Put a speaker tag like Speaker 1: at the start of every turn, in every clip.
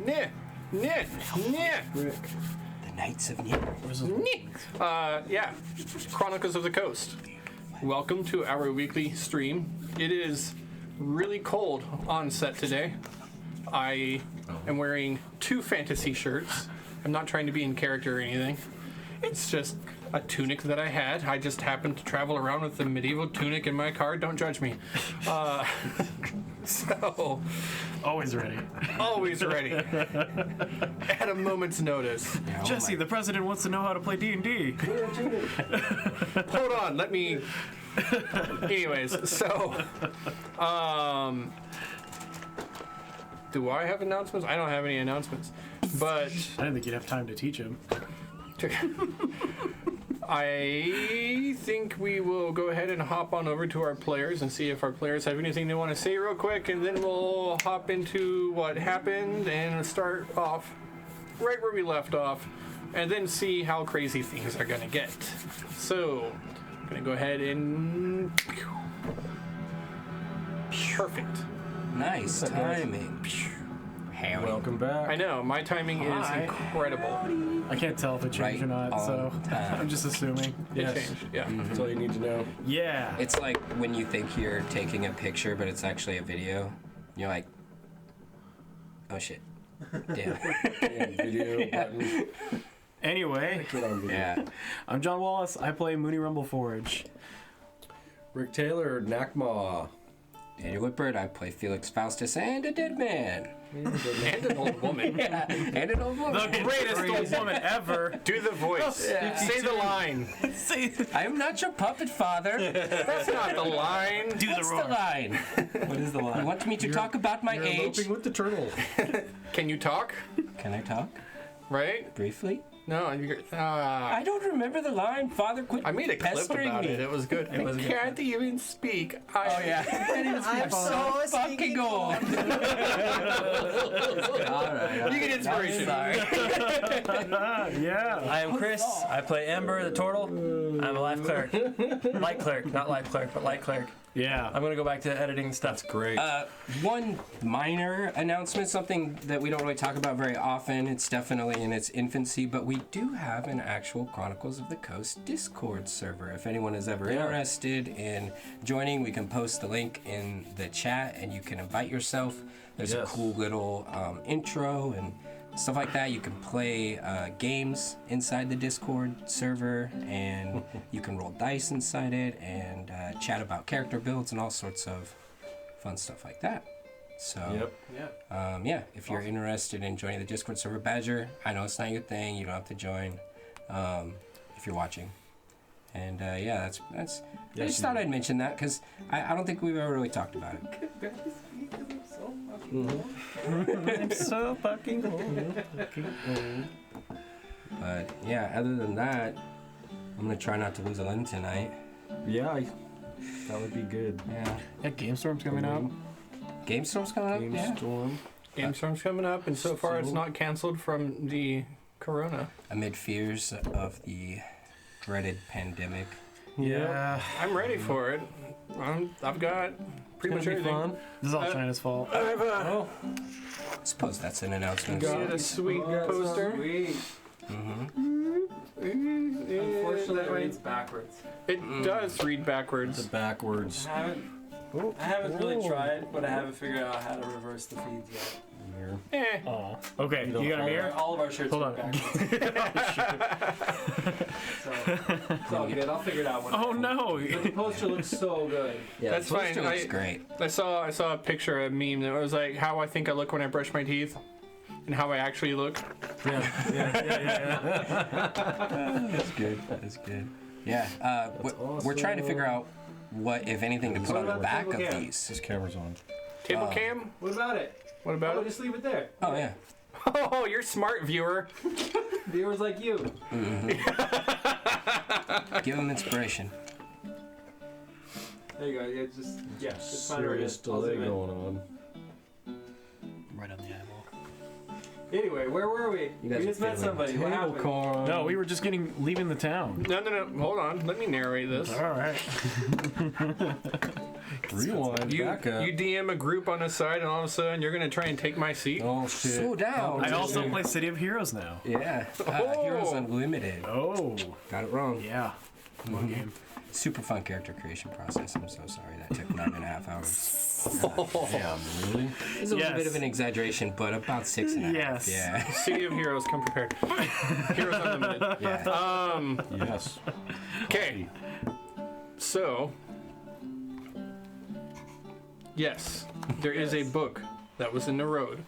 Speaker 1: The Knights of Nin.
Speaker 2: Yeah. Chronicles of the Coast. Welcome to our weekly stream. It is really cold on set today. I am wearing 2 fantasy shirts. I'm not trying to be in character or anything. It's just a tunic that I had. I just happened to travel around with the medieval tunic in my car. Don't judge me. So...
Speaker 3: Always ready.
Speaker 2: Always ready. At a moment's notice.
Speaker 3: Jesse, the president wants to know how to play D&D.
Speaker 2: Hold on, let me... Anyways, so... Do I have announcements? I don't have any announcements. But...
Speaker 3: I didn't think you'd have time to teach him.
Speaker 2: I think we will go ahead and hop on over to our players and see if our players have anything they want to say real quick, and then we'll hop into what happened and start off right where we left off, and then see how crazy things are going to get. So, I'm going to go ahead and... Perfect.
Speaker 1: Nice timing. Howdy.
Speaker 4: Welcome back.
Speaker 2: I know, my timing is
Speaker 3: Hi.
Speaker 2: incredible.
Speaker 3: I can't tell if it changed or
Speaker 1: Right
Speaker 3: not, so
Speaker 1: on time.
Speaker 3: I'm just assuming.
Speaker 2: It changed, yeah.
Speaker 4: That's all you need to know.
Speaker 3: Yeah.
Speaker 1: It's like when you think you're taking a picture, but it's actually a video. You're like, oh shit. Damn.
Speaker 4: Video button.
Speaker 3: Anyway,
Speaker 4: Get on video.
Speaker 1: Yeah.
Speaker 3: I'm John Wallace. I play Mooney Rumble Forge.
Speaker 4: Rick Taylor, Nakma.
Speaker 1: Daniel Whitbird, I play Felix Faustus and a dead man.
Speaker 2: And an old woman.
Speaker 1: Yeah. And an old woman.
Speaker 3: The greatest old woman ever.
Speaker 2: Do the voice.
Speaker 1: Yeah.
Speaker 2: Say the line.
Speaker 1: I am not your puppet father.
Speaker 2: That's not the line.
Speaker 3: Do the
Speaker 1: What's the
Speaker 3: roar.
Speaker 1: line? What is the line? You want me to talk about my
Speaker 4: You're
Speaker 1: age?
Speaker 4: eloping with the turtle.
Speaker 2: Can you talk?
Speaker 1: Can I talk
Speaker 2: Right?
Speaker 1: briefly?
Speaker 2: No,
Speaker 1: I don't remember the line. Father, quit
Speaker 2: I made a clip
Speaker 1: pestering
Speaker 2: about
Speaker 1: me.
Speaker 2: it. It was good.
Speaker 1: It was
Speaker 2: I
Speaker 1: good.
Speaker 2: can't even speak.
Speaker 1: Oh yeah. I'm so fucking old. All right.
Speaker 2: You get inspiration.
Speaker 1: Sorry.
Speaker 3: Yeah.
Speaker 5: I am Chris. I play Ember, the turtle. I'm a life cleric. Light cleric, not life cleric, but light cleric.
Speaker 3: Yeah.
Speaker 5: I'm gonna go back to editing stuff.
Speaker 4: Great.
Speaker 1: One minor announcement, something that we don't really talk about very often. It's definitely in its infancy, but we do have an actual Chronicles of the Coast Discord server. If anyone is ever interested in joining, we can post the link in the chat and you can invite yourself. There's a cool little intro and stuff like that. You can play games inside the Discord server, and you can roll dice inside it and chat about character builds and all sorts of fun stuff like that. So, if you're interested in joining the Discord server, Badger, I know it's not your thing. You don't have to join if you're watching. And that's. I just thought I'd mention that because I don't think we've ever really talked about it.
Speaker 5: I'm so fucking old.
Speaker 1: But yeah, other than that, I'm gonna try not to lose a limb tonight.
Speaker 4: Yeah, that would be good.
Speaker 1: Yeah.
Speaker 3: Yeah, Game Storm's coming up.
Speaker 1: Game Storm's coming up.
Speaker 4: Game
Speaker 1: Yeah.
Speaker 4: Storm.
Speaker 2: Game Storm's coming up, and so far it's not canceled from the corona.
Speaker 1: Amid fears of the dreaded pandemic.
Speaker 3: Yeah.
Speaker 2: I'm ready for it. I've got pretty much everything.
Speaker 4: Fun.
Speaker 3: This is all China's fault.
Speaker 2: I've
Speaker 1: I suppose that's an announcement.
Speaker 2: got a sweet poster.
Speaker 5: Sweet. Unfortunately, it reads backwards.
Speaker 2: It does read backwards.
Speaker 4: The backwards.
Speaker 5: I haven't really tried, but I haven't figured out how to reverse the feeds yet.
Speaker 2: Eh.
Speaker 3: Oh. Okay, you got a mirror?
Speaker 5: All of our shirts
Speaker 3: Hold
Speaker 5: read
Speaker 3: on.
Speaker 5: backwards. It's all good. I'll figure it out one
Speaker 3: Oh
Speaker 5: day.
Speaker 3: no.
Speaker 5: But the poster looks so good.
Speaker 1: Yeah,
Speaker 2: That's
Speaker 1: the poster
Speaker 2: fine.
Speaker 1: looks great.
Speaker 2: I saw a picture, a meme that was like how I think I look when I brush my teeth, and how I actually look.
Speaker 1: That's good. That's good. Yeah. We're trying to figure out what, if anything, to put on the back of these.
Speaker 4: This camera's on.
Speaker 2: Table cam?
Speaker 5: What about it?
Speaker 2: What about
Speaker 5: Oh,
Speaker 2: it?
Speaker 5: just leave it there.
Speaker 1: Oh yeah.
Speaker 2: Oh, you're smart, viewer.
Speaker 5: Viewers like you.
Speaker 1: Give them inspiration.
Speaker 5: There you go. Yeah, just find it right
Speaker 4: Serious
Speaker 5: here. I'll
Speaker 4: delay
Speaker 5: zoom in.
Speaker 4: going on.
Speaker 3: Right on the eyeball.
Speaker 5: Anyway, where were we?
Speaker 1: You guys
Speaker 5: We just
Speaker 1: are
Speaker 5: met
Speaker 1: feeling
Speaker 5: somebody. What
Speaker 4: Table
Speaker 5: happened?
Speaker 4: con.
Speaker 3: No, we were just leaving the town.
Speaker 2: No. Hold on. Let me narrate this.
Speaker 3: All right.
Speaker 4: Rewind.
Speaker 2: You
Speaker 4: Back up.
Speaker 2: DM a group on the side, and all of a sudden you're gonna try and take my seat.
Speaker 4: Oh shit.
Speaker 1: Slow down.
Speaker 3: I also play City of Heroes now.
Speaker 1: Yeah. Heroes Unlimited.
Speaker 3: Oh,
Speaker 1: Got it wrong.
Speaker 3: yeah. One game.
Speaker 1: Super fun character creation process. I'm so sorry. That took 9.5 hours.
Speaker 4: Damn, really?
Speaker 1: It's a little bit
Speaker 3: Yes.
Speaker 1: of an exaggeration, but about 6.5.
Speaker 3: Yes.
Speaker 1: Yeah.
Speaker 2: City of Heroes, come prepared. Heroes Unlimited.
Speaker 1: Yeah.
Speaker 4: Yes.
Speaker 2: Okay. So, yes, there is a book that was in the road,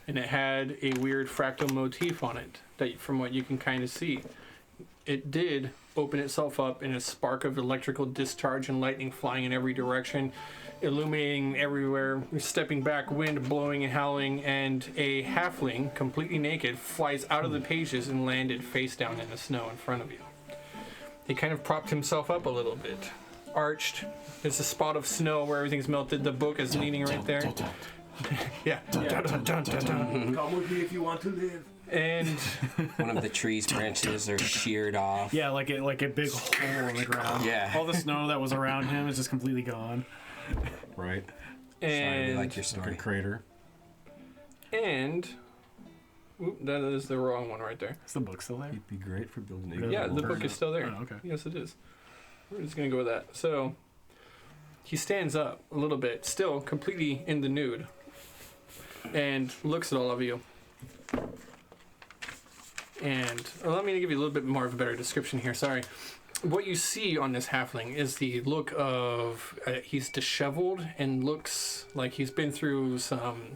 Speaker 2: and it had a weird fractal motif on it. That, from what you can kind of see, it did open itself up in a spark of electrical discharge and lightning flying in every direction, illuminating everywhere, stepping back, wind blowing and howling, and a halfling, completely naked, flies out of the pages and landed face down in the snow in front of you. He kind of propped himself up a little bit, arched. There's a spot of snow where everything's melted. The book is leaning right there. Yeah. Dun, dun, dun, dun.
Speaker 6: Come with me if you want to live.
Speaker 2: And
Speaker 1: One of the tree's branches are sheared off.
Speaker 3: Yeah, like a big hole in the ground.
Speaker 1: Yeah.
Speaker 3: All the snow that was around him is just completely gone.
Speaker 4: Right.
Speaker 1: Sorry, we
Speaker 2: and
Speaker 1: like your
Speaker 4: Like
Speaker 1: story.
Speaker 4: a crater.
Speaker 2: and oop, that is the wrong one right there.
Speaker 3: Is the book still there?
Speaker 4: It'd be great for building.
Speaker 3: Really?
Speaker 2: Yeah, the book is still there.
Speaker 3: Oh, okay.
Speaker 2: Yes, it is. We're just gonna go with that. So he stands up a little bit, still completely in the nude, and looks at all of you. And let me give you a little bit more of a better description here. Sorry. What you see on this halfling is the look of he's disheveled and looks like he's been through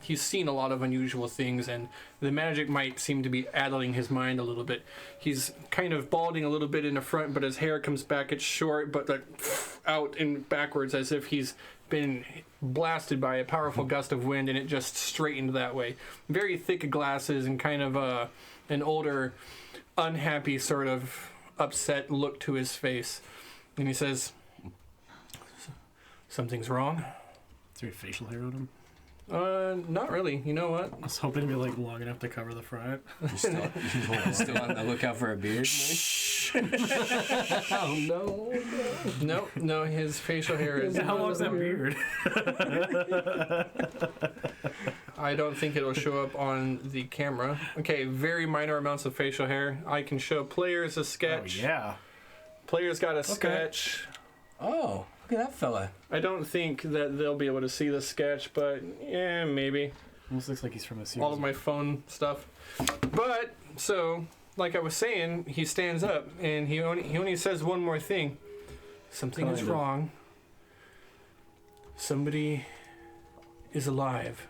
Speaker 2: he's seen a lot of unusual things, and the magic might seem to be addling his mind a little bit. He's kind of balding a little bit in the front, but his hair comes back. It's short, but like out and backwards, as if he's been blasted by a powerful gust of wind, and it just straightened that way. Very thick glasses and kind of an older, unhappy sort of upset look to his face, and he says, "Something's wrong."
Speaker 3: Is there facial hair on him?
Speaker 2: Not really. You know what?
Speaker 3: I was hoping to be like long enough to cover the front.
Speaker 1: Still on the lookout for a beard? Oh no.
Speaker 2: No. His facial hair is.
Speaker 3: How long's that beard?
Speaker 2: I don't think it'll show up on the camera. Okay, very minor amounts of facial hair. I can show players a
Speaker 3: Oh,
Speaker 2: sketch.
Speaker 3: yeah.
Speaker 2: Players got a sketch.
Speaker 1: Oh, look at that fella.
Speaker 2: I don't think that they'll be able to see the sketch, but yeah, maybe.
Speaker 3: Almost looks like he's from a series.
Speaker 2: All of my phone stuff. But so, like I was saying, he stands up and he only says one more thing. Something is
Speaker 4: Kind of.
Speaker 2: wrong. Somebody is alive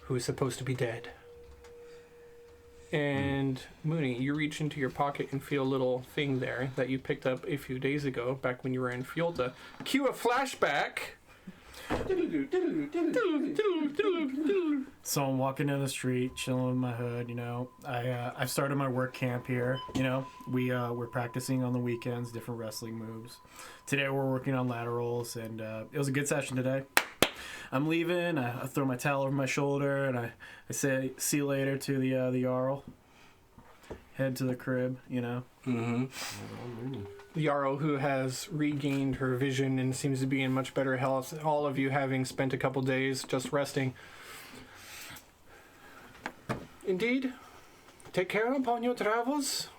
Speaker 2: who is supposed to be dead. And Mooney, you reach into your pocket and feel a little thing there that you picked up a few days ago, back when you were in Fiolta. Cue a flashback.
Speaker 3: So I'm walking down the street, chilling with my hood. You know, I've started my work camp here. You know, we're practicing on the weekends, different wrestling moves. Today we're working on laterals, and it was a good session today. I'm leaving. I throw my towel over my shoulder, and I say, "See you later" to the Jarl. Head to the crib. You know.
Speaker 1: Mm-hmm.
Speaker 2: Yarrow, who has regained her vision and seems to be in much better health, all of you having spent a couple days just resting. Indeed, take care upon your travels,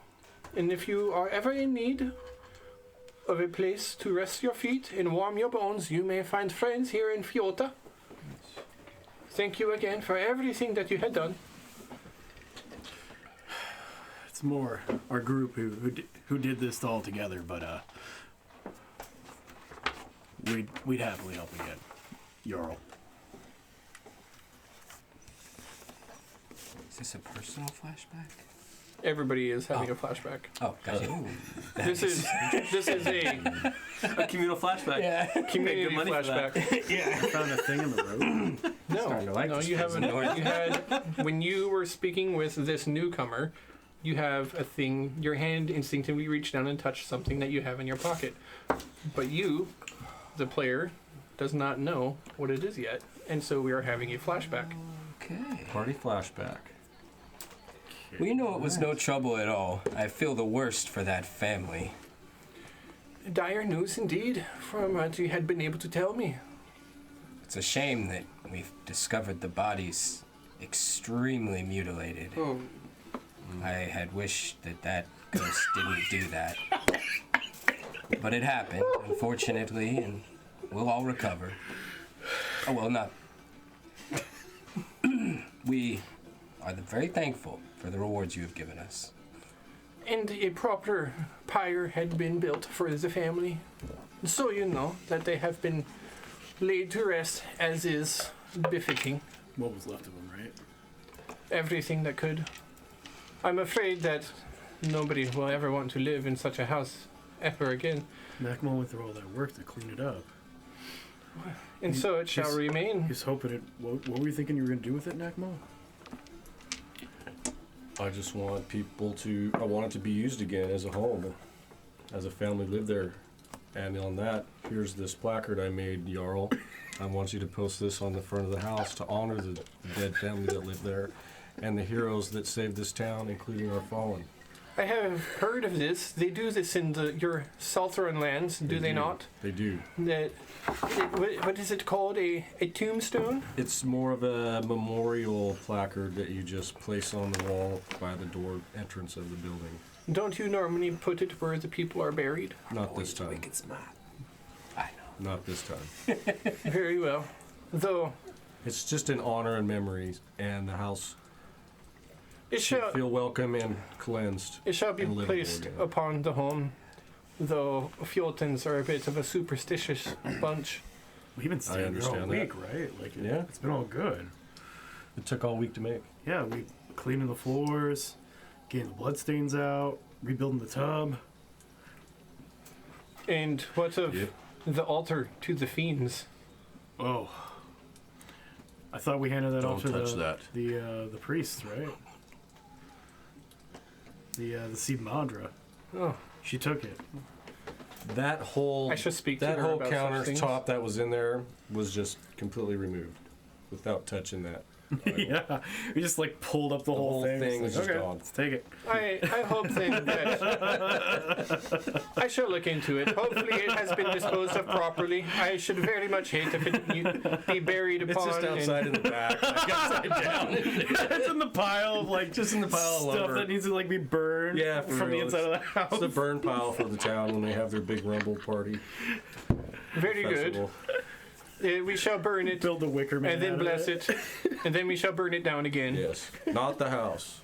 Speaker 2: and if you are ever in need of a place to rest your feet and warm your bones, you may find friends here in Fiolta. Thank you again for everything that you had done.
Speaker 3: It's more our group who did this all together, but we'd happily help again, Jarl.
Speaker 1: Is this a personal flashback?
Speaker 2: Everybody is having a flashback.
Speaker 1: Oh, gotcha.
Speaker 2: This is a
Speaker 5: A communal flashback.
Speaker 1: Yeah.
Speaker 2: community
Speaker 5: good money for that.
Speaker 2: flashback.
Speaker 3: Found a thing in the road.
Speaker 1: Starting to like
Speaker 2: No,
Speaker 1: this
Speaker 2: you
Speaker 1: person.
Speaker 2: haven't. You had when you were speaking with this newcomer, you have a thing. Your hand instinctively reached down and touched something that you have in your pocket, but you, the player, does not know what it is yet, and so we are having a flashback.
Speaker 1: Okay.
Speaker 4: Party flashback.
Speaker 1: Well, you know it was no trouble at all. I feel the worst for that family.
Speaker 2: dire news indeed from what you had been able to tell me.
Speaker 1: It's a shame that we've discovered the bodies extremely mutilated.
Speaker 2: Oh,
Speaker 1: I had wished that ghost didn't do that. But it happened, unfortunately, and we'll all recover. Oh, well, not. We are very thankful for the rewards you have given us.
Speaker 2: and a proper pyre had been built for the family. So you know that they have been laid to rest as is befitting.
Speaker 3: What was left of them, right?
Speaker 2: Everything that could. I'm afraid that nobody will ever want to live in such a house ever again.
Speaker 3: Macmon went through all that work to clean it up.
Speaker 2: And so it shall remain.
Speaker 3: He's hoping it. What were you thinking you were going to do with it, Macmon?
Speaker 4: I just want people to. I want it to be used again as a home, as a family live there. And on that, here's this placard I made, Jarl. I want you to post this on the front of the house to honor the dead family that lived there and the heroes that saved this town, including our fallen.
Speaker 2: I have heard of this. They do this in your Southern lands, do they not?
Speaker 4: They do.
Speaker 2: What is it called? A tombstone?
Speaker 4: It's more of a memorial placard that you just place on the wall by the door entrance of the building.
Speaker 2: Don't you normally put it where the people are buried?
Speaker 4: Not this time.
Speaker 1: I know.
Speaker 4: Not this time.
Speaker 2: Very well. Though
Speaker 4: It's just an honor and memories, and the house
Speaker 2: it
Speaker 4: should
Speaker 2: shall
Speaker 4: feel welcome and cleansed.
Speaker 2: it shall be
Speaker 4: and livable
Speaker 2: placed
Speaker 4: again.
Speaker 2: upon the home. Though Fjoltons are a bit of a superstitious bunch.
Speaker 3: We've been staying here all
Speaker 4: understand
Speaker 3: week, right? Like,
Speaker 4: Yeah.
Speaker 3: it's been all good.
Speaker 4: It took all week to make.
Speaker 3: Yeah, we cleaning the floors, getting the bloodstains out, rebuilding the tub.
Speaker 2: And what of
Speaker 4: Yep.
Speaker 2: the altar to the fiends?
Speaker 3: Oh, I thought we handed that off to
Speaker 4: Don't touch
Speaker 3: the priests, right? The Seed Mandra.
Speaker 2: Oh,
Speaker 3: She took it.
Speaker 4: That whole
Speaker 2: I should speak to
Speaker 4: that
Speaker 2: her
Speaker 4: whole
Speaker 2: about such things.
Speaker 4: countertop that was in there was just completely removed without touching that.
Speaker 3: Yeah, we just like pulled up the whole thing.
Speaker 4: thing
Speaker 3: It's
Speaker 4: was
Speaker 3: like,
Speaker 4: just
Speaker 3: okay,
Speaker 4: gone.
Speaker 3: let's take it.
Speaker 2: I hope then that I shall look into it. Hopefully it has been disposed of properly. I should very much hate if it be buried
Speaker 4: It's
Speaker 2: upon.
Speaker 4: just outside in the back, like upside down.
Speaker 3: It's in the pile of like
Speaker 4: Just in the pile of
Speaker 3: stuff
Speaker 4: lumber.
Speaker 3: that needs to like be burned
Speaker 4: Yeah, for
Speaker 3: from the
Speaker 4: real.
Speaker 3: inside of the house.
Speaker 4: It's the burn pile for the town when they have their big rumble party.
Speaker 2: Very good.
Speaker 4: festival.
Speaker 2: We shall burn it
Speaker 3: Build the wicker man
Speaker 2: and then
Speaker 3: out of
Speaker 2: bless it, and then we shall burn it down again.
Speaker 4: Yes, not the house.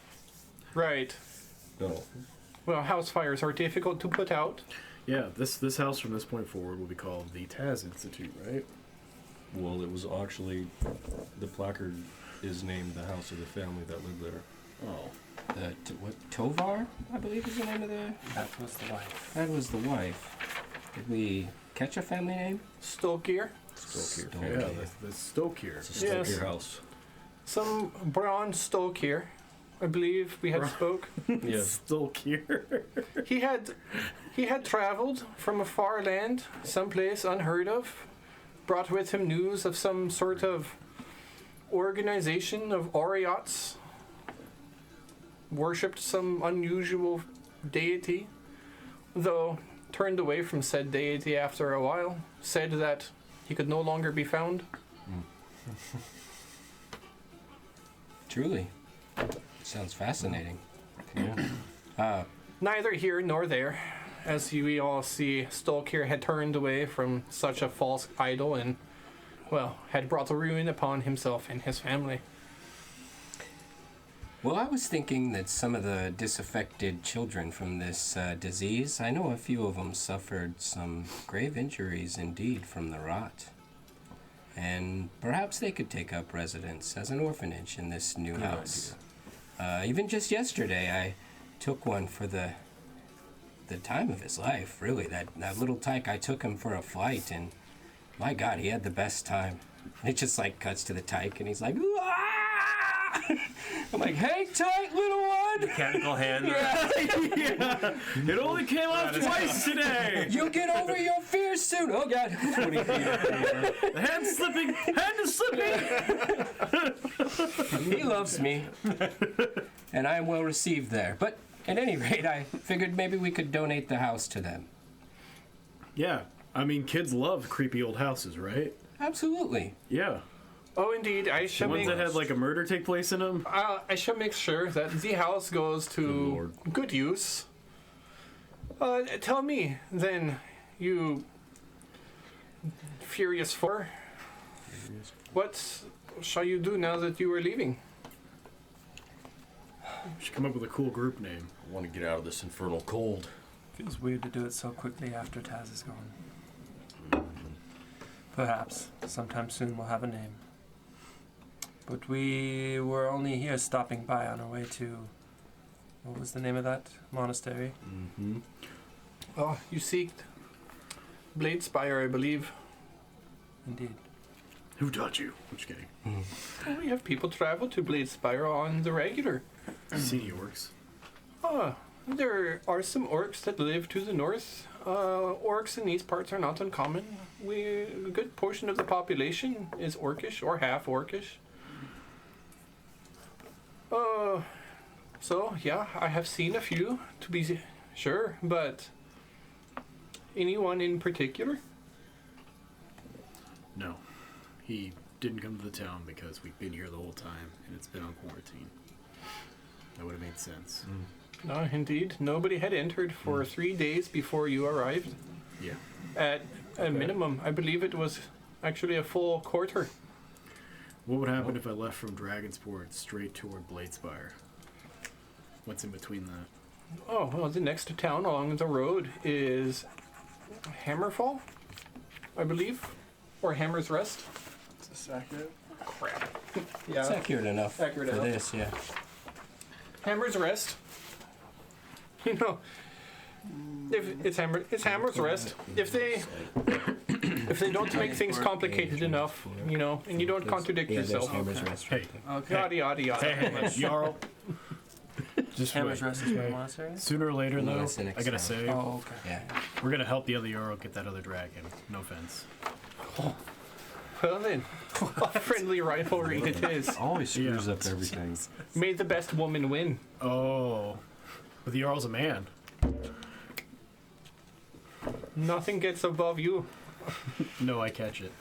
Speaker 2: Right.
Speaker 4: No.
Speaker 2: Well, house fires are difficult to put out.
Speaker 3: Yeah, this house from this point forward will be called the Taz Institute, right?
Speaker 4: Well, it was actually the placard is named the house of the family that lived there.
Speaker 3: Oh,
Speaker 1: What, Tovar, I believe is the name of the...
Speaker 5: That was the wife.
Speaker 1: That was the wife. Did we catch a family name?
Speaker 2: Stolkir.
Speaker 4: Still
Speaker 3: yeah,
Speaker 4: here.
Speaker 3: the Stoke here.
Speaker 4: It's a still
Speaker 2: Yes.
Speaker 4: here house.
Speaker 2: Some bronze Stolkir, I believe we had spoke.
Speaker 4: Yes.
Speaker 3: Stoke here.
Speaker 2: He had traveled from a far land, someplace unheard of, brought with him news of some sort of organization of Oriots, worshipped some unusual deity, though turned away from said deity after a while, said that he could no longer be found.
Speaker 1: Truly. Sounds fascinating.
Speaker 4: Yeah.
Speaker 2: Neither here nor there. As we all see, Stolkir had turned away from such a false idol and, well, had brought ruin upon himself and his family.
Speaker 1: Well, I was thinking that some of the disaffected children from this disease, I know a few of them suffered some grave injuries indeed from the rot. And perhaps they could take up residence as an orphanage in this new house. Even just yesterday, I took one for the time of his life, really. That little tyke, I took him for a flight, and my God, he had the best time. It just like cuts to the tyke, and he's like, "Wah!" I'm like, "Hang tight, little one.
Speaker 5: Mechanical hand.
Speaker 3: It only came off twice today.
Speaker 1: You'll get over your fears soon." Oh God. 20 feet up in the air.
Speaker 3: The hand's slipping. Hand is slipping.
Speaker 1: He loves me, and I am well received there. But at any rate, I figured maybe we could donate the house to them.
Speaker 3: Yeah. I mean, kids love creepy old houses, right?
Speaker 1: Absolutely.
Speaker 3: Yeah.
Speaker 2: Oh, indeed. I shall
Speaker 3: Ones
Speaker 2: make.
Speaker 3: that had like a murder take place in them.
Speaker 2: I shall make sure that the house goes to
Speaker 4: Lord.
Speaker 2: good use. Tell me, then, you furious four, what shall you do now that you are leaving?
Speaker 3: Should come up with a cool group name.
Speaker 4: I want to get out of this infernal cold.
Speaker 5: Feels weird to do it so quickly after Taz is gone. Perhaps sometime soon we'll have a name. But we were only here stopping by on our way to... What was the name of that monastery?
Speaker 4: Mm-hmm.
Speaker 2: Oh, you seek Bladespire, I believe.
Speaker 5: Indeed.
Speaker 3: Who taught you? I'm just kidding.
Speaker 2: Well, we have people travel to Bladespire on the regular.
Speaker 3: Seen orcs.
Speaker 2: There are some orcs that live to the north. Orcs in these parts are not uncommon. A good portion of the population is orcish or half orcish. So yeah, I have seen a few, to be sure, but anyone in particular?
Speaker 3: No. He didn't come to the town because we've been here the whole time and it's been on quarantine. That would have made sense.
Speaker 2: No, indeed. Nobody had entered for 3 days before you arrived.
Speaker 3: Yeah.
Speaker 2: At a minimum, I believe it was actually a full quarter.
Speaker 3: What would happen if I left from Dragonsport straight toward Bladespire? What's in between that?
Speaker 2: Oh, well, the next town along the road is Hammerfall, I believe, or Hammer's Rest.
Speaker 5: Is this accurate?
Speaker 2: Crap.
Speaker 1: It's
Speaker 2: Yeah,
Speaker 1: accurate enough
Speaker 2: Accurate
Speaker 1: for
Speaker 2: enough.
Speaker 1: this, yeah.
Speaker 2: Hammer's Rest. You know, if it's Hammer's Rest. If they don't make things complicated enough, you know, and you don't contradict
Speaker 1: Yeah, there's
Speaker 2: yourself,
Speaker 1: Hammer's Rest right there.
Speaker 5: Okay.
Speaker 2: yada yada yada.
Speaker 3: Jarl. Just
Speaker 5: Hammer's
Speaker 3: wait.
Speaker 5: Rest is my monastery?
Speaker 3: Sooner or later,
Speaker 1: No,
Speaker 3: though,
Speaker 1: that's the next
Speaker 3: I gotta
Speaker 1: town.
Speaker 3: say,
Speaker 5: Oh, okay.
Speaker 1: Yeah.
Speaker 3: we're gonna help the other Jarl get that other dragon. No offense.
Speaker 2: Well then, a friendly rivalry it is.
Speaker 4: Always screws
Speaker 3: Yeah.
Speaker 4: up everything.
Speaker 2: May the best woman win.
Speaker 3: Oh. But the Jarl's a man.
Speaker 2: Nothing gets above you.
Speaker 3: No, I catch it.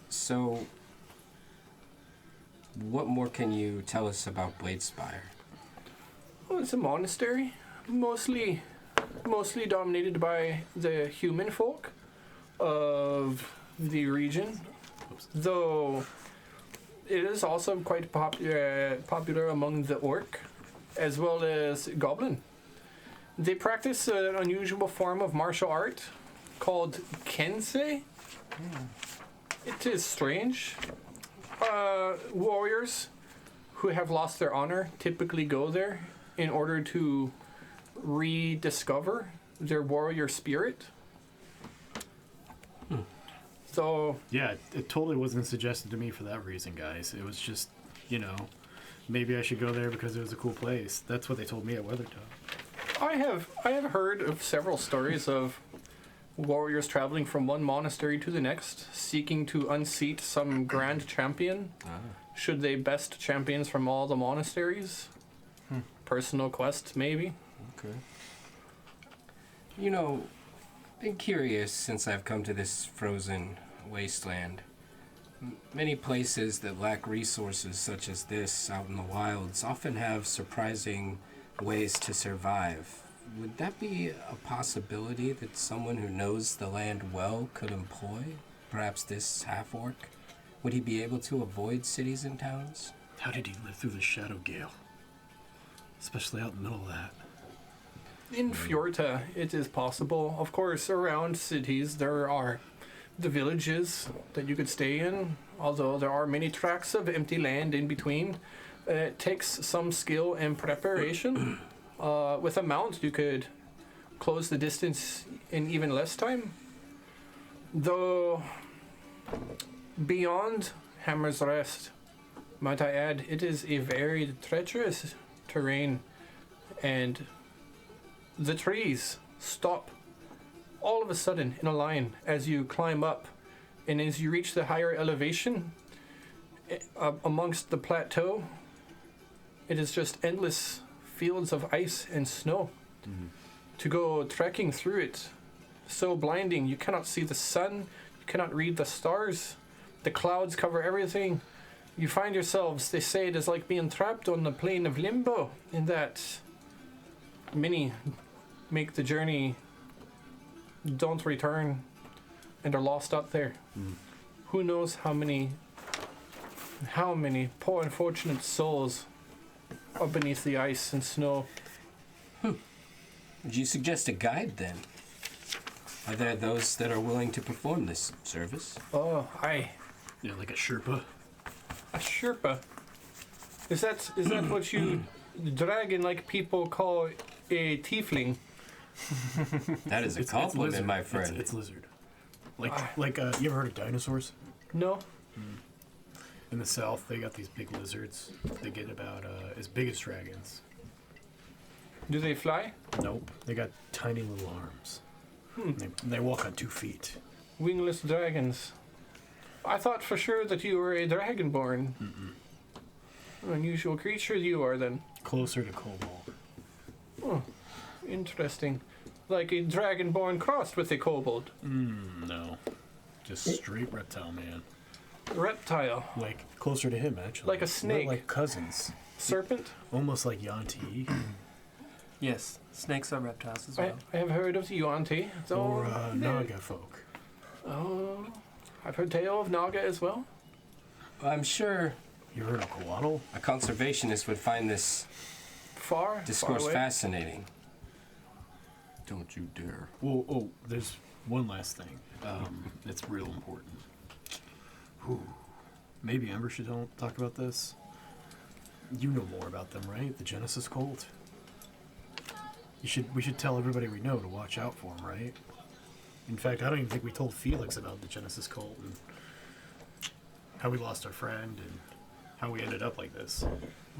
Speaker 1: So, what more can you tell us about Bladespire?
Speaker 2: Oh, it's a monastery, mostly dominated by the human folk of the region, though it is also quite popular among the orc as well as goblin. They practice an unusual form of martial art called kensei. It is strange. Warriors who have lost their honor typically go there in order to rediscover their warrior spirit. So,
Speaker 3: Yeah, it totally wasn't suggested to me for that reason, guys. It was just, you know, maybe I should go there because it was a cool place. That's what they told me at Weathertop.
Speaker 2: I have heard of several stories of warriors traveling from one monastery to the next, seeking to unseat some grand champion. Should they best champions from all the monasteries? Personal quest, maybe.
Speaker 1: Okay. You know, been curious since I've come to this frozen wasteland. Many places that lack resources such as this out in the wilds often have surprising ways to survive. Would that be a possibility that someone who knows the land well could employ? Perhaps this half-orc? Would he be able to avoid cities and towns?
Speaker 3: How did he live through the Shadow Gale? Especially out in the middle of that.
Speaker 2: In Fjorta, it is possible. Of course, around cities, there are the villages that you could stay in, although there are many tracts of empty land in between. It takes some skill and preparation. With a mount, you could close the distance in even less time. Though, beyond Hammer's Rest, might I add, it is a very treacherous terrain, and the trees stop all of a sudden in a line as you climb up, and as you reach the higher elevation, amongst the plateau, it is just endless fields of ice and snow. To go trekking through it, so blinding, you cannot see the sun, you cannot read the stars, the clouds cover everything. You find yourselves, they say it is like being trapped on the plane of limbo, in that many make the journey, don't return, and are lost out there. Who knows how many poor unfortunate souls are beneath the ice and snow.
Speaker 1: Would you suggest a guide then? Are there those that are willing to perform this service?
Speaker 2: Oh, aye.
Speaker 3: Yeah, like a Sherpa.
Speaker 2: A Sherpa. Is that what you dragon-like people call a tiefling?
Speaker 1: That is a compliment,
Speaker 3: lizard.
Speaker 1: my friend.
Speaker 3: It's lizard. Like you ever heard of dinosaurs?
Speaker 2: No.
Speaker 3: In the south, they got these big lizards. They get about as big as dragons.
Speaker 2: Do they fly?
Speaker 3: Nope. They got tiny little arms. They walk on 2 feet.
Speaker 2: Wingless dragons. I thought for sure that you were a dragonborn. Unusual creature you are then.
Speaker 3: Closer to kobold.
Speaker 2: Oh, interesting. Like a dragonborn crossed with a kobold.
Speaker 3: No. Just straight reptile man.
Speaker 2: Reptile.
Speaker 3: Like, closer to him, actually.
Speaker 2: Like a snake.
Speaker 3: We're like cousins.
Speaker 2: Serpent.
Speaker 3: Almost like Yanti.
Speaker 5: Yes, snakes are reptiles as well.
Speaker 2: I have heard of the Yuan-Ti.
Speaker 3: Or Naga folk.
Speaker 2: Oh, I've heard tale of Naga as well.
Speaker 1: I'm sure
Speaker 3: You heard of Coatl?
Speaker 1: a conservationist would find this
Speaker 2: Far
Speaker 1: discourse
Speaker 2: away.
Speaker 1: fascinating.
Speaker 4: Don't you dare.
Speaker 3: Oh, there's one last thing. That's real important. Maybe Amber should talk about this. You know more about them, right? The Genesis cult. We should tell everybody we know to watch out for them, right? In fact, I don't even think we told Felix about the Genesis cult and how we lost our friend and how we ended up like this.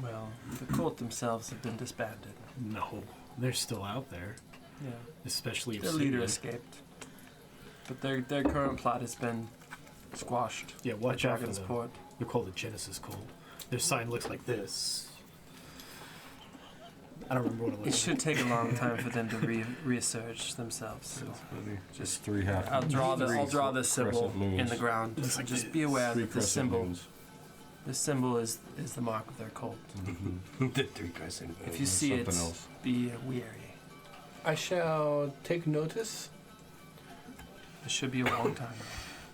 Speaker 5: Well, the cult themselves have been disbanded.
Speaker 3: No, they're still out there,
Speaker 5: Yeah.
Speaker 3: especially if
Speaker 5: Their leader
Speaker 3: Simeon-
Speaker 5: escaped. But their current plot has been squashed.
Speaker 3: Yeah, watch
Speaker 5: at
Speaker 3: out for
Speaker 5: Dragon's
Speaker 3: them.
Speaker 5: Port.
Speaker 3: They're called the Genesis cult. Their sign looks like this. I don't remember what it
Speaker 5: It
Speaker 3: looks
Speaker 5: should take a long time for them to research themselves. So
Speaker 4: Just 3 half.
Speaker 5: I'll draw the symbol
Speaker 4: crescent moons.
Speaker 5: in the ground.
Speaker 3: Looks like
Speaker 5: Just
Speaker 3: this.
Speaker 5: be aware
Speaker 4: 3
Speaker 5: that the
Speaker 4: crescent
Speaker 5: symbol
Speaker 4: moons.
Speaker 5: is the mark of their cult.
Speaker 1: The 3 crescent.
Speaker 5: If you see it,
Speaker 4: Something else.
Speaker 5: be wary.
Speaker 2: I shall take notice.
Speaker 5: It should be a long time.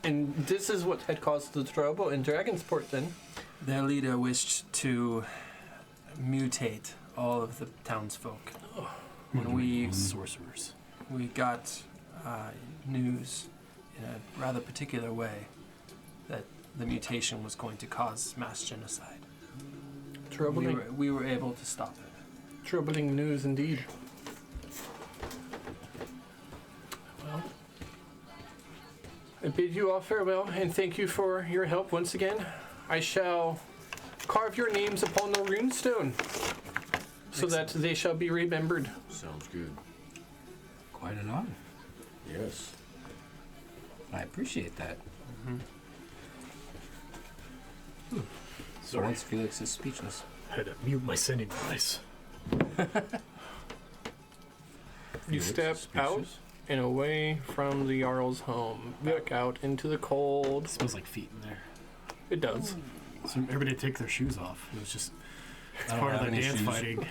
Speaker 2: And this is what had caused the trouble in Dragonsport then.
Speaker 5: Their leader wished to mutate all of the townsfolk. When we
Speaker 3: sorcerers.
Speaker 5: got news in a rather particular way that the mutation was going to cause mass genocide.
Speaker 2: Troubling,
Speaker 5: We were able to stop it.
Speaker 2: troubling news indeed. Well, I bid you all farewell and thank you for your help once again. I shall carve your names upon the runestone so that they shall be remembered.
Speaker 4: Sounds good.
Speaker 1: Quite an honor.
Speaker 4: Yes.
Speaker 1: I appreciate that. For
Speaker 3: Sorry,
Speaker 1: once, Felix is speechless.
Speaker 3: I had to mute my sending device.
Speaker 2: You step out and away from the Jarl's home. Look out into the cold.
Speaker 3: It smells like feet in there.
Speaker 2: It does.
Speaker 3: So everybody take their shoes off. It was just
Speaker 1: I don't
Speaker 3: part of
Speaker 1: have
Speaker 3: the
Speaker 1: any
Speaker 3: dance
Speaker 1: shoes.
Speaker 3: fighting.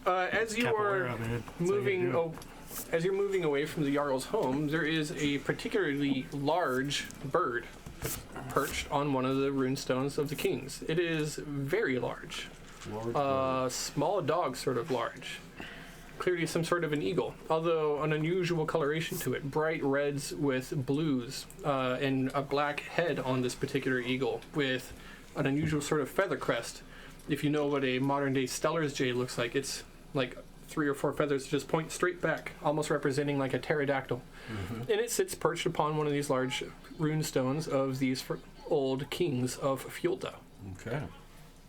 Speaker 2: As you are
Speaker 3: Capoeira, man. That's how you
Speaker 2: moving,
Speaker 3: do it.
Speaker 2: as you're moving away from the Jarl's home, there is a particularly large bird perched on one of the runestones of the kings. It is very large, small dog sort of large. Clearly some sort of an eagle, although an unusual coloration to it. Bright reds with blues, and a black head on this particular eagle with an unusual sort of feather crest. If you know what a modern day Stellar's jay looks like, it's like 3 or 4 feathers just point straight back, almost representing like a pterodactyl. And it sits perched upon one of these large rune stones of these old kings of Fjolda.
Speaker 4: Okay.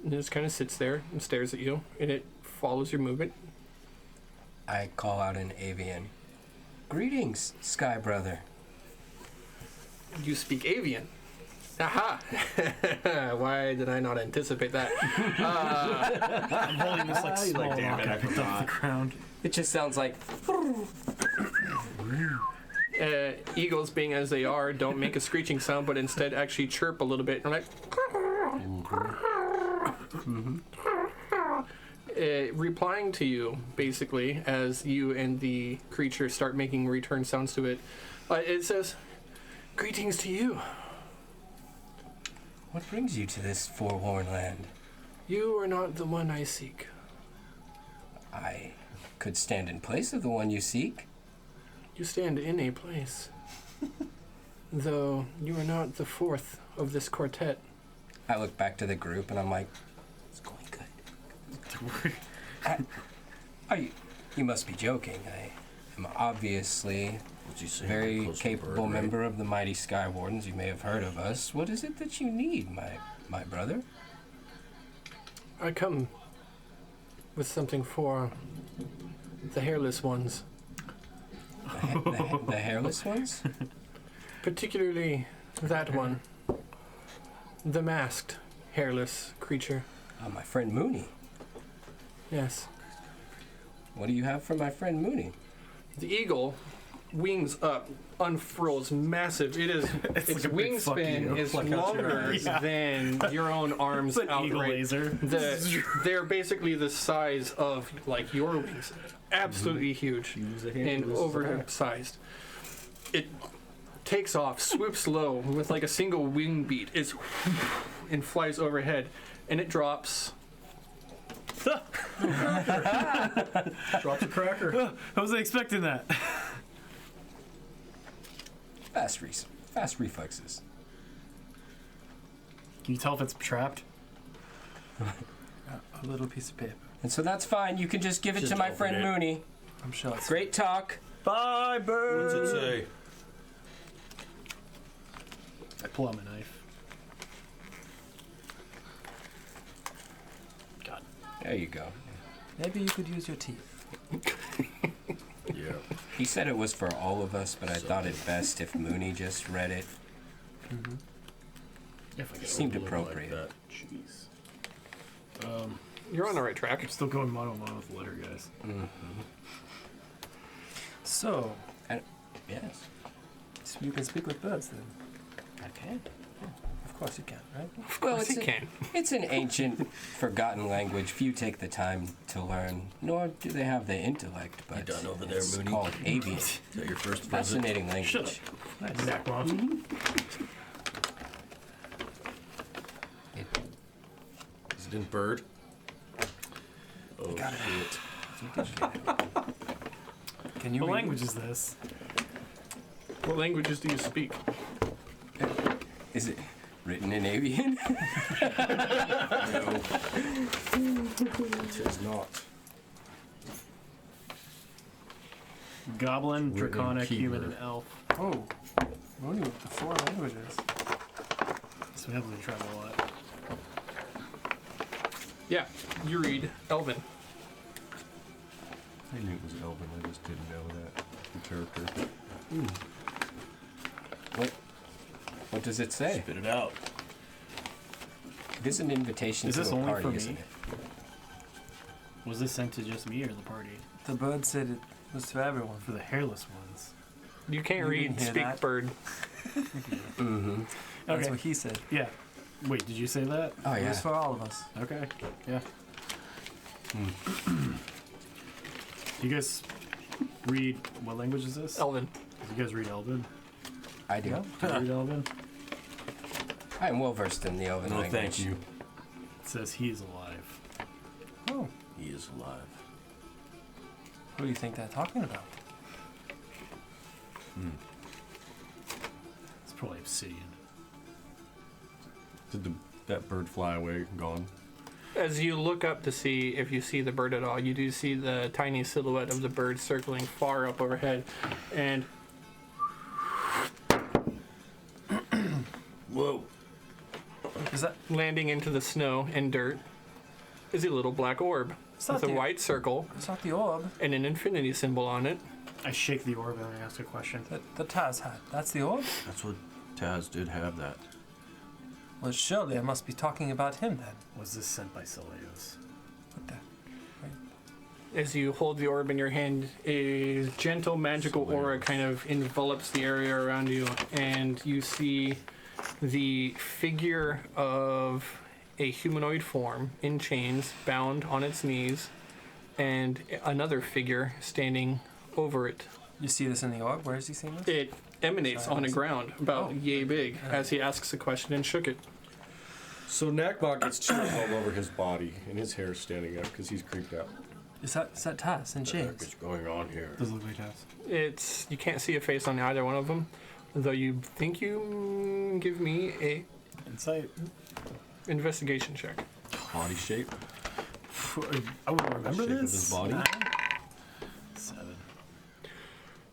Speaker 2: And it just kind of sits there and stares at you, and it follows your movement.
Speaker 1: I call out in avian. Greetings, Sky Brother.
Speaker 2: You speak avian. Aha! Why did I not anticipate that?
Speaker 3: I'm holding this like small
Speaker 6: like, damn it, I
Speaker 3: rocket off the ground.
Speaker 1: It just sounds like
Speaker 2: Eagles, being as they are, don't make a screeching sound, but instead actually chirp a little bit. And like, replying to you, basically, as you and the creature start making return sounds to it. It says, "Greetings to you.
Speaker 1: what brings you to this forlorn land?
Speaker 2: You are not the one I seek.
Speaker 1: I could stand in place of the one you seek.
Speaker 2: You stand in a place, though you are not the fourth of this quartet."
Speaker 1: I look back to the group and I'm like, it's going good. You must be joking. I am obviously a very capable member of the mighty Sky Wardens. You may have heard of us. What is it that you need, my brother?
Speaker 2: I come with something for the hairless ones,
Speaker 1: The hairless ones?
Speaker 2: particularly that one, the masked, hairless creature.
Speaker 1: My friend Mooney.
Speaker 2: Yes.
Speaker 1: What do you have for my friend Mooney?
Speaker 2: The eagle, wings up, unfurls massive. It is its
Speaker 3: like a big fuck
Speaker 2: wingspan
Speaker 3: you.
Speaker 2: is
Speaker 3: Like out your
Speaker 2: longer
Speaker 3: eyes.
Speaker 2: than your own arms
Speaker 3: It's an eagle
Speaker 2: outright.
Speaker 3: laser.
Speaker 2: They're basically the size of like your wings. Absolutely huge and oversized. It takes off, swoops low with like a single wing beat. It's and flies overhead, and it drops.
Speaker 3: Drops a cracker. I wasn't expecting that.
Speaker 1: Fast reflexes.
Speaker 3: Can you tell if it's trapped?
Speaker 5: A little piece of paper.
Speaker 1: And so that's fine. You can just give it
Speaker 4: Just
Speaker 1: to my
Speaker 4: open
Speaker 1: friend
Speaker 4: it.
Speaker 1: Mooney.
Speaker 5: I'm sure it's
Speaker 1: Great talk.
Speaker 5: Bye, bird.
Speaker 4: What's it say?
Speaker 3: I pull out my knife. God.
Speaker 1: There you go.
Speaker 5: Maybe you could use your teeth.
Speaker 4: Yeah.
Speaker 1: He said it was for all of us, but I thought it best if Mooney just read it.
Speaker 3: If I
Speaker 1: It
Speaker 3: get
Speaker 1: seemed
Speaker 4: Look
Speaker 1: appropriate.
Speaker 4: Like that.
Speaker 3: Jeez.
Speaker 2: You're on the right track.
Speaker 3: I'm still going mono-mono with the letter, guys.
Speaker 5: So,
Speaker 1: Yes.
Speaker 5: you can speak with birds then.
Speaker 1: I can.
Speaker 5: Of course you can, right?
Speaker 2: Of
Speaker 1: Well,
Speaker 2: course
Speaker 1: it's
Speaker 2: he
Speaker 1: a-
Speaker 2: can.
Speaker 1: It's an ancient, forgotten language. Few take the time to learn, nor do they have the intellect. But
Speaker 4: done over there,
Speaker 1: it's
Speaker 4: Mooney?
Speaker 1: called avian.
Speaker 4: Is that your first visit?
Speaker 1: Fascinating language.
Speaker 3: Nice. Zach Mom.
Speaker 4: Is it in bird? Oh,
Speaker 5: got it.
Speaker 4: shit.
Speaker 5: Can you
Speaker 3: What
Speaker 5: read?
Speaker 3: language is this?
Speaker 2: What languages do you speak?
Speaker 1: Is it written in avian?
Speaker 4: No. It is not.
Speaker 3: Goblin,
Speaker 4: Written
Speaker 3: Draconic, Human,
Speaker 4: keyword.
Speaker 3: and Elf.
Speaker 5: Oh, Mooney with the 4 languages.
Speaker 3: So we haven't traveled a lot.
Speaker 2: Yeah, you read Elven.
Speaker 4: I knew it was Elvin. I just didn't know that. The character.
Speaker 1: What does it say?
Speaker 4: Spit it out.
Speaker 1: It is an invitation
Speaker 3: Is
Speaker 1: to
Speaker 3: this
Speaker 1: a
Speaker 3: only
Speaker 1: party,
Speaker 3: for me?
Speaker 1: isn't it?
Speaker 3: Was this sent to just me or the party?
Speaker 5: The bird said it was for everyone.
Speaker 3: For the hairless ones.
Speaker 2: You can't
Speaker 5: You
Speaker 2: read
Speaker 5: didn't hear
Speaker 2: Speak
Speaker 5: that?
Speaker 2: Bird.
Speaker 1: Mm-hmm.
Speaker 5: That's
Speaker 3: Okay.
Speaker 5: what he said.
Speaker 3: Yeah. Wait, did you say that?
Speaker 1: Oh
Speaker 5: It
Speaker 1: yeah.
Speaker 5: was for all of us.
Speaker 3: Okay. Yeah. You guys read what language is this?
Speaker 2: Elven.
Speaker 3: You guys read Elven?
Speaker 1: I do.
Speaker 5: Yeah.
Speaker 3: Do you read Elven?
Speaker 1: I am well versed in the Elven
Speaker 4: No,
Speaker 1: language.
Speaker 4: thank you.
Speaker 3: It says he is alive.
Speaker 5: Oh,
Speaker 4: He is alive.
Speaker 5: who do you think they're talking about?
Speaker 3: It's probably obsidian.
Speaker 4: Did that bird fly away? Gone?
Speaker 2: As you look up to see if you see the bird at all, you do see the tiny silhouette of the bird circling far up overhead. And
Speaker 4: Whoa.
Speaker 5: Is that?
Speaker 2: landing into the snow and dirt is a little black orb
Speaker 5: It's not
Speaker 2: with a
Speaker 5: the-
Speaker 2: white circle
Speaker 5: It's not the orb.
Speaker 2: and an infinity symbol on it.
Speaker 3: I shake the orb and I ask a question.
Speaker 5: The Taz hat. That's the orb.
Speaker 6: That's what Taz did have that.
Speaker 5: Well, surely I must be talking about him then.
Speaker 3: Was this sent by Celios?
Speaker 5: What the?
Speaker 2: As you hold the orb in your hand, a gentle magical aura kind of envelops the area around you, and you see the figure of a humanoid form in chains, bound on its knees, and another figure standing over it.
Speaker 5: You see this in the orb? Where is he seeing this?
Speaker 2: It emanates on the ground, about yay big, as he asks a question and shook it.
Speaker 4: So Nakbot gets chills all over his body, and his hair's standing up because he's creeped out.
Speaker 5: Is that Taz in
Speaker 4: What the heck
Speaker 5: chains?
Speaker 4: is going on here?
Speaker 3: Does it look like Taz?
Speaker 2: It's you can't see a face on either one of them, though you think you give me a
Speaker 3: Insight.
Speaker 2: investigation check.
Speaker 4: Body shape,
Speaker 3: I would remember
Speaker 4: shape of
Speaker 3: this.
Speaker 4: his body.
Speaker 3: 7.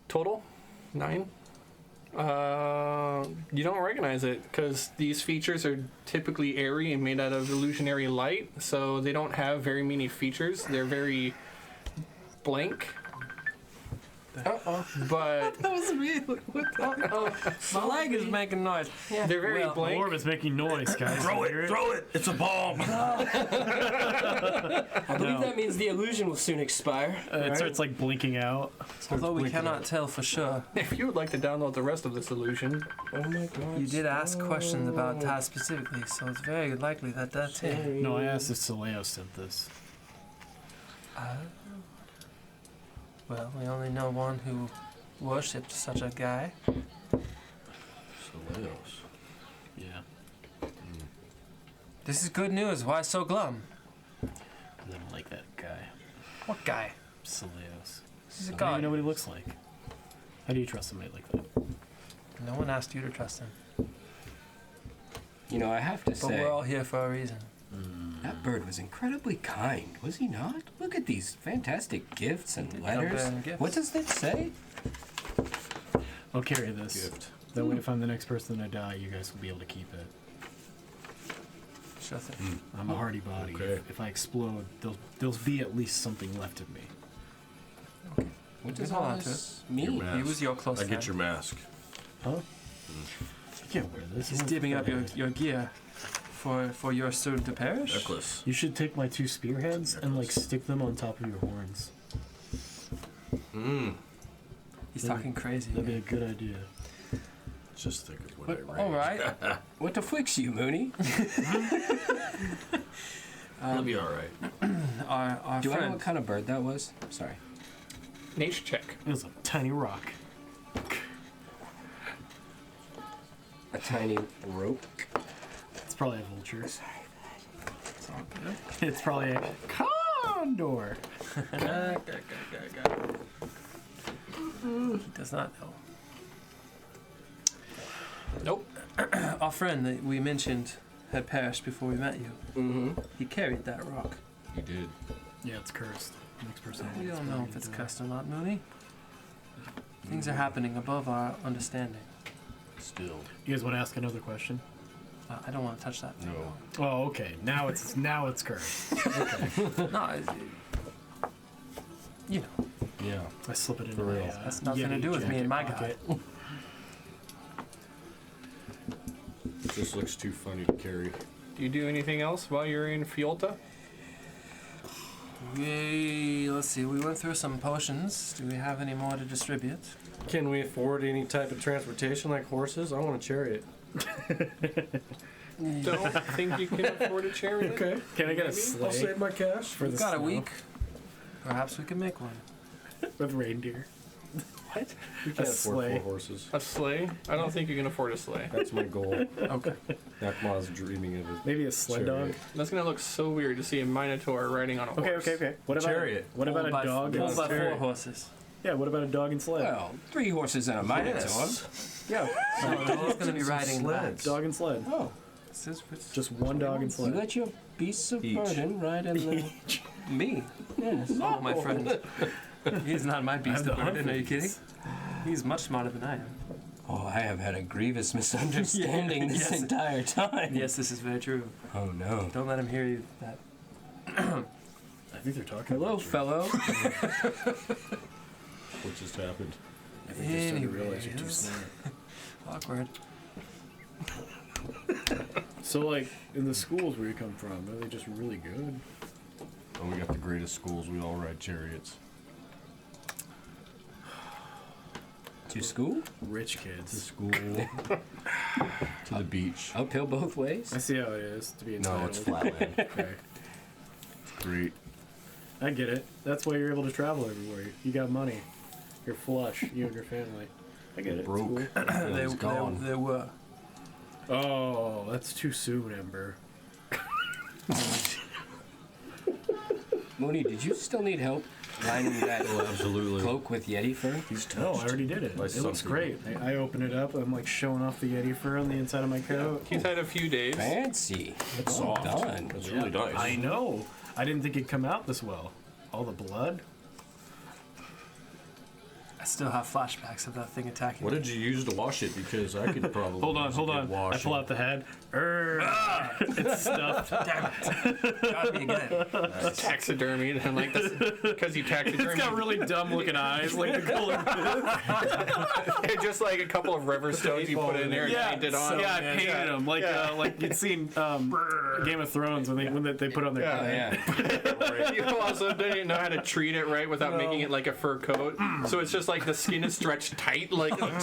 Speaker 2: Total 9. You don't recognize it because these features are typically airy and made out of illusionary light, so they don't have very many features. They're very blank. But
Speaker 5: That was me. My leg is making noise. Yeah.
Speaker 2: they're very
Speaker 3: The
Speaker 2: blank.
Speaker 3: orb is making noise, guys. Throw it!
Speaker 4: it! It's a bomb!
Speaker 1: I believe that means the illusion will soon expire.
Speaker 3: It starts like blinking out.
Speaker 5: Although we cannot tell for sure.
Speaker 2: If you would like to download the rest of this illusion,
Speaker 1: Oh my god.
Speaker 5: You did ask questions about Taz specifically, so it's very likely that that's him.
Speaker 3: No, I asked if Celios sent this.
Speaker 5: Well, we only know one who worshipped such a guy.
Speaker 4: Celios.
Speaker 3: Yeah.
Speaker 5: This is good news. Why so glum?
Speaker 3: I don't like that guy.
Speaker 5: What guy?
Speaker 3: Celios.
Speaker 5: This is a
Speaker 3: I don't even
Speaker 5: god.
Speaker 3: know what he looks like. How do you trust somebody like that?
Speaker 5: No one asked you to trust him.
Speaker 1: You know, I have to
Speaker 5: But
Speaker 1: say,
Speaker 5: we're all here for a reason.
Speaker 1: that bird was incredibly kind, was he not? Look at these fantastic gifts and letters.
Speaker 5: bearing gifts.
Speaker 1: What does that say?
Speaker 3: I'll carry this.
Speaker 4: Gift.
Speaker 3: That way, if I'm the next person to die, you guys will be able to keep it.
Speaker 5: Sure thing.
Speaker 3: I'm a hardy body.
Speaker 4: Okay.
Speaker 3: If I explode, there'll be at least something left of me.
Speaker 1: What
Speaker 5: does
Speaker 1: does
Speaker 5: hold
Speaker 1: all
Speaker 5: on to
Speaker 1: this
Speaker 4: Your
Speaker 1: mean?
Speaker 4: mask.
Speaker 5: He was your close
Speaker 4: I
Speaker 5: friend.
Speaker 4: get your mask.
Speaker 3: Huh? I can't wear this.
Speaker 5: He's
Speaker 3: It won't
Speaker 5: divvying up
Speaker 3: fit.
Speaker 5: your gear for your soon to perish.
Speaker 4: Necklace.
Speaker 3: You should take my 2 spearheads and like stick them on top of your horns.
Speaker 5: He's talking crazy.
Speaker 3: That'd be a good idea.
Speaker 4: Just think of what
Speaker 1: But,
Speaker 4: I read.
Speaker 5: All right.
Speaker 1: What afflicts you, Mooney?
Speaker 4: It'll be all right.
Speaker 5: Our
Speaker 1: Do I know
Speaker 5: friend.
Speaker 1: what kind of bird that was? Sorry.
Speaker 2: nature check.
Speaker 3: It was a tiny rock.
Speaker 1: A tiny rope.
Speaker 3: It's probably a vulture.
Speaker 5: It's all good.
Speaker 3: It's probably a condor.
Speaker 5: He does not know.
Speaker 2: Nope.
Speaker 5: Our friend that we mentioned had perished before we met you.
Speaker 1: Mm-hmm.
Speaker 5: He carried that rock.
Speaker 4: You did.
Speaker 3: Yeah, it's cursed. Next person.
Speaker 5: We
Speaker 3: it's
Speaker 5: don't know
Speaker 3: probably
Speaker 5: if it's
Speaker 3: gonna
Speaker 5: cursed or not, Mooney. Things are happening above our understanding.
Speaker 4: Still.
Speaker 3: die. You guys want to ask another question?
Speaker 5: I don't want to touch that.
Speaker 4: No.
Speaker 3: Oh, okay. Now it's cursed.
Speaker 5: No, you know,
Speaker 4: Yeah.
Speaker 3: I slip it in
Speaker 4: For
Speaker 3: my.
Speaker 4: real.
Speaker 5: That's nothing to
Speaker 3: Yeti
Speaker 5: do with me and my
Speaker 3: jacket
Speaker 5: guy.
Speaker 3: pocket.
Speaker 4: This looks too funny to carry.
Speaker 2: Do you do anything else while you're in Fiolta?
Speaker 5: Let's see, we went through some potions. Do we have any more to distribute?
Speaker 4: Can we afford any type of transportation like horses? I want a chariot.
Speaker 2: Don't think you can afford a chariot.
Speaker 4: Okay.
Speaker 3: Can I get a
Speaker 2: Maybe.
Speaker 3: sleigh
Speaker 4: I'll save my cash.
Speaker 3: for
Speaker 5: We've
Speaker 3: the
Speaker 5: got a
Speaker 3: snow?
Speaker 5: week. Perhaps we can make one.
Speaker 3: with reindeer?
Speaker 2: What?
Speaker 4: We can't afford
Speaker 3: sleigh.
Speaker 4: 4 horses.
Speaker 2: A sleigh? I don't think you can afford a sleigh.
Speaker 4: That's my goal.
Speaker 5: Okay.
Speaker 4: Nakma's dreaming of a
Speaker 3: Maybe a sled dog.
Speaker 4: chariot.
Speaker 2: That's gonna look so weird to see a minotaur riding on a horse.
Speaker 3: Okay. What about
Speaker 4: Chariot.
Speaker 3: What about a dog?
Speaker 5: Pulled
Speaker 3: And
Speaker 5: by
Speaker 3: sled?
Speaker 5: 4 horses.
Speaker 3: Yeah. What about a dog and sled?
Speaker 1: Well, 3 horses and a minotaur.
Speaker 3: Yeah.
Speaker 5: So we're both going to be riding that.
Speaker 4: sleds.
Speaker 3: Dog and sled.
Speaker 1: Oh,
Speaker 3: Just one dog and
Speaker 1: you
Speaker 3: sled.
Speaker 1: let your beasts of
Speaker 4: Each.
Speaker 1: burden ride in the...
Speaker 5: Me?
Speaker 1: Yes.
Speaker 5: Oh, my friend. He's not my
Speaker 3: I have
Speaker 5: beast
Speaker 3: the
Speaker 5: of burden, are you
Speaker 3: Humvees.
Speaker 5: kidding? He's much smarter than I am.
Speaker 1: Oh, I have had a grievous misunderstanding this
Speaker 5: Yes.
Speaker 1: entire time.
Speaker 5: Yes, this is very true.
Speaker 1: Oh, no.
Speaker 5: Don't let him hear you that.
Speaker 3: I think they're talking.
Speaker 1: Hello,
Speaker 3: about you.
Speaker 1: fellow.
Speaker 4: What just happened?
Speaker 3: I think they're starting to realize you're too
Speaker 5: Anyways.
Speaker 3: smart.
Speaker 5: Awkward.
Speaker 3: So, like, in the schools where you come from, are they just really good?
Speaker 4: Oh, we got the greatest schools. We all ride chariots.
Speaker 1: To school?
Speaker 3: Rich
Speaker 4: To
Speaker 3: kids.
Speaker 4: school. To the beach.
Speaker 1: Uphill both ways?
Speaker 3: I see how it is to be entitled.
Speaker 4: No, it's flatland.
Speaker 3: Okay.
Speaker 4: Great.
Speaker 3: I get it. That's why you're able to travel everywhere. You got money. You're flush. You and your family. I get it. It's
Speaker 4: Broke.
Speaker 3: cool.
Speaker 4: He's gone.
Speaker 5: They were.
Speaker 3: Oh, that's too soon, Ember.
Speaker 1: Mooney, did you still need help lining that
Speaker 4: Oh, absolutely.
Speaker 1: cloak with Yeti fur?
Speaker 4: He's touched.
Speaker 3: No, I already did it.
Speaker 4: By
Speaker 3: It looks
Speaker 4: something.
Speaker 3: great. I open it up. I'm like showing off the Yeti fur on the inside of my coat.
Speaker 2: He's had a few days.
Speaker 1: Fancy.
Speaker 4: It's
Speaker 1: Well
Speaker 4: soft.
Speaker 1: done.
Speaker 4: It's really nice.
Speaker 3: I know. I didn't think it'd come out this well. All the blood.
Speaker 5: I still have flashbacks of that thing attacking
Speaker 4: What
Speaker 5: me.
Speaker 4: did you use to wash it? Because I could probably
Speaker 3: Hold on,
Speaker 4: use a
Speaker 3: hold
Speaker 4: good
Speaker 3: on. I
Speaker 4: washing.
Speaker 3: pull out the head. It's stuffed.
Speaker 5: Damn it. Got me again.
Speaker 2: Taxidermied and like this because you taxidermied.
Speaker 3: It's got really dumb looking eyes, like the color.
Speaker 2: Just like a couple of river stones you put in there and
Speaker 3: Yeah,
Speaker 2: painted on.
Speaker 3: yeah, I
Speaker 2: them.
Speaker 3: painted them like you'd seen Game of Thrones when they put on their
Speaker 1: Oh, yeah.
Speaker 2: You also didn't know how to treat it right without making it like a fur coat. So it's just like the skin is stretched tight. Like,
Speaker 3: like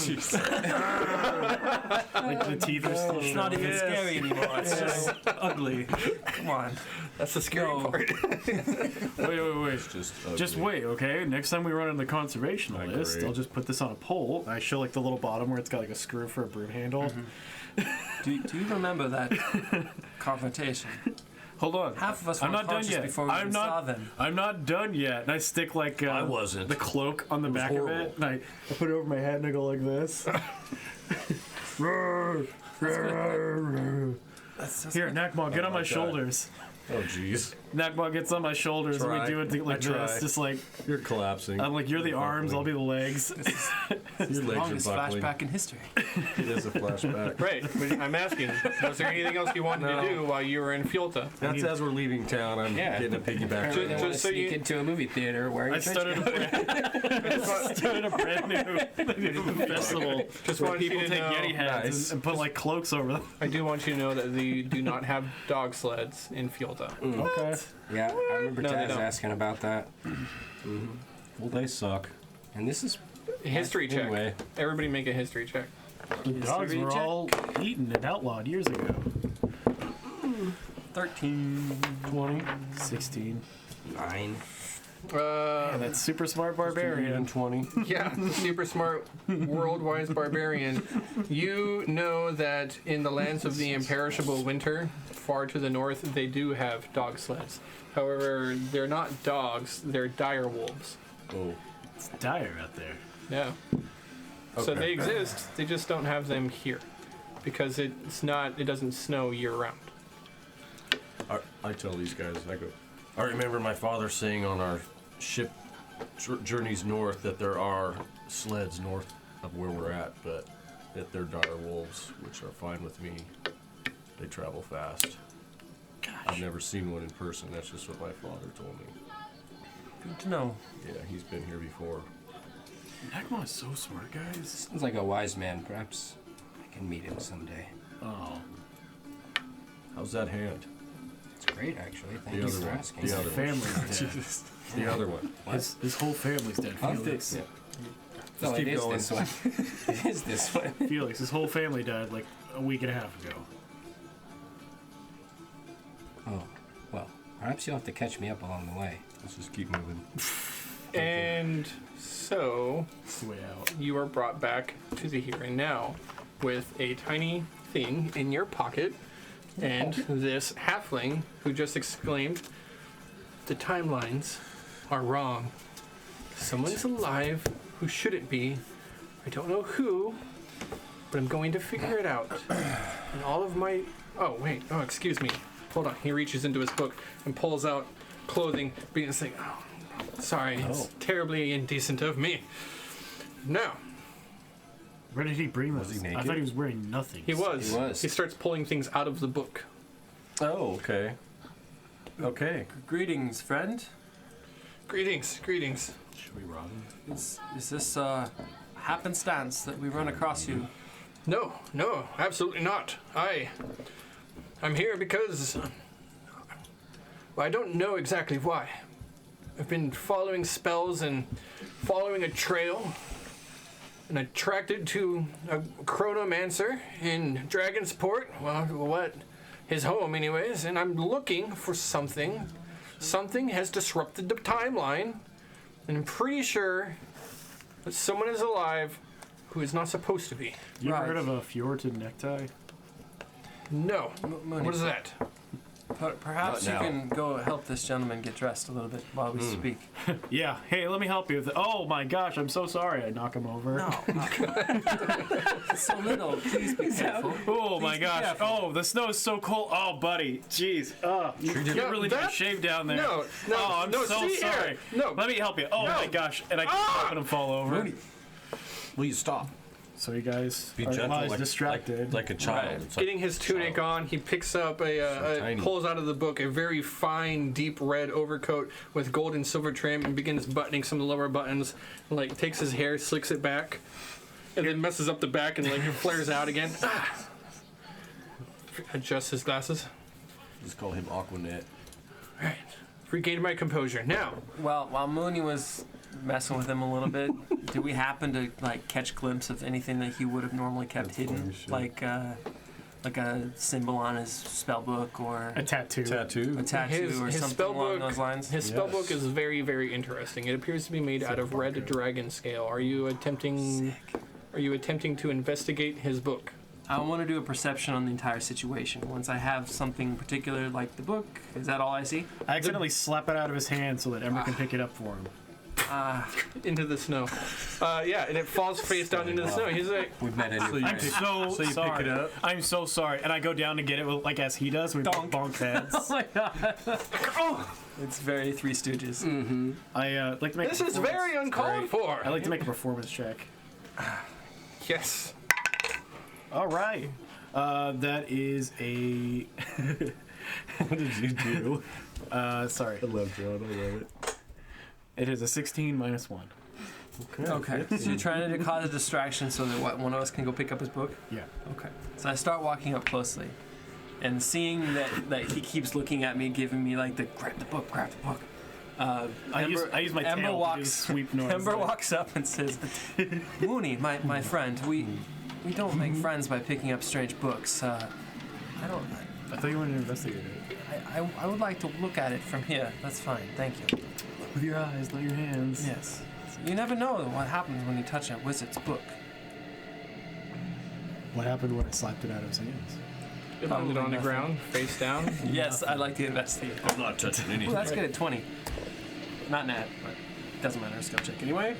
Speaker 3: the teeth are still.
Speaker 5: It's not even scary anymore. It's just ugly. Come on.
Speaker 2: that's the scary
Speaker 5: No.
Speaker 2: part.
Speaker 3: Wait.
Speaker 4: Just
Speaker 3: Just
Speaker 4: ugly.
Speaker 3: wait, okay? Next time we run on the conservation
Speaker 4: I
Speaker 3: list,
Speaker 4: agree.
Speaker 3: I'll just put this on a pole. I show like the little bottom where it's got like a screw for a broom handle.
Speaker 5: Do you remember that confrontation?
Speaker 3: Hold on.
Speaker 5: Half of us
Speaker 3: I'm
Speaker 5: were
Speaker 3: not done
Speaker 5: unconscious
Speaker 3: yet.
Speaker 5: before we even saw them.
Speaker 3: I'm not done yet. And I stick like
Speaker 4: I wasn't.
Speaker 3: the cloak on the
Speaker 4: was
Speaker 3: back
Speaker 4: horrible.
Speaker 3: of it, and I put it over my head and I go like this.
Speaker 5: That's
Speaker 3: Here, Nakma, get on my
Speaker 4: like that.
Speaker 3: shoulders.
Speaker 4: Oh, jeez.
Speaker 3: Nakma gets on my shoulders and
Speaker 4: Try.
Speaker 3: we do it like
Speaker 4: I try.
Speaker 3: this. Just like
Speaker 4: You're collapsing.
Speaker 3: I'm like you're the arms, I'll be the legs.
Speaker 4: Your
Speaker 5: the
Speaker 4: legs
Speaker 5: longest
Speaker 4: are buckling.
Speaker 5: flashback in history.
Speaker 4: It is a flashback.
Speaker 2: Right. But I'm asking, was there anything else you wanted
Speaker 4: No.
Speaker 2: to do while you were in Fielta?
Speaker 4: That's as we're leaving town. I'm
Speaker 1: Yeah.
Speaker 4: getting a piggyback.
Speaker 1: Apparently they
Speaker 2: Just
Speaker 1: want to
Speaker 2: so
Speaker 1: sneak
Speaker 2: you-
Speaker 1: into a movie theater wearing
Speaker 3: I
Speaker 1: a trench
Speaker 3: started
Speaker 1: coat.
Speaker 3: started a brand new festival
Speaker 2: Just
Speaker 3: where
Speaker 2: want you
Speaker 3: people
Speaker 2: to
Speaker 3: take
Speaker 2: know,
Speaker 3: Yeti hats
Speaker 4: Nice.
Speaker 3: and put like cloaks over them.
Speaker 2: I do want you to know that they do not have dog sleds in Fielta.
Speaker 3: Okay.
Speaker 1: Yeah, I remember
Speaker 2: No, they
Speaker 1: Taz
Speaker 2: don't.
Speaker 1: asking about that.
Speaker 4: Well, they suck.
Speaker 1: And this is
Speaker 2: History check.
Speaker 4: Anyway,
Speaker 2: Everybody make a history check.
Speaker 3: The dogs were all eaten and outlawed years ago.
Speaker 5: 13.
Speaker 3: 20, 16.
Speaker 1: 9.
Speaker 3: And that's super smart barbarian.
Speaker 4: 20.
Speaker 2: Yeah, the super smart world-wise barbarian. You know that in the lands of the imperishable winter, far to the north, they do have dog sleds. However, they're not dogs, they're dire wolves.
Speaker 4: Oh.
Speaker 3: It's dire out there.
Speaker 2: Yeah. So
Speaker 4: Okay.
Speaker 2: they exist, they just don't have them here. Because it doesn't snow year-round.
Speaker 4: I tell these guys, I go, I remember my father saying on our ship journeys north that there are sleds north of where we're at, but that they're dire wolves, which are fine with me. They travel fast. I've never seen one in person. That's just what my father told me.
Speaker 5: Good to know.
Speaker 4: Yeah, he's been here before.
Speaker 3: Nakma is so smart, guys.
Speaker 1: Sounds like a wise man. Perhaps I can meet him someday.
Speaker 3: Oh,
Speaker 4: How's that hand?
Speaker 1: It's great, actually. Thank
Speaker 4: The
Speaker 1: you
Speaker 4: other
Speaker 1: for
Speaker 4: one.
Speaker 1: asking.
Speaker 3: his
Speaker 4: The other one.
Speaker 3: family's dead.
Speaker 4: The other one.
Speaker 3: His whole family's dead.
Speaker 1: I'll
Speaker 3: Felix.
Speaker 1: fix it.
Speaker 4: Just
Speaker 1: No, it
Speaker 4: keep
Speaker 1: is
Speaker 4: going.
Speaker 1: this one. It is this one.
Speaker 3: Felix, his whole family died like a week and a half ago.
Speaker 1: Oh, well, perhaps you'll have to catch me up along the way.
Speaker 4: Let's just keep moving.
Speaker 2: And so
Speaker 3: It's the way out.
Speaker 2: you are brought back to the here and now with a tiny thing in your pocket and this halfling who just exclaimed, "The timelines are wrong. Someone's alive who shouldn't be. I don't know who, but I'm going to figure it out. And all of my... Oh, wait. Oh, excuse me. Hold on." He reaches into his book and pulls out clothing, being like, "Oh, sorry, it's terribly indecent of me. Now,
Speaker 3: Where did he bring
Speaker 4: Was
Speaker 3: this?
Speaker 4: he
Speaker 3: I
Speaker 4: naked?
Speaker 3: thought he was wearing nothing.
Speaker 2: he was.
Speaker 1: He was.
Speaker 2: He starts pulling things out of the book.
Speaker 4: Oh, okay. Okay.
Speaker 5: Greetings, friend.
Speaker 2: Greetings, greetings.
Speaker 3: Should we rob him?
Speaker 5: Is this happenstance that we run across you?
Speaker 2: No, absolutely not. I'm here because... Well, I don't know exactly why. I've been following spells and following a trail, and attracted to a chronomancer in Dragonsport. Well, what? His home, anyways. And I'm looking for something. Something has disrupted the timeline, and I'm pretty sure that someone is alive who is not supposed to be.
Speaker 3: You ever
Speaker 5: Right.
Speaker 3: heard of a Fjorton necktie?
Speaker 2: No.
Speaker 5: Mooney,
Speaker 2: What is that?
Speaker 5: Perhaps you
Speaker 4: Not now.
Speaker 5: can go help this gentleman get dressed a little bit while we speak.
Speaker 3: Yeah. Hey, let me help you with it. Oh my gosh, I'm so sorry. I knock him over.
Speaker 5: No. It's so little. Please be careful.
Speaker 3: Oh my
Speaker 5: Please be
Speaker 3: gosh.
Speaker 5: careful.
Speaker 3: Oh, the snow is so cold. Oh, buddy. Jeez. You
Speaker 2: Yeah,
Speaker 3: really need to
Speaker 2: that-
Speaker 3: shave down there.
Speaker 2: No,
Speaker 3: Oh, I'm
Speaker 2: no,
Speaker 3: so
Speaker 2: see here.
Speaker 3: sorry.
Speaker 2: No.
Speaker 3: Let me help you. Oh
Speaker 2: No.
Speaker 3: my gosh. And I keep helping him fall over.
Speaker 4: Will you stop?
Speaker 3: So you guys
Speaker 4: Be
Speaker 3: are
Speaker 4: gentle,
Speaker 3: he's distracted.
Speaker 4: like a child.
Speaker 5: Right.
Speaker 4: It's like
Speaker 2: Getting his tunic on, he picks up
Speaker 4: tiny.
Speaker 2: pulls out of the book a very fine, deep red overcoat with gold and silver trim, and begins buttoning some of the lower buttons. Like takes his hair, slicks it back, and then messes up the back and like flares out again. Adjusts his glasses.
Speaker 4: Just call him Aquanet.
Speaker 2: Right, regained my composure. Now,
Speaker 5: Well, while Mooney was messing with him a little bit, did we happen to like catch glimpse of anything that he would have normally kept hidden,
Speaker 4: funny shit.
Speaker 5: like a symbol on his spell book or
Speaker 3: a tattoo.
Speaker 4: Tattoo.
Speaker 5: a tattoo
Speaker 2: his
Speaker 5: or something
Speaker 2: spell
Speaker 5: along
Speaker 2: book.
Speaker 5: those lines?
Speaker 2: His spell
Speaker 4: Yes.
Speaker 2: book is very, very interesting. It appears to be made out of red dragon scale. Are you attempting?
Speaker 5: Sick.
Speaker 2: Are you attempting to investigate his book?
Speaker 5: I want to do a perception on the entire situation. Once I have something particular like the book, is that all I see?
Speaker 3: I accidentally slap it out of his hand so that Ember can pick it up for him.
Speaker 2: Into the snow. Yeah, and it falls face down into the snow. He's like,
Speaker 1: We've met a new
Speaker 3: I'm
Speaker 1: friend.
Speaker 3: so
Speaker 4: So you pick
Speaker 3: sorry.
Speaker 4: it up?
Speaker 3: I'm so sorry. And I go down to get it like as he does. We
Speaker 5: Donk.
Speaker 3: bonk heads.
Speaker 5: Oh my god. It's very Three Stooges.
Speaker 3: I like to make.
Speaker 2: this
Speaker 3: a
Speaker 2: is
Speaker 3: performance-
Speaker 2: very uncalled for.
Speaker 3: I like to make a performance check.
Speaker 2: Yes.
Speaker 3: All right. That is a.
Speaker 4: What did you do?
Speaker 3: Sorry.
Speaker 4: I love John. I love it.
Speaker 3: It is a 16 minus 1.
Speaker 5: Okay. So you're trying to cause a distraction so that one of us can go pick up his book?
Speaker 3: Yeah.
Speaker 5: Okay. So I start walking up closely, and seeing that he keeps looking at me, giving me like the grab the book.
Speaker 3: I use my
Speaker 5: Ember
Speaker 3: tail to do
Speaker 5: walks.
Speaker 3: the sweep noise.
Speaker 5: Ember walks up and says, "Mooney, my friend, we don't make friends by picking up strange books. I don't.
Speaker 3: I thought you wanted to investigate it.
Speaker 5: I would like to look at it from here. That's fine. Thank you.
Speaker 3: With your eyes, not your hands.
Speaker 5: Yes. You never know what happens when you touch a wizard's book.
Speaker 3: What happened when I slapped it out of his hands?
Speaker 2: It landed on the
Speaker 5: nothing.
Speaker 2: ground, face down.
Speaker 5: Yes, I like to investigate.
Speaker 4: I'm not touching anything.
Speaker 5: Well, that's good at 20. Not nat, but doesn't matter. Skill check anyway.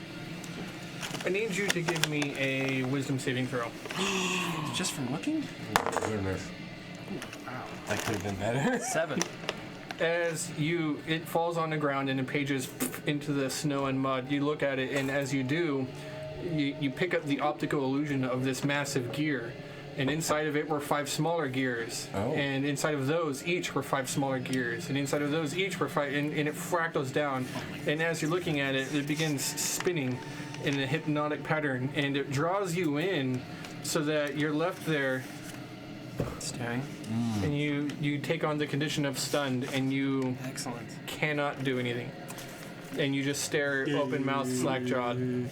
Speaker 2: I need you to give me a wisdom saving throw.
Speaker 5: Just from looking?
Speaker 4: Goodness.
Speaker 1: That could have been better.
Speaker 5: 7.
Speaker 2: As it falls on the ground and it pages into the snow and mud. You look at it, and as you do, you pick up the optical illusion of this massive gear. And inside of it were 5 smaller gears.
Speaker 1: Oh.
Speaker 2: And inside of those, each were 5 smaller gears. And inside of those, each were 5. And it fractals down. And as you're looking at it, it begins spinning in a hypnotic pattern. And it draws you in so that you're left there.
Speaker 5: Staring.
Speaker 2: And you take on the condition of stunned. And you
Speaker 5: Excellent.
Speaker 2: cannot do anything. And you just stare open-mouthed, slack-jawed.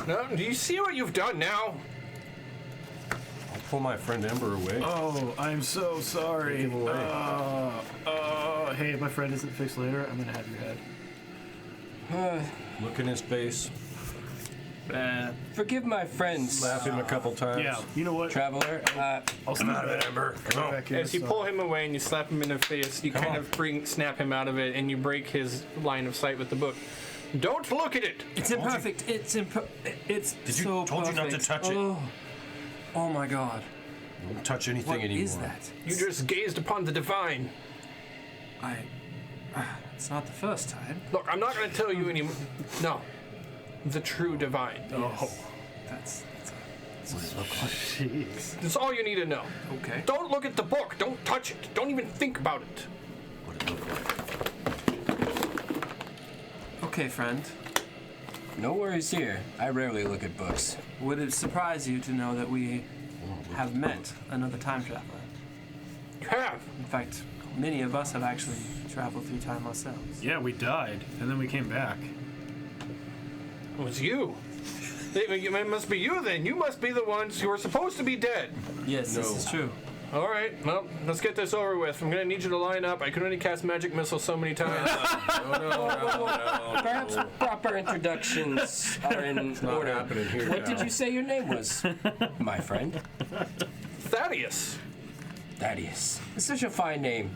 Speaker 2: No, do you see what you've done now?
Speaker 4: I'll pull my friend Ember away.
Speaker 3: Oh, I'm so sorry.
Speaker 4: Take him away.
Speaker 3: Hey, if my friend isn't fixed later, I'm gonna have your head.
Speaker 4: Look in his face.
Speaker 1: Forgive my friends,
Speaker 4: Slap him a couple times.
Speaker 3: Yeah, you know what?
Speaker 1: traveler.
Speaker 3: I'll snap it.
Speaker 4: Ember.
Speaker 3: Right back here,
Speaker 2: As you
Speaker 3: so-
Speaker 2: pull him away and you slap him in the face, you kind of snap him out of it, and you break his line of sight with the book. Don't look at it!
Speaker 5: It's imperfect. It's
Speaker 4: Did you
Speaker 5: so
Speaker 4: told you not to
Speaker 5: perfect.
Speaker 4: touch it?
Speaker 5: Oh my god.
Speaker 4: Don't touch anything
Speaker 5: What
Speaker 4: anymore.
Speaker 5: is that?
Speaker 2: You just gazed upon the divine.
Speaker 5: It's not the first time.
Speaker 2: Look, I'm not going to tell you any. No. The true divine.
Speaker 5: That's
Speaker 3: Jeez.
Speaker 2: That's all you need to know.
Speaker 5: okay.
Speaker 2: Don't look at the book. Don't touch it. Don't even think about it.
Speaker 4: What it look like.
Speaker 5: Okay, friend.
Speaker 1: No worries here. I rarely look at books.
Speaker 5: Would it surprise you to know that we have met another time traveler.
Speaker 2: You have.
Speaker 5: In fact, many of us have actually traveled through time ourselves.
Speaker 3: Yeah, we died, and then we came back.
Speaker 2: It was you. It must be you then. You must be the ones who are supposed to be dead.
Speaker 5: Yes, this is true.
Speaker 2: All right, well, let's get this over with. I'm going to need you to line up. I can only cast magic missile so many times.
Speaker 1: Perhaps proper introductions are in order.
Speaker 4: happening here
Speaker 1: What
Speaker 4: now.
Speaker 1: did you say your name was, my friend?
Speaker 2: Thaddeus.
Speaker 1: Thaddeus. It's such a fine name,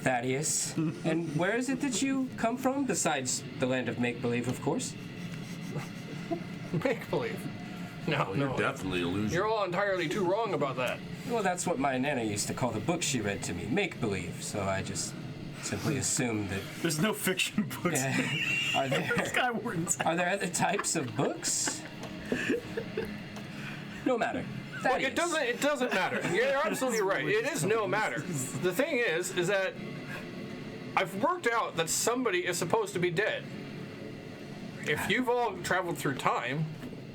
Speaker 1: Thaddeus. And where is it that you come from, besides the land of make-believe, of course?
Speaker 2: Make believe. No,
Speaker 6: Well,
Speaker 2: no.
Speaker 6: you're definitely illusion.
Speaker 2: You're all entirely too wrong about that.
Speaker 1: Well, that's what my nana used to call the book she read to me, make-believe. So I just simply assumed that...
Speaker 3: There's no fiction books.
Speaker 1: Are there...
Speaker 3: Skyward's.
Speaker 1: Are there other types of books? No matter.
Speaker 2: Well,
Speaker 1: Thaddeus.
Speaker 2: it doesn't matter. You're absolutely right. It is no matter. The thing is that I've worked out that somebody is supposed to be dead. If you've all traveled through time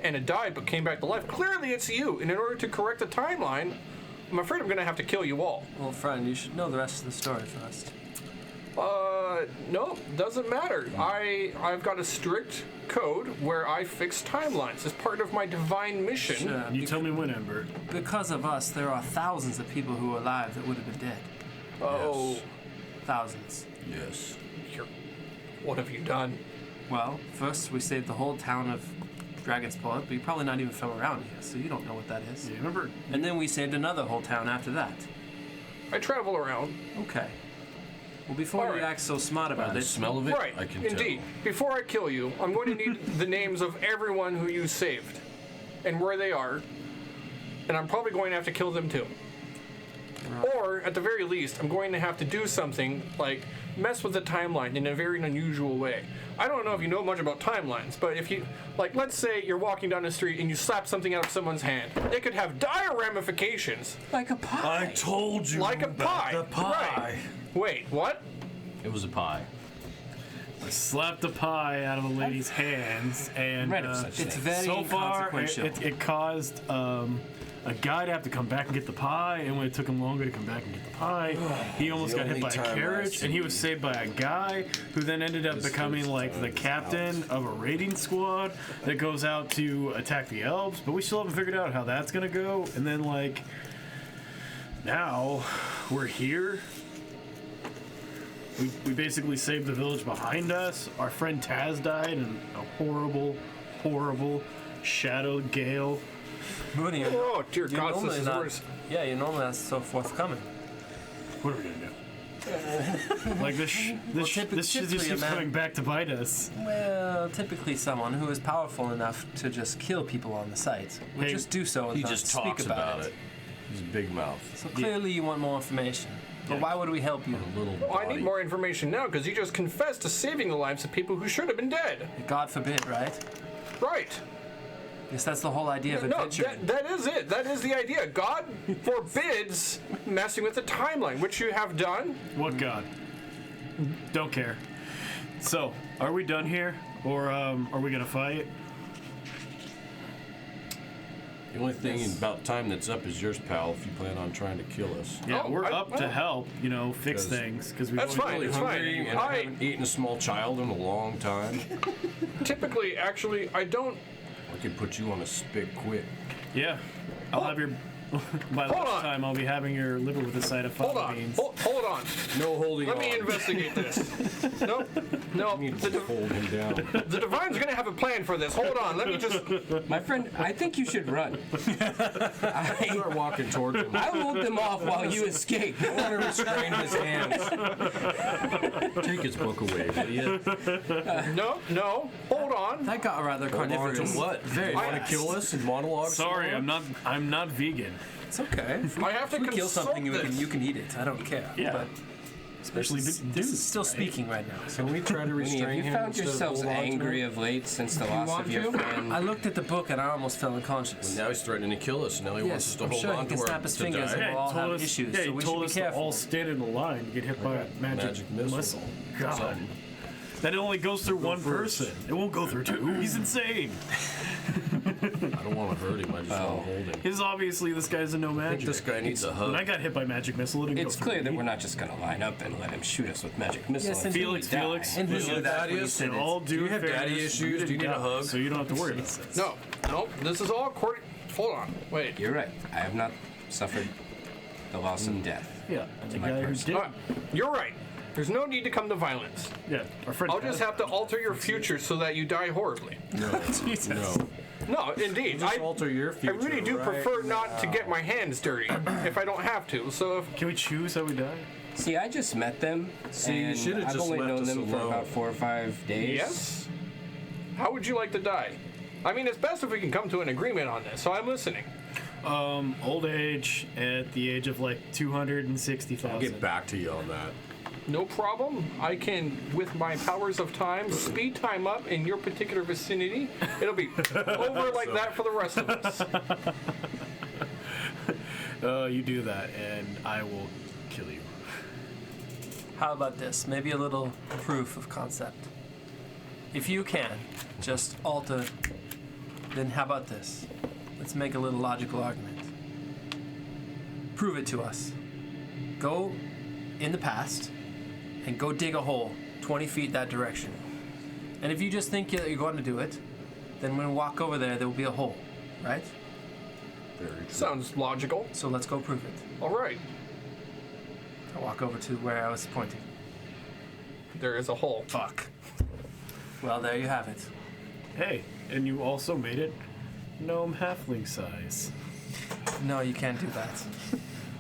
Speaker 2: and had died but came back to life, clearly it's you. And in order to correct the timeline, I'm afraid I'm going to have to kill you all.
Speaker 5: Well, friend, you should know the rest of the story first.
Speaker 2: No, doesn't matter. I've got a strict code where I fix timelines as part of my divine mission.
Speaker 5: Sure.
Speaker 3: You tell me when, Ember.
Speaker 5: Because of us, there are thousands of people who are alive that would have been dead.
Speaker 2: Oh,
Speaker 5: Thousands.
Speaker 6: Yes.
Speaker 2: what have you done?
Speaker 5: Well, first we saved the whole town of Dragon's Paw, but you're probably not even from around here, so you don't know what that is.
Speaker 3: Yeah, remember?
Speaker 5: And then we saved another whole town after that.
Speaker 2: I travel around.
Speaker 5: Okay. Well, before
Speaker 2: All
Speaker 5: you
Speaker 2: right.
Speaker 5: act so smart
Speaker 6: By
Speaker 5: about
Speaker 6: the
Speaker 5: it,
Speaker 6: smell of it,
Speaker 2: Right,
Speaker 6: I can
Speaker 2: indeed. Before I kill you, I'm going to need the names of everyone who you saved and where they are, and I'm probably going to have to kill them too. Or, at the very least, I'm going to have to do something like mess with the timeline in a very unusual way. I don't know if you know much about timelines, but if you, like, let's say you're walking down the street and you slap something out of someone's hand, it could have dire ramifications,
Speaker 1: Like a pie.
Speaker 6: I told you
Speaker 2: like a
Speaker 6: about
Speaker 2: pie.
Speaker 6: the pie.
Speaker 2: Right. Wait, what?
Speaker 6: It was a pie.
Speaker 3: I slapped a pie out of a lady's hands, and
Speaker 1: Read of such
Speaker 5: it's
Speaker 1: things.
Speaker 5: very
Speaker 3: so far
Speaker 5: inconsequential.
Speaker 3: it caused a guy to have to come back and get the pie, and when it took him longer to come back and get the pie, he almost
Speaker 6: The
Speaker 3: got hit
Speaker 6: only
Speaker 3: by a
Speaker 6: time I've
Speaker 3: carriage, and he was saved by a guy who then ended up becoming like the captain of a raiding squad that goes out to attack the elves, but we still haven't figured out how that's gonna go. And then like now we're here. We basically saved the village behind us. Our friend Taz died in a horrible shadow gale.
Speaker 5: Mooney,
Speaker 2: Oh, dear
Speaker 5: you're
Speaker 2: God, this
Speaker 5: normally
Speaker 2: is
Speaker 5: not.
Speaker 2: worse.
Speaker 5: Yeah, you're normally not so forthcoming.
Speaker 3: What are we gonna do? Like this shit
Speaker 5: typically
Speaker 3: just
Speaker 5: a
Speaker 3: keeps
Speaker 5: man-
Speaker 3: coming back to bite us.
Speaker 5: Well, typically someone who is powerful enough to just kill people on the site would
Speaker 3: Hey,
Speaker 5: just do so and
Speaker 6: He
Speaker 5: not
Speaker 6: just
Speaker 5: speak
Speaker 6: talks
Speaker 5: about
Speaker 6: about it. He's a big mouth.
Speaker 5: So clearly you want more information. But why would we help you?
Speaker 6: A little
Speaker 2: Well, I
Speaker 6: body.
Speaker 2: need more information now because you just confessed to saving the lives of people who should have been dead.
Speaker 5: God forbid, right?
Speaker 2: Right.
Speaker 5: Yes, that's the whole idea of
Speaker 2: No,
Speaker 5: adventuring.
Speaker 2: that is it. That is the idea. God forbids messing with the timeline, which you have done.
Speaker 3: What god? Don't care. So, are we done here, or are we gonna fight?
Speaker 6: The only thing about time that's up is yours, pal, if you plan on trying to kill us.
Speaker 3: Yeah,
Speaker 2: Oh,
Speaker 3: we're
Speaker 2: I-
Speaker 3: up to
Speaker 2: oh.
Speaker 3: help. You know, fix
Speaker 6: 'Cause
Speaker 3: things because we.
Speaker 2: That's fine.
Speaker 6: Really
Speaker 2: It's
Speaker 6: hungry,
Speaker 2: fine.
Speaker 6: and I haven't eaten a small child in a long time.
Speaker 2: Typically, actually, I don't.
Speaker 6: I could put you on a spit quick.
Speaker 3: Yeah, I'll have your. By
Speaker 2: Hold on.
Speaker 3: lunchtime, I'll be having your liver with a side of
Speaker 2: Hold
Speaker 3: fava
Speaker 2: on.
Speaker 3: beans.
Speaker 2: Hold on.
Speaker 6: No holding
Speaker 2: Let
Speaker 6: on.
Speaker 2: me investigate this. No.
Speaker 4: You need to hold him down.
Speaker 2: The Divine's going to have a plan for this. Hold on. Let me just.
Speaker 1: My friend, I think you should run.
Speaker 4: Start walking towards him.
Speaker 1: I'll hold them off while you escape.
Speaker 4: I want to restrain his hands. Take his book away, idiot.
Speaker 2: No. Hold on.
Speaker 5: That got rather carnivorous.
Speaker 6: What?
Speaker 5: Very
Speaker 4: You want to kill us in monologues?
Speaker 3: Sorry, I'm not vegan.
Speaker 5: It's okay.
Speaker 2: I have to
Speaker 5: If we kill
Speaker 2: consult
Speaker 5: something,
Speaker 2: this.
Speaker 5: you can eat it. I don't care.
Speaker 3: Yeah.
Speaker 5: But
Speaker 3: Especially
Speaker 5: this
Speaker 3: dudes.
Speaker 5: is still speaking right now. So
Speaker 4: Can we try to
Speaker 1: Have
Speaker 4: restrain
Speaker 1: you
Speaker 4: him
Speaker 1: found
Speaker 4: instead of
Speaker 1: yourselves
Speaker 4: hold on to
Speaker 1: angry
Speaker 4: him?
Speaker 1: of late since the loss
Speaker 2: want
Speaker 1: of your
Speaker 2: to?
Speaker 1: friend?
Speaker 5: I looked at the book and I almost fell unconscious.
Speaker 6: Now he's threatening to kill us. Now he wants us
Speaker 5: Yes,
Speaker 6: to
Speaker 5: I'm
Speaker 6: hold
Speaker 5: sure
Speaker 6: on
Speaker 5: he can
Speaker 6: to
Speaker 5: snap his
Speaker 6: to
Speaker 5: fingers
Speaker 6: die.
Speaker 5: and we'll all
Speaker 3: he told
Speaker 5: have
Speaker 3: us,
Speaker 5: issues,
Speaker 3: yeah,
Speaker 5: so
Speaker 3: he
Speaker 5: we
Speaker 3: told
Speaker 5: should
Speaker 3: us
Speaker 5: be
Speaker 3: to
Speaker 5: careful.
Speaker 3: all stand in a line and get hit by a
Speaker 6: Magic missile.
Speaker 3: God.
Speaker 6: Something.
Speaker 3: That only goes through one
Speaker 6: first.
Speaker 3: person. It won't go through two. He's insane.
Speaker 6: I don't want to hurt him. I just want to hold him.
Speaker 3: Because obviously this guy's a no
Speaker 6: I think
Speaker 3: magic.
Speaker 6: this guy needs a
Speaker 3: When
Speaker 6: hug.
Speaker 3: I got hit by magic missile, it didn't
Speaker 1: It's
Speaker 3: go through
Speaker 1: clear that
Speaker 3: me.
Speaker 1: we're not just going to line up and let him shoot us with magic missile.
Speaker 5: Yes,
Speaker 1: until we
Speaker 3: Felix,
Speaker 1: die.
Speaker 3: Felix,
Speaker 5: And
Speaker 6: Is it that is?
Speaker 3: in all due
Speaker 6: Do you have
Speaker 3: fairness,
Speaker 6: daddy issues?
Speaker 3: didn't
Speaker 6: Do you need a
Speaker 3: die,
Speaker 6: hug?
Speaker 3: So you don't have to worry about this.
Speaker 2: No, this is all according. Hold on, wait.
Speaker 1: You're right. I have not suffered the loss of death.
Speaker 3: Yeah, and the
Speaker 1: my
Speaker 3: guy who
Speaker 1: person.
Speaker 3: did.
Speaker 2: All right, you're right. There's no need to come to violence.
Speaker 3: Yeah, our friend.
Speaker 2: I'll just have to alter your future so that you die horribly.
Speaker 6: No.
Speaker 3: Jesus.
Speaker 6: No.
Speaker 2: No, indeed.
Speaker 6: Just alter your
Speaker 2: I
Speaker 6: future.
Speaker 2: really do
Speaker 6: right
Speaker 2: prefer not to get my hands dirty if I don't have to. So if
Speaker 3: Can we choose how we die?
Speaker 1: See, I just met them.
Speaker 6: See, you
Speaker 1: and
Speaker 6: should've
Speaker 1: I've
Speaker 6: just
Speaker 1: only
Speaker 6: left
Speaker 1: known
Speaker 6: us
Speaker 1: them for
Speaker 6: alone.
Speaker 1: about 4 or 5 days.
Speaker 2: yes, how would you like to die? I mean, it's best if we can come to an agreement on this. So I'm listening.
Speaker 3: Old age at the age of like
Speaker 4: I'll
Speaker 3: 260,000.
Speaker 4: get back to you on that.
Speaker 2: No problem. I can, with my powers of time, speed time up in your particular vicinity. It'll be over like that for the rest of us.
Speaker 3: You do that, and I will kill you.
Speaker 5: How about this? Maybe a little proof of concept. If you can, just alter, then how about this? Let's make a little logical argument. Prove it to us. Go in the past and go dig a hole 20 feet that direction. And if you just think that you're going to do it, then when we walk over there, there will be a hole, right?
Speaker 4: Very true.
Speaker 2: Sounds logical.
Speaker 5: So let's go prove it.
Speaker 2: All right.
Speaker 5: I walk over to where I was pointing.
Speaker 2: There is a hole.
Speaker 5: Fuck. Well, there you have it.
Speaker 3: Hey, and you also made it gnome halfling size.
Speaker 5: No, you can't do that.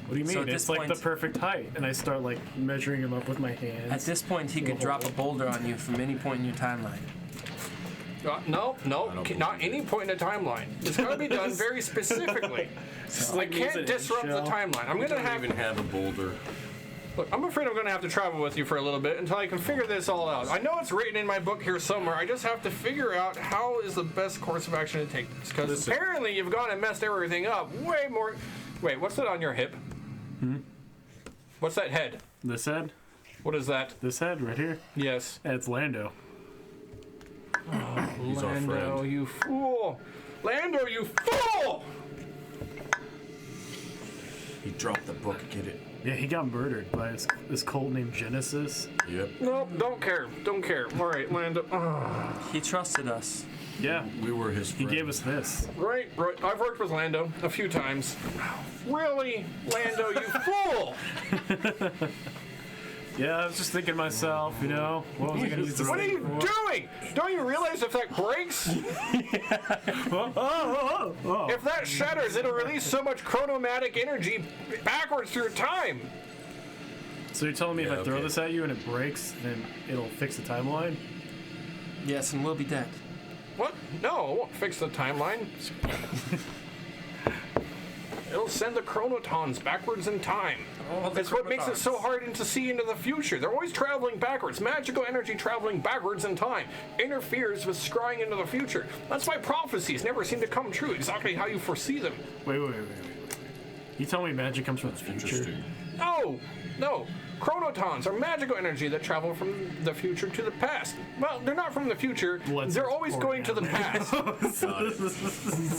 Speaker 3: What do you mean?
Speaker 5: So at
Speaker 3: It's
Speaker 5: this
Speaker 3: like
Speaker 5: point-
Speaker 3: the perfect height, and I start like measuring him up with my hands.
Speaker 5: At this point, he could drop a boulder on you from any point in your timeline.
Speaker 2: No, not any point in the timeline. It's got to be done very specifically. I
Speaker 3: like use
Speaker 2: can't
Speaker 3: an
Speaker 2: disrupt the
Speaker 3: eggshell.
Speaker 2: timeline. I'm
Speaker 6: We
Speaker 2: gonna
Speaker 6: don't
Speaker 2: have.
Speaker 6: even have a boulder.
Speaker 2: Look, I'm afraid I'm gonna have to travel with you for a little bit until I can figure this all out. I know it's written in my book here somewhere. I just have to figure out how is the best course of action to take this. Because
Speaker 4: Listen.
Speaker 2: apparently you've gone and messed everything up way more. Wait, what's that on your hip? What's that head?
Speaker 3: This head?
Speaker 2: What is that?
Speaker 3: This head right here?
Speaker 2: Yes.
Speaker 3: That's Lando.
Speaker 4: He's our
Speaker 2: Lando,
Speaker 4: friend.
Speaker 2: you fool! Lando, you fool!
Speaker 6: He dropped the book. Get it?
Speaker 3: Yeah, he got murdered by this cult named Genesis.
Speaker 6: Yep.
Speaker 2: Nope, don't care. Don't care. All right, Lando.
Speaker 5: He trusted us.
Speaker 3: Yeah,
Speaker 6: We were his
Speaker 3: he
Speaker 6: friend.
Speaker 3: gave us this.
Speaker 2: Right. I've worked with Lando a few times. Really, Lando, you fool!
Speaker 3: Yeah, I was just thinking to myself, you know, what was I going to use this
Speaker 2: What are
Speaker 3: thing
Speaker 2: you
Speaker 3: for?
Speaker 2: doing? Don't you realize if that breaks,
Speaker 3: Oh.
Speaker 2: if that shatters, it'll release so much chronomatic energy backwards through time?
Speaker 3: So you're telling me if
Speaker 6: Yeah,
Speaker 3: I throw
Speaker 6: okay.
Speaker 3: this at you and it breaks, then it'll fix the timeline?
Speaker 5: Yes, and we'll be dead.
Speaker 2: What? No, it won't fix the timeline. It'll send the chronotons backwards in time. That's what makes it so hard to see into the future. They're always traveling backwards. Magical energy traveling backwards in time interferes with scrying into the future. That's why prophecies never seem to come true exactly how you foresee them.
Speaker 3: Wait. You tell me magic comes from the future?
Speaker 6: Interesting.
Speaker 2: No. Chronotons are magical energy that travel from the future to the past. Well, they're not from the future.
Speaker 3: Let's
Speaker 2: They're always going to the past.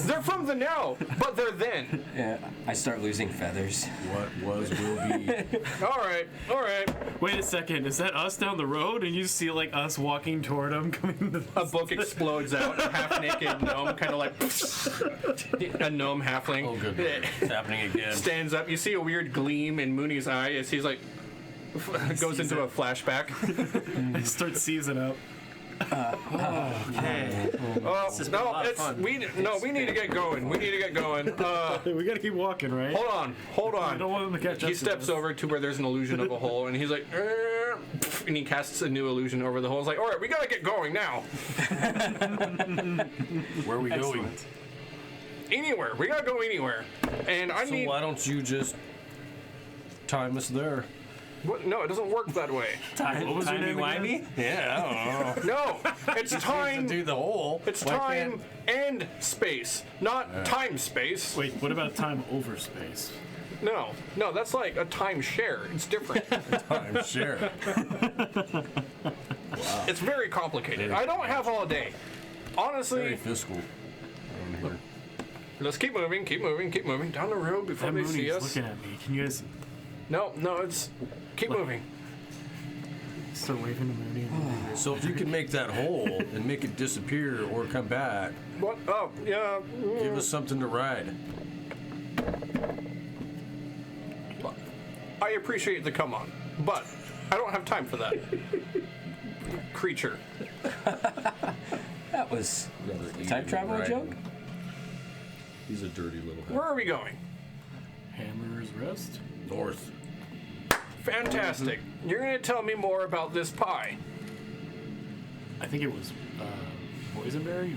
Speaker 2: They're from the now, but they're then.
Speaker 1: Yeah, I start losing feathers.
Speaker 6: What was will be.
Speaker 2: All right.
Speaker 3: Wait a second, is that us down the road and you see like us walking toward him coming to
Speaker 2: A book explodes out, a half-naked gnome, kind of like a gnome halfling.
Speaker 6: Oh, good lord. It's happening again.
Speaker 2: Stands up. You see a weird gleam in Mooney's eye as he's like goes into a flashback.
Speaker 3: I start seizing up.
Speaker 5: Hey.
Speaker 2: Oh,
Speaker 5: has been a
Speaker 2: no,
Speaker 5: lot of fun.
Speaker 2: we need to get going. We
Speaker 3: We gotta keep walking, right?
Speaker 2: Hold on.
Speaker 3: I don't want him to catch up
Speaker 2: He
Speaker 3: to
Speaker 2: steps
Speaker 3: us.
Speaker 2: over to where there's an illusion of a hole, and he's like, and he casts a new illusion over the hole. He's like, all right, we gotta get going now.
Speaker 6: Where are we going?
Speaker 5: Excellent.
Speaker 2: Anywhere. We gotta go anywhere. And I
Speaker 6: So
Speaker 2: need.
Speaker 6: why don't you just time us there?
Speaker 2: What? No, it doesn't work that way.
Speaker 3: What was your name again?
Speaker 6: Yeah, I don't know.
Speaker 2: No, it's time.
Speaker 6: Do the hole.
Speaker 2: It's time and space, not time space.
Speaker 3: Wait, what about time over space?
Speaker 2: No, that's like a time share. It's different.
Speaker 6: Time share.
Speaker 2: It's very complicated. I don't have all day.
Speaker 6: Very
Speaker 2: Honestly,
Speaker 6: fiscal.
Speaker 2: Let's keep moving, keep moving, keep moving down the road before
Speaker 3: That
Speaker 2: they see
Speaker 3: Mooney's
Speaker 2: us.
Speaker 3: looking at me. Can you guys
Speaker 2: No, it's keep moving.
Speaker 3: start waving to Mooney?
Speaker 6: So if you can make that hole and make it disappear or come back,
Speaker 2: What? Oh, yeah.
Speaker 6: give us something to ride.
Speaker 2: I appreciate the come on, but I don't have time for that. Creature.
Speaker 1: That was
Speaker 4: Another
Speaker 1: time
Speaker 4: eating
Speaker 1: travel
Speaker 4: right.
Speaker 1: joke?
Speaker 4: He's a dirty little
Speaker 2: Where are we going?
Speaker 3: Hammer's Rest?
Speaker 6: North.
Speaker 2: Fantastic. You're going to tell me more about this pie.
Speaker 3: I think it was boysenberry.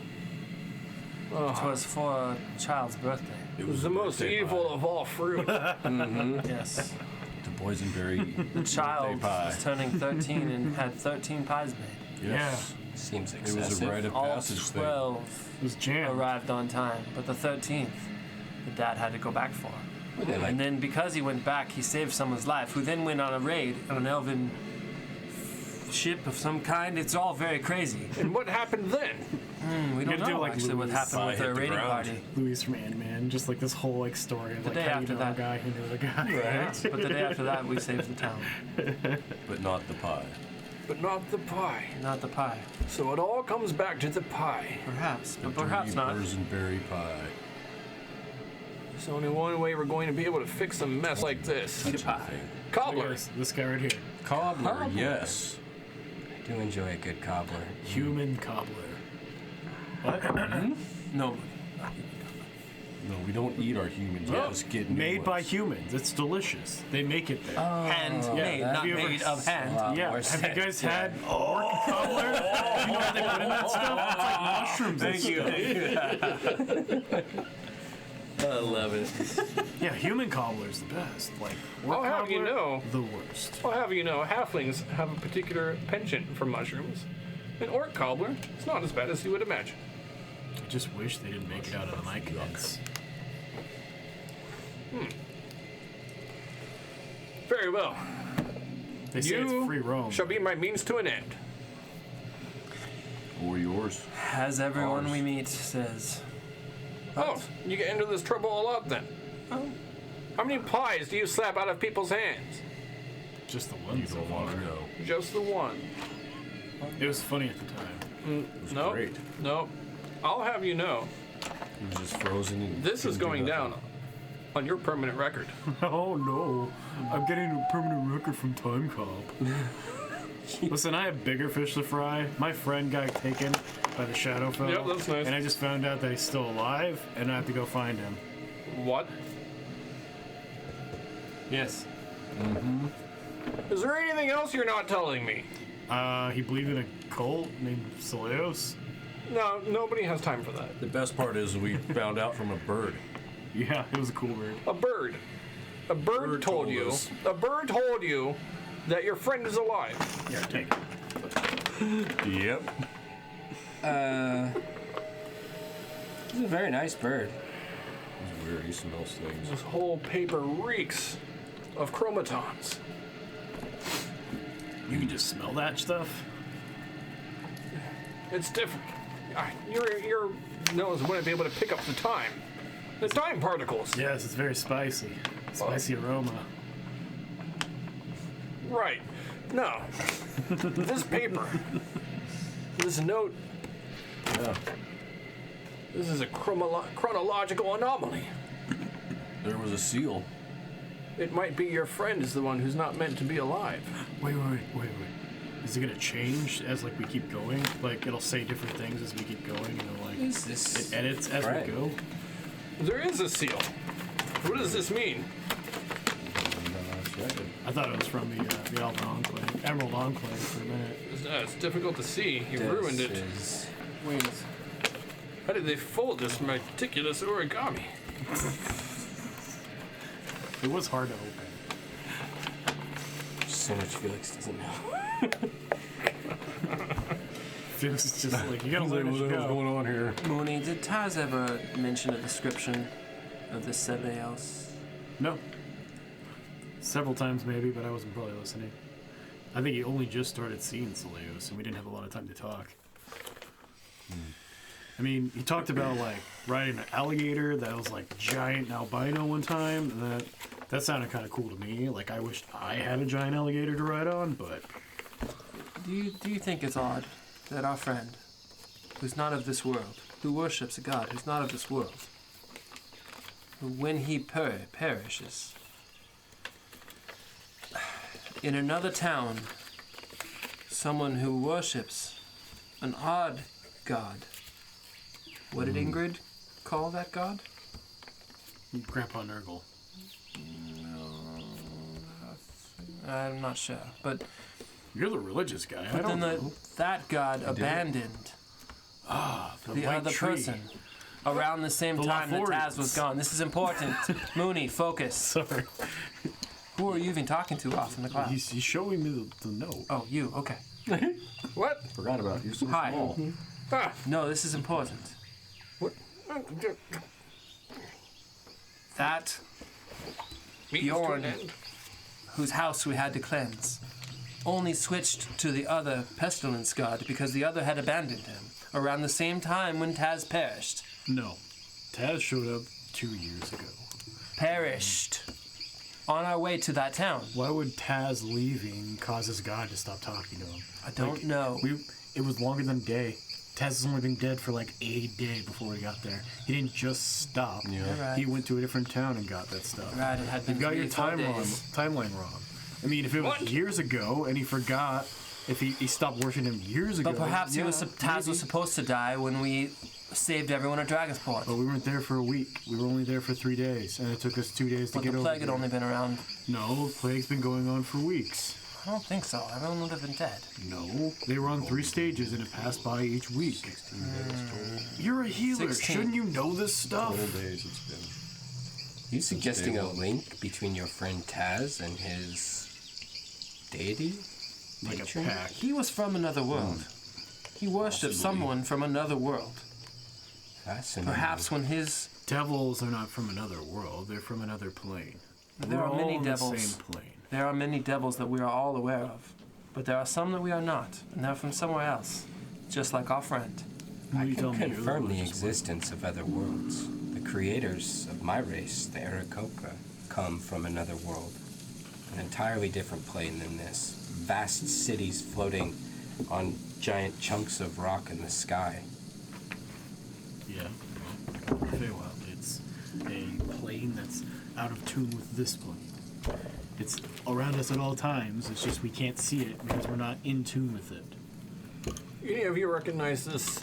Speaker 5: It was for a child's birthday.
Speaker 2: It was the most evil of all fruit.
Speaker 5: Yes.
Speaker 6: The boysenberry.
Speaker 5: The child
Speaker 6: pie.
Speaker 5: was turning 13 and had 13 pies made.
Speaker 6: Yes.
Speaker 1: Seems
Speaker 6: It
Speaker 1: excessive.
Speaker 6: was a rite of
Speaker 5: All
Speaker 6: passage thing.
Speaker 5: 12
Speaker 3: It was jam.
Speaker 5: arrived on time, but the 13th, the dad had to go back for.
Speaker 1: Were they like
Speaker 5: And then because he went back, he saved someone's life, who then went on a raid on an elven ship of some kind. It's all very crazy.
Speaker 2: And what happened then?
Speaker 5: We don't
Speaker 3: gotta do
Speaker 5: know
Speaker 3: like
Speaker 5: actually what
Speaker 3: Louis.
Speaker 5: happened with
Speaker 6: Hit
Speaker 5: their
Speaker 6: the
Speaker 5: raiding
Speaker 6: ground.
Speaker 5: party.
Speaker 3: Louis from Ant-Man, just like this whole like story of
Speaker 5: The
Speaker 3: like
Speaker 5: day
Speaker 3: how you
Speaker 5: after
Speaker 3: know
Speaker 5: that.
Speaker 3: a guy who knew a guy.
Speaker 5: Yeah, but the day after that, we saved the town.
Speaker 6: But not the pie.
Speaker 2: But not the pie.
Speaker 5: Not the pie.
Speaker 2: So it all comes back to the pie.
Speaker 5: Perhaps, but
Speaker 6: Dirty
Speaker 5: perhaps not.
Speaker 6: boysenberry pie.
Speaker 2: There's only one way we're going to be able to fix a mess like this.
Speaker 1: eat a pie?
Speaker 2: Cobbler.
Speaker 3: This guy right here.
Speaker 6: Cobbler, yes.
Speaker 1: I do enjoy a good cobbler.
Speaker 3: Human cobbler. What?
Speaker 5: No,
Speaker 6: No, we don't eat our humans. We just get new
Speaker 3: Made by
Speaker 6: ones.
Speaker 3: humans. It's delicious. They make it there.
Speaker 5: handmade,
Speaker 3: have
Speaker 5: not
Speaker 3: you ever-
Speaker 5: made of hand.
Speaker 3: Yeah, have you guys had orc cobbler? Do you know what they put in that stuff? It's like mushrooms. and stuff.
Speaker 1: I love it.
Speaker 3: Yeah, human cobbler's the best. Like, orc
Speaker 2: I'll have you
Speaker 3: cobbler,
Speaker 2: know.
Speaker 3: the worst.
Speaker 2: I'll have you know, halflings have a particular penchant for mushrooms. An orc cobbler is not as bad as you would imagine.
Speaker 3: I just wish they didn't make it out of the Myconids.
Speaker 2: Very well.
Speaker 3: They say it's free roam.
Speaker 2: shall be my means to an end.
Speaker 6: Or yours.
Speaker 5: As everyone
Speaker 6: Ours.
Speaker 5: we meet says.
Speaker 2: Oh, you get into this trouble a lot then. How many pies do you slap out of people's hands?
Speaker 3: Just the one. So
Speaker 6: Don't want to know.
Speaker 2: Just the one.
Speaker 3: it was funny at the time.
Speaker 2: No,
Speaker 6: Great.
Speaker 2: no. I'll have you know,
Speaker 6: It was just frozen. And
Speaker 2: this is
Speaker 6: couldn't do
Speaker 2: going
Speaker 6: nothing.
Speaker 2: down on your permanent record.
Speaker 3: Oh no, I'm getting a permanent record from Time Cop. Listen, I have bigger fish to fry. My friend got taken by the Shadowfell.
Speaker 2: Yep, that's nice.
Speaker 3: And I just found out that he's still alive, and I have to go find him.
Speaker 2: What?
Speaker 5: Yes.
Speaker 2: Is there anything else you're not telling me?
Speaker 3: He believed in a cult named Soleos.
Speaker 2: No, nobody has time for that.
Speaker 6: The best part is we found out from a bird.
Speaker 3: Yeah, it was a cool bird.
Speaker 2: A bird. A bird
Speaker 6: Bird
Speaker 2: told
Speaker 6: told
Speaker 2: you.
Speaker 6: us.
Speaker 2: A bird told you that your friend is alive.
Speaker 3: Yeah, take it.
Speaker 6: Yep.
Speaker 1: He's a very nice bird.
Speaker 6: It's weird. He smells things.
Speaker 2: This whole paper reeks of chromatons.
Speaker 3: You can just smell that stuff.
Speaker 2: It's different. Your nose wouldn't be able to pick up the time. The time particles.
Speaker 3: Yes, it's very spicy. Spicy aroma.
Speaker 2: Right. No. This paper. This note.
Speaker 6: Yeah.
Speaker 2: This is a chronological anomaly.
Speaker 6: There was a seal.
Speaker 2: It might be your friend is the one who's not meant to be alive.
Speaker 3: Wait. Is it gonna change as like we keep going? Like it'll say different things as we keep going, and it'll like
Speaker 1: Is this?
Speaker 3: it edits as
Speaker 1: Right.
Speaker 3: we go.
Speaker 2: There is a seal. What does this mean?
Speaker 3: I thought it was from the Alpha Enclave, Emerald Enclave for a minute.
Speaker 2: It's difficult to see. You ruined it.
Speaker 1: Is
Speaker 5: Wings.
Speaker 2: How did they fold this meticulous origami?
Speaker 3: It was hard to open.
Speaker 1: so much Felix doesn't know.
Speaker 3: Felix is just like, you gotta learn as you
Speaker 6: What's
Speaker 3: go.
Speaker 6: going on here?
Speaker 5: Mooney, did Taz ever mention a description of the Celeos?
Speaker 3: No. Several times maybe, but I wasn't probably listening. I think he only just started seeing Soleos, and we didn't have a lot of time to talk. I mean, he talked about like riding an alligator that was like giant and albino one time, and that sounded kind of cool to me. Like I wish I had a giant alligator to ride on, but
Speaker 5: Do you think it's odd that our friend, who's not of this world, who worships a god who's not of this world, who when he perishes in another town, someone who worships an odd god, what did Ingrid call that god?
Speaker 3: Grandpa Nurgle.
Speaker 5: I'm not sure, but
Speaker 3: You're the religious guy. I
Speaker 5: but
Speaker 3: don't
Speaker 5: then
Speaker 3: know.
Speaker 5: that god abandoned
Speaker 3: The
Speaker 5: the
Speaker 3: white
Speaker 5: other
Speaker 3: tree.
Speaker 5: person around the same
Speaker 3: The
Speaker 5: time that
Speaker 3: Lothlorians.
Speaker 5: Taz was gone. This is important. Mooney, focus.
Speaker 3: Sorry.
Speaker 5: Who are you even talking to off in the cloud?
Speaker 3: He's showing me the note.
Speaker 5: Oh, you. Okay.
Speaker 2: What?
Speaker 4: Forgot about you. So
Speaker 5: Hi.
Speaker 4: small.
Speaker 2: Ah,
Speaker 5: No, this is important.
Speaker 2: what?
Speaker 5: That Bjorn, whose house we had to cleanse, only switched to the other pestilence god because the other had abandoned him around the same time when Taz perished.
Speaker 3: No. Taz showed up 2 years ago.
Speaker 5: Perished. On our way to that town.
Speaker 3: Why would Taz leaving cause his god to stop talking to him?
Speaker 5: I don't know.
Speaker 3: It was longer than a day. Taz has only been dead for like a day before we got there. He didn't just stop.
Speaker 5: You're right.
Speaker 3: He went to a different town and got that stuff.
Speaker 5: Right, it had been
Speaker 3: You got
Speaker 5: 3
Speaker 3: your
Speaker 5: or 4 days.
Speaker 3: timeline wrong. I mean, if it was
Speaker 2: What?
Speaker 3: years ago and he forgot, if he stopped worshiping him years ago.
Speaker 5: But perhaps
Speaker 3: yeah,
Speaker 5: Taz
Speaker 3: maybe.
Speaker 5: was supposed to die when we saved everyone at Dragonsport.
Speaker 3: But we weren't there for a week. We were only there for 3 days, and it took us 2 days to
Speaker 5: But
Speaker 3: get
Speaker 5: the
Speaker 3: over
Speaker 5: plague had
Speaker 3: there.
Speaker 5: only been around.
Speaker 3: No, plague's been going on for weeks.
Speaker 5: I don't think so. Everyone would have been dead.
Speaker 3: No, they were on 3 stages, and it passed by each week. You're a healer.
Speaker 5: 16.
Speaker 3: Shouldn't you know this stuff?
Speaker 4: Total days it's been.
Speaker 1: You suggesting
Speaker 4: day
Speaker 1: a
Speaker 4: one.
Speaker 1: link between your friend Taz and his deity?
Speaker 3: Like a
Speaker 1: Patron?
Speaker 3: pack.
Speaker 5: He was from another world. He worshipped someone from another world.
Speaker 1: Fascinating.
Speaker 5: Perhaps when his...
Speaker 3: Devils are not from another world. They're from another plane.
Speaker 5: There
Speaker 3: We're
Speaker 5: are
Speaker 3: all
Speaker 5: many
Speaker 3: on
Speaker 5: devils.
Speaker 3: the same plane.
Speaker 5: There are many devils that we are all aware of. But there are some that we are not. And they're from somewhere else. Just like our friend.
Speaker 3: What are
Speaker 1: I
Speaker 3: you
Speaker 1: can
Speaker 3: telling me? You're
Speaker 1: confirm the
Speaker 3: religious one.
Speaker 1: existence of other worlds. The creators of my race, the Aarakocra, come from another world. An entirely different plane than this. Vast cities floating on giant chunks of rock in the sky.
Speaker 3: Yeah. Very well. It's a plane that's out of tune with this plane. It's around us at all times. It's just we can't see it because we're not in tune with it.
Speaker 2: Any of you recognize this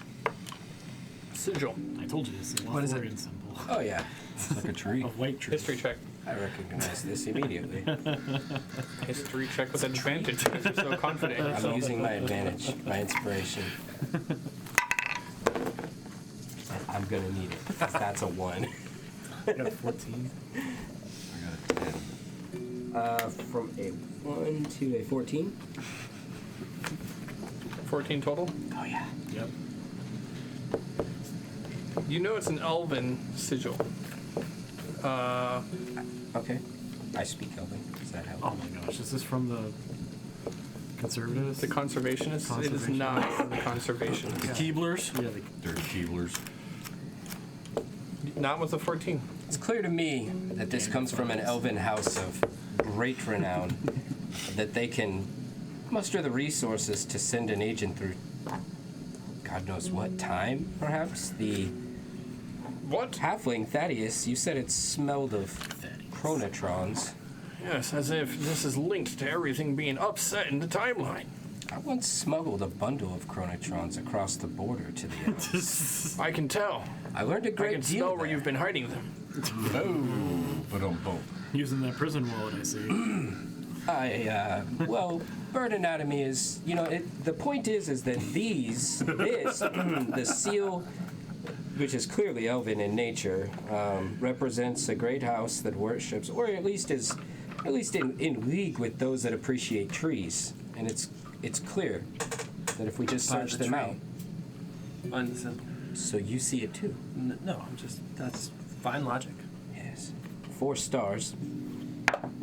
Speaker 2: sigil?
Speaker 3: I told you this is a
Speaker 5: What is it?
Speaker 3: Lothlorian symbol.
Speaker 1: Oh yeah,
Speaker 4: It's like a tree.
Speaker 3: A white tree.
Speaker 2: History check.
Speaker 1: I recognize this immediately.
Speaker 2: History check with advantage because you're so confident. in
Speaker 1: I'm
Speaker 2: yourself.
Speaker 1: using my advantage, my inspiration. I'm gonna need it, because that's a 1.
Speaker 3: I got a 14.
Speaker 4: I got a 10.
Speaker 1: From a 1 to a 14?
Speaker 2: 14 total.
Speaker 1: Oh yeah.
Speaker 3: Yep.
Speaker 2: You know it's an elven sigil.
Speaker 1: Okay. I speak Elven. Does that help?
Speaker 3: Oh my gosh, is this from the conservatives?
Speaker 2: The conservationists. It is not from the conservationists.
Speaker 4: The Keeblers?
Speaker 3: Yeah,
Speaker 4: They're Keeblers.
Speaker 2: Not with the 14.
Speaker 1: It's clear to me that this comes from an elven house of great renown, that they can muster the resources to send an agent through God knows what time, perhaps? The
Speaker 2: What?
Speaker 1: halfling Thaddeus, you said it smelled of chronotrons.
Speaker 2: Yes, as if this is linked to everything being upset in the timeline.
Speaker 1: I once smuggled a bundle of chronotrons across the border to the elves.
Speaker 2: I can tell.
Speaker 1: I learned a
Speaker 2: I
Speaker 1: great
Speaker 2: can
Speaker 1: deal
Speaker 2: smell where
Speaker 1: there.
Speaker 2: you've been hiding them.
Speaker 4: But on both.
Speaker 3: using that prison wallet, I see.
Speaker 1: Well, bird anatomy is, the point is that this, the seal, which is clearly elven in nature, represents a great house that worships, or at least in league with those that appreciate trees. And it's clear that if we just
Speaker 5: By
Speaker 1: search
Speaker 5: the
Speaker 1: them
Speaker 5: tree.
Speaker 1: out,
Speaker 5: On the symbol.
Speaker 1: so you see it too.
Speaker 5: No, that's fine logic.
Speaker 1: Yes. 4 stars.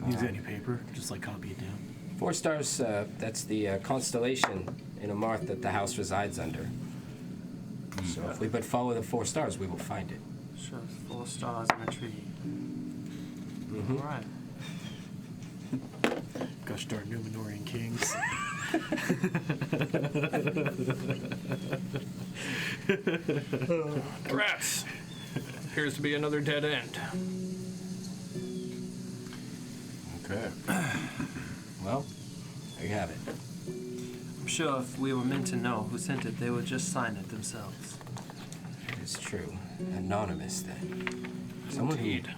Speaker 3: Use any paper, just like copy it down.
Speaker 1: 4 stars, that's the constellation in Amarth that the house resides under. So if we but follow the 4 stars, we will find it.
Speaker 5: Shows 4 stars in a tree.
Speaker 1: Mm-hmm.
Speaker 5: All right.
Speaker 3: Gosh darn Numenorian kings.
Speaker 2: Rats. Appears to be another dead end.
Speaker 6: Okay.
Speaker 1: Well, there you have it.
Speaker 5: I'm sure if we were meant to know who sent it, they would just sign it themselves.
Speaker 1: It's true. Anonymous, then. Someone
Speaker 2: Indeed.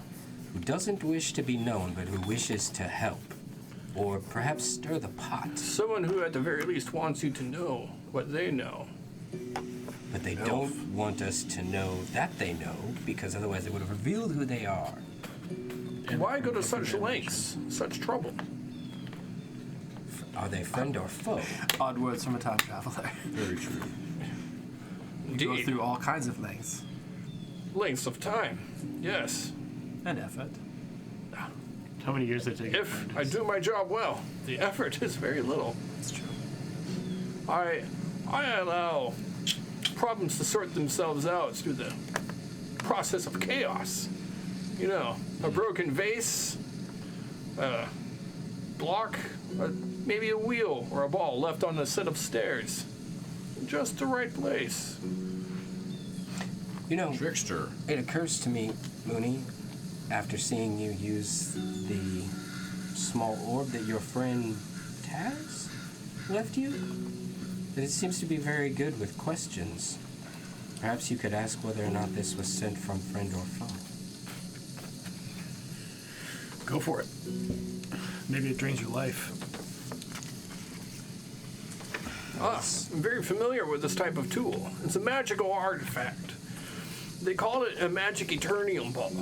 Speaker 1: who doesn't wish to be known, but who wishes to help. Or perhaps stir the pot.
Speaker 2: Someone who at the very least wants you to know what they know.
Speaker 1: But they don't want us to know that they know, because otherwise they would have revealed who they are.
Speaker 2: Why go to such lengths, such trouble?
Speaker 1: Are they friend or foe?
Speaker 5: Odd words from a time traveler.
Speaker 6: Very true.
Speaker 5: Go
Speaker 2: Indeed.
Speaker 5: through all kinds of lengths
Speaker 2: Lengths of time. Yes.
Speaker 5: and effort.
Speaker 3: How many years did it take?
Speaker 2: If I do my job well, the effort is very little.
Speaker 5: It's true.
Speaker 2: I allow problems to sort themselves out through the process of chaos. You know, a broken vase, a block, maybe a wheel or a ball left on a set of stairs. Just the right place.
Speaker 1: You know,
Speaker 6: Trickster.
Speaker 1: it occurs to me, Mooney, after seeing you use the small orb that your friend Taz left you, that it seems to be very good with questions. Perhaps you could ask whether or not this was sent from friend or foe.
Speaker 3: Go for it. Maybe it drains your life.
Speaker 2: I'm very familiar with this type of tool. It's a magical artifact. They call it a magic eternium ball.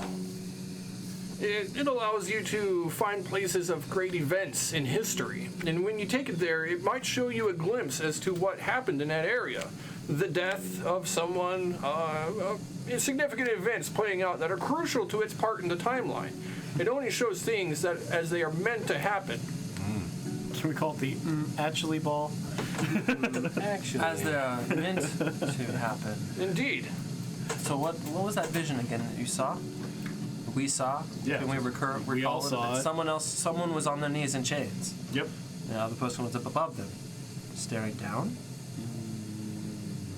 Speaker 2: It allows you to find places of great events in history. And when you take it there, it might show you a glimpse as to what happened in that area. The death of someone, significant events playing out that are crucial to its part in the timeline. It only shows things that as they are meant to happen.
Speaker 3: Can we call it the actually ball?
Speaker 1: Actually,
Speaker 5: As they are meant to happen.
Speaker 2: Indeed.
Speaker 5: So what was that vision again that you saw? We saw?
Speaker 3: Yeah.
Speaker 5: Can we recall
Speaker 3: all
Speaker 5: it?
Speaker 3: saw it.
Speaker 5: Someone was on their knees in chains.
Speaker 3: Yep.
Speaker 5: The other person was up above them, staring down,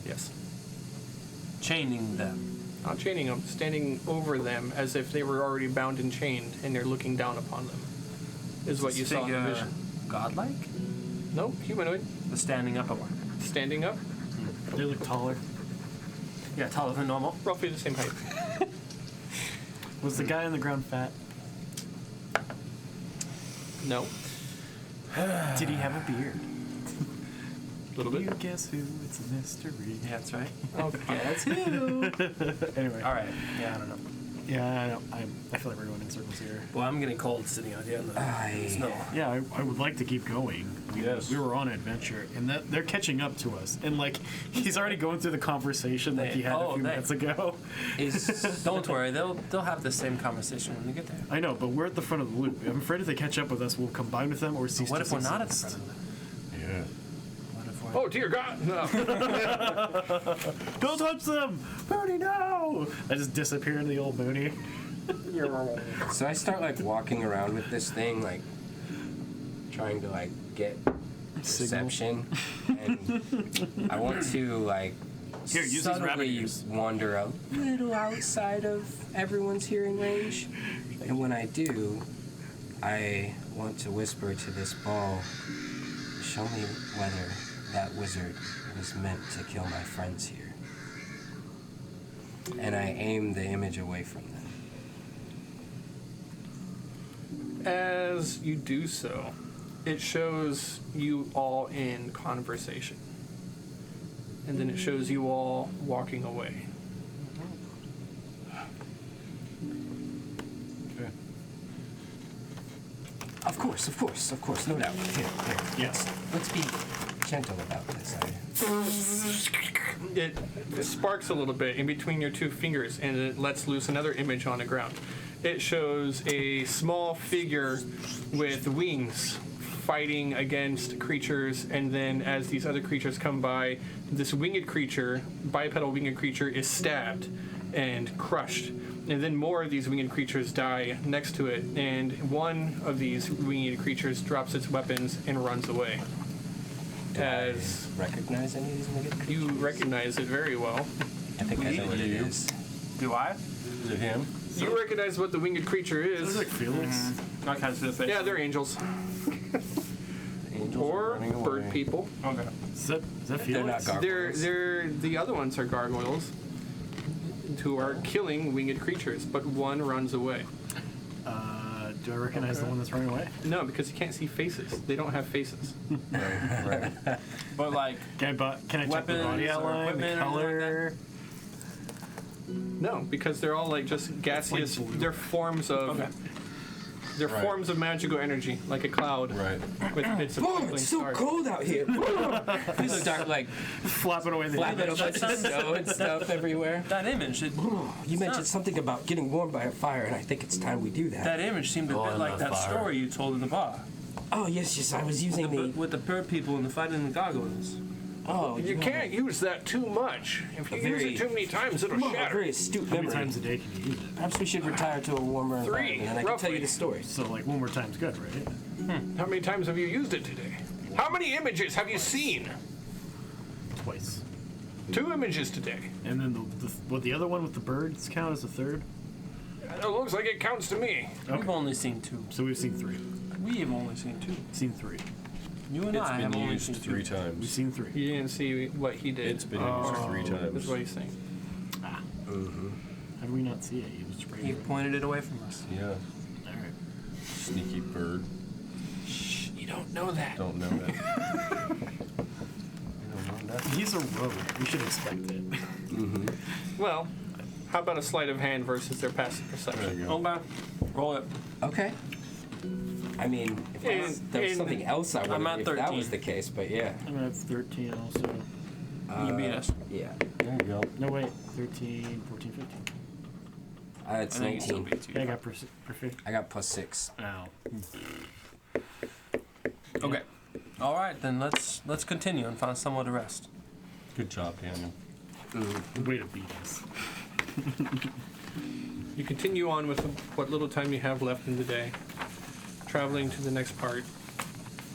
Speaker 2: Yes.
Speaker 5: chaining them.
Speaker 2: Not chaining them, standing over them as if they were already bound and chained and they're looking down upon them. Is what you saw in the
Speaker 5: Figure
Speaker 2: vision.
Speaker 5: godlike?
Speaker 2: No, humanoid.
Speaker 5: The standing up one.
Speaker 2: Standing up,
Speaker 3: They look taller.
Speaker 5: Yeah, taller than normal.
Speaker 2: roughly the same height.
Speaker 3: Was the guy on the ground fat?
Speaker 2: No,
Speaker 3: Did he have a beard?
Speaker 2: a little
Speaker 3: You
Speaker 2: bit.
Speaker 3: guess who? It's a mystery.
Speaker 5: Yeah, that's right.
Speaker 2: Okay.
Speaker 5: That's you.
Speaker 3: Anyway.
Speaker 5: All right. Yeah, I don't know.
Speaker 3: Yeah, I know. I feel like we're going in circles here.
Speaker 5: Well, I'm getting cold sitting out here in the snow.
Speaker 3: Yeah, I would like to keep going.
Speaker 4: Yes.
Speaker 3: We were on an adventure, and they're catching up to us. And, like, he's already going through the conversation like he had a few minutes ago.
Speaker 5: Don't worry, they'll have the same conversation when we get there.
Speaker 3: I know, but we're at the front of the loop. I'm afraid if they catch up with us, we'll combine with them or cease
Speaker 5: What
Speaker 3: to
Speaker 5: if we're not at the
Speaker 3: exist.
Speaker 5: front of them?
Speaker 6: Yeah.
Speaker 5: What if we're...
Speaker 2: Oh dear God! No.
Speaker 3: Don't touch them! Mooney, no! I just disappear into the old Mooney.
Speaker 1: so I start like walking around with this thing, like trying to like get perception, and I want to like
Speaker 3: Here, use these rabbit
Speaker 1: subtly
Speaker 3: ears.
Speaker 1: wander a little outside of everyone's hearing range, and when I do, I want to whisper to this ball, "Show me whether that wizard was meant to kill my friends here." And I aim the image away from them.
Speaker 2: As you do so, it shows you all in conversation. And then it shows you all walking away.
Speaker 6: Okay.
Speaker 1: Of course, no doubt. Here.
Speaker 3: Yes.
Speaker 1: Let's be gentle about this.
Speaker 2: It sparks a little bit in between your two fingers and it lets loose another image on the ground. It shows a small figure with wings fighting against creatures, and then as these other creatures come by, this winged creature, bipedal winged creature, is stabbed and crushed. And then more of these winged creatures die next to it, and one of these winged creatures drops its weapons and runs away. As
Speaker 1: Recognize any of these winged creatures?
Speaker 2: you recognize it very well.
Speaker 1: I think I know what it is.
Speaker 5: Do I?
Speaker 4: Is it him?
Speaker 2: You recognize what the winged creature
Speaker 3: It's
Speaker 2: is.
Speaker 3: like Felix.
Speaker 5: I can't see the face.
Speaker 2: Yeah, they're angels.
Speaker 1: Angels
Speaker 2: Or
Speaker 1: running
Speaker 2: bird
Speaker 1: away.
Speaker 2: people.
Speaker 5: Okay.
Speaker 3: Is that
Speaker 1: They're not
Speaker 3: Felix?
Speaker 1: gargoyles.
Speaker 2: They're the other ones are gargoyles who are killing winged creatures, but one runs away.
Speaker 3: Do I recognize the one that's running away?
Speaker 2: No, because you can't see faces. They don't have faces.
Speaker 1: Right.
Speaker 5: But like,
Speaker 3: Can I check the
Speaker 5: Weapons
Speaker 3: body
Speaker 5: or
Speaker 3: outline, the
Speaker 5: equipment or anything
Speaker 3: color?
Speaker 2: No, because they're all like just gaseous. They're forms of.
Speaker 5: Okay.
Speaker 2: They're
Speaker 4: Right.
Speaker 2: forms of magical energy, like a cloud
Speaker 4: Right.
Speaker 2: with bits of
Speaker 1: Oh,
Speaker 2: twinkling
Speaker 1: it's so
Speaker 2: stars.
Speaker 1: cold out here. You start like
Speaker 3: Flapping away the
Speaker 1: flapping a
Speaker 3: image.
Speaker 1: bunch of snow and stuff everywhere.
Speaker 5: that image,
Speaker 1: You mentioned something about getting warm by a fire, and I think it's time we do that.
Speaker 5: that image seemed a bit
Speaker 6: on
Speaker 5: like
Speaker 6: the
Speaker 5: that
Speaker 6: fire.
Speaker 5: story you told in the bar.
Speaker 1: Oh yes, I was using the.
Speaker 5: With the bird people and the fighting the gargoyles.
Speaker 1: Oh,
Speaker 2: You can't use that too much. If you use
Speaker 1: very-
Speaker 2: it too many times, it'll
Speaker 1: A
Speaker 2: shatter.
Speaker 1: very astute
Speaker 3: How many
Speaker 1: memory.
Speaker 3: times a day can you use it?
Speaker 1: Perhaps we should retire to a warmer
Speaker 2: Three,
Speaker 1: environment, and I can tell
Speaker 2: roughly.
Speaker 1: you the story.
Speaker 3: So like one more time's good, right?
Speaker 2: How many times have you used it today? How many images have you seen?
Speaker 3: Twice.
Speaker 2: 2 images today.
Speaker 3: And then the other one with the birds count as a third?
Speaker 2: It looks like it counts to me.
Speaker 5: We've only seen 2.
Speaker 3: So we've seen 3.
Speaker 5: We've only seen 2.
Speaker 3: Seen 3.
Speaker 5: You and
Speaker 4: It's
Speaker 5: I
Speaker 4: been
Speaker 5: have only
Speaker 4: used
Speaker 5: seen
Speaker 4: 3
Speaker 5: 2.
Speaker 3: We've
Speaker 4: times.
Speaker 3: seen 3.
Speaker 2: You didn't see what he did.
Speaker 4: It's been used 3
Speaker 2: That's
Speaker 4: times.
Speaker 2: what he's saying.
Speaker 3: How do we not see it? He was spraying
Speaker 5: He
Speaker 3: it.
Speaker 5: pointed it away from us.
Speaker 4: Yeah.
Speaker 3: Alright.
Speaker 4: Sneaky bird.
Speaker 2: Shh, you don't know that.
Speaker 4: Don't know that.
Speaker 3: He's a rogue. We should expect it.
Speaker 2: Well, how about a sleight of hand versus their passive
Speaker 4: There
Speaker 2: perception?
Speaker 4: you go.
Speaker 5: Okay. Roll it.
Speaker 1: Okay. I mean, if there was
Speaker 2: And-
Speaker 1: something else I would
Speaker 5: I'm
Speaker 1: have
Speaker 5: at
Speaker 1: if that
Speaker 5: 13.
Speaker 1: was the case, but yeah.
Speaker 3: I'm at 13 also.
Speaker 5: You beat us.
Speaker 1: Yeah.
Speaker 4: There you go.
Speaker 3: No, wait. 13, 14, 15.
Speaker 1: It's
Speaker 5: I think he still
Speaker 1: 19.
Speaker 5: beats
Speaker 3: Yeah, I
Speaker 5: you.
Speaker 3: got perfect.
Speaker 1: I got +6.
Speaker 3: Ow.
Speaker 5: Okay. All right, then let's continue and find somewhere to rest.
Speaker 4: Good job, Daniel.
Speaker 3: Way to beat us.
Speaker 2: You continue on with what little time you have left in the day, traveling to the next part,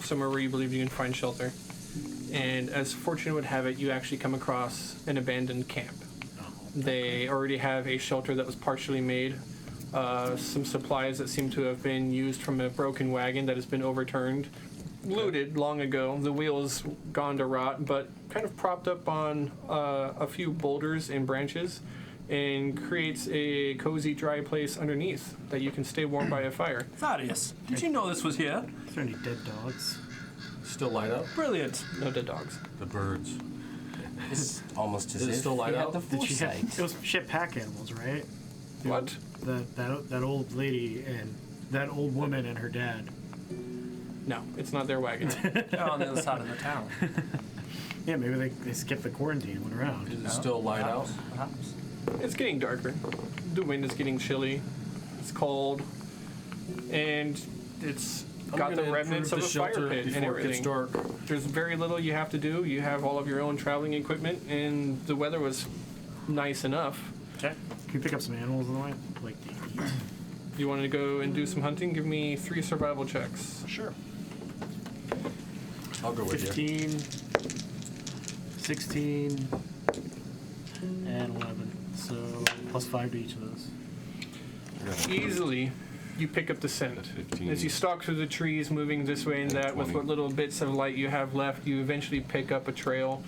Speaker 2: somewhere where you believe you can find shelter. And as fortune would have it, you actually come across an abandoned camp. They already have a shelter that was partially made, some supplies that seem to have been used from a broken wagon that has been overturned, looted long ago. The wheels gone to rot, but kind of propped up on a few boulders and branches, and creates a cozy, dry place underneath that you can stay warm by a fire.
Speaker 5: Thaddeus, did you know this was here?
Speaker 3: Is there any dead dogs?
Speaker 4: Still light up?
Speaker 5: Brilliant.
Speaker 2: No dead dogs.
Speaker 4: The birds.
Speaker 1: It's almost as
Speaker 4: Is it
Speaker 1: if
Speaker 4: still light
Speaker 1: he had
Speaker 4: out?
Speaker 1: the
Speaker 3: Did she have?
Speaker 1: foresight.
Speaker 3: It was she had pack animals, right?
Speaker 2: What?
Speaker 3: That old lady and that old woman and her dad.
Speaker 2: No, it's not their wagon.
Speaker 5: They're on the other side of the town.
Speaker 3: Yeah, maybe they skipped the quarantine and went around.
Speaker 4: Is it still light out?
Speaker 5: Perhaps.
Speaker 2: It's getting darker. The wind is getting chilly. It's cold. And it's got the remnants of a fire pit and
Speaker 4: before it gets
Speaker 2: everything.
Speaker 4: dark.
Speaker 2: There's very little you have to do. You have all of your own traveling equipment, and the weather was nice enough.
Speaker 5: Okay.
Speaker 3: Can you pick up some animals on the way? Like to eat?
Speaker 2: You wanted to go and do some hunting? Give me 3 survival checks.
Speaker 5: Sure.
Speaker 4: I'll go with you.
Speaker 3: 15, 16, and 11. So +5 to each of those.
Speaker 2: Easily, you pick up the scent.
Speaker 4: 15.
Speaker 2: As you stalk through the trees, moving this way and that, with
Speaker 4: 20.
Speaker 2: what little bits of light you have left, you eventually pick up a trail.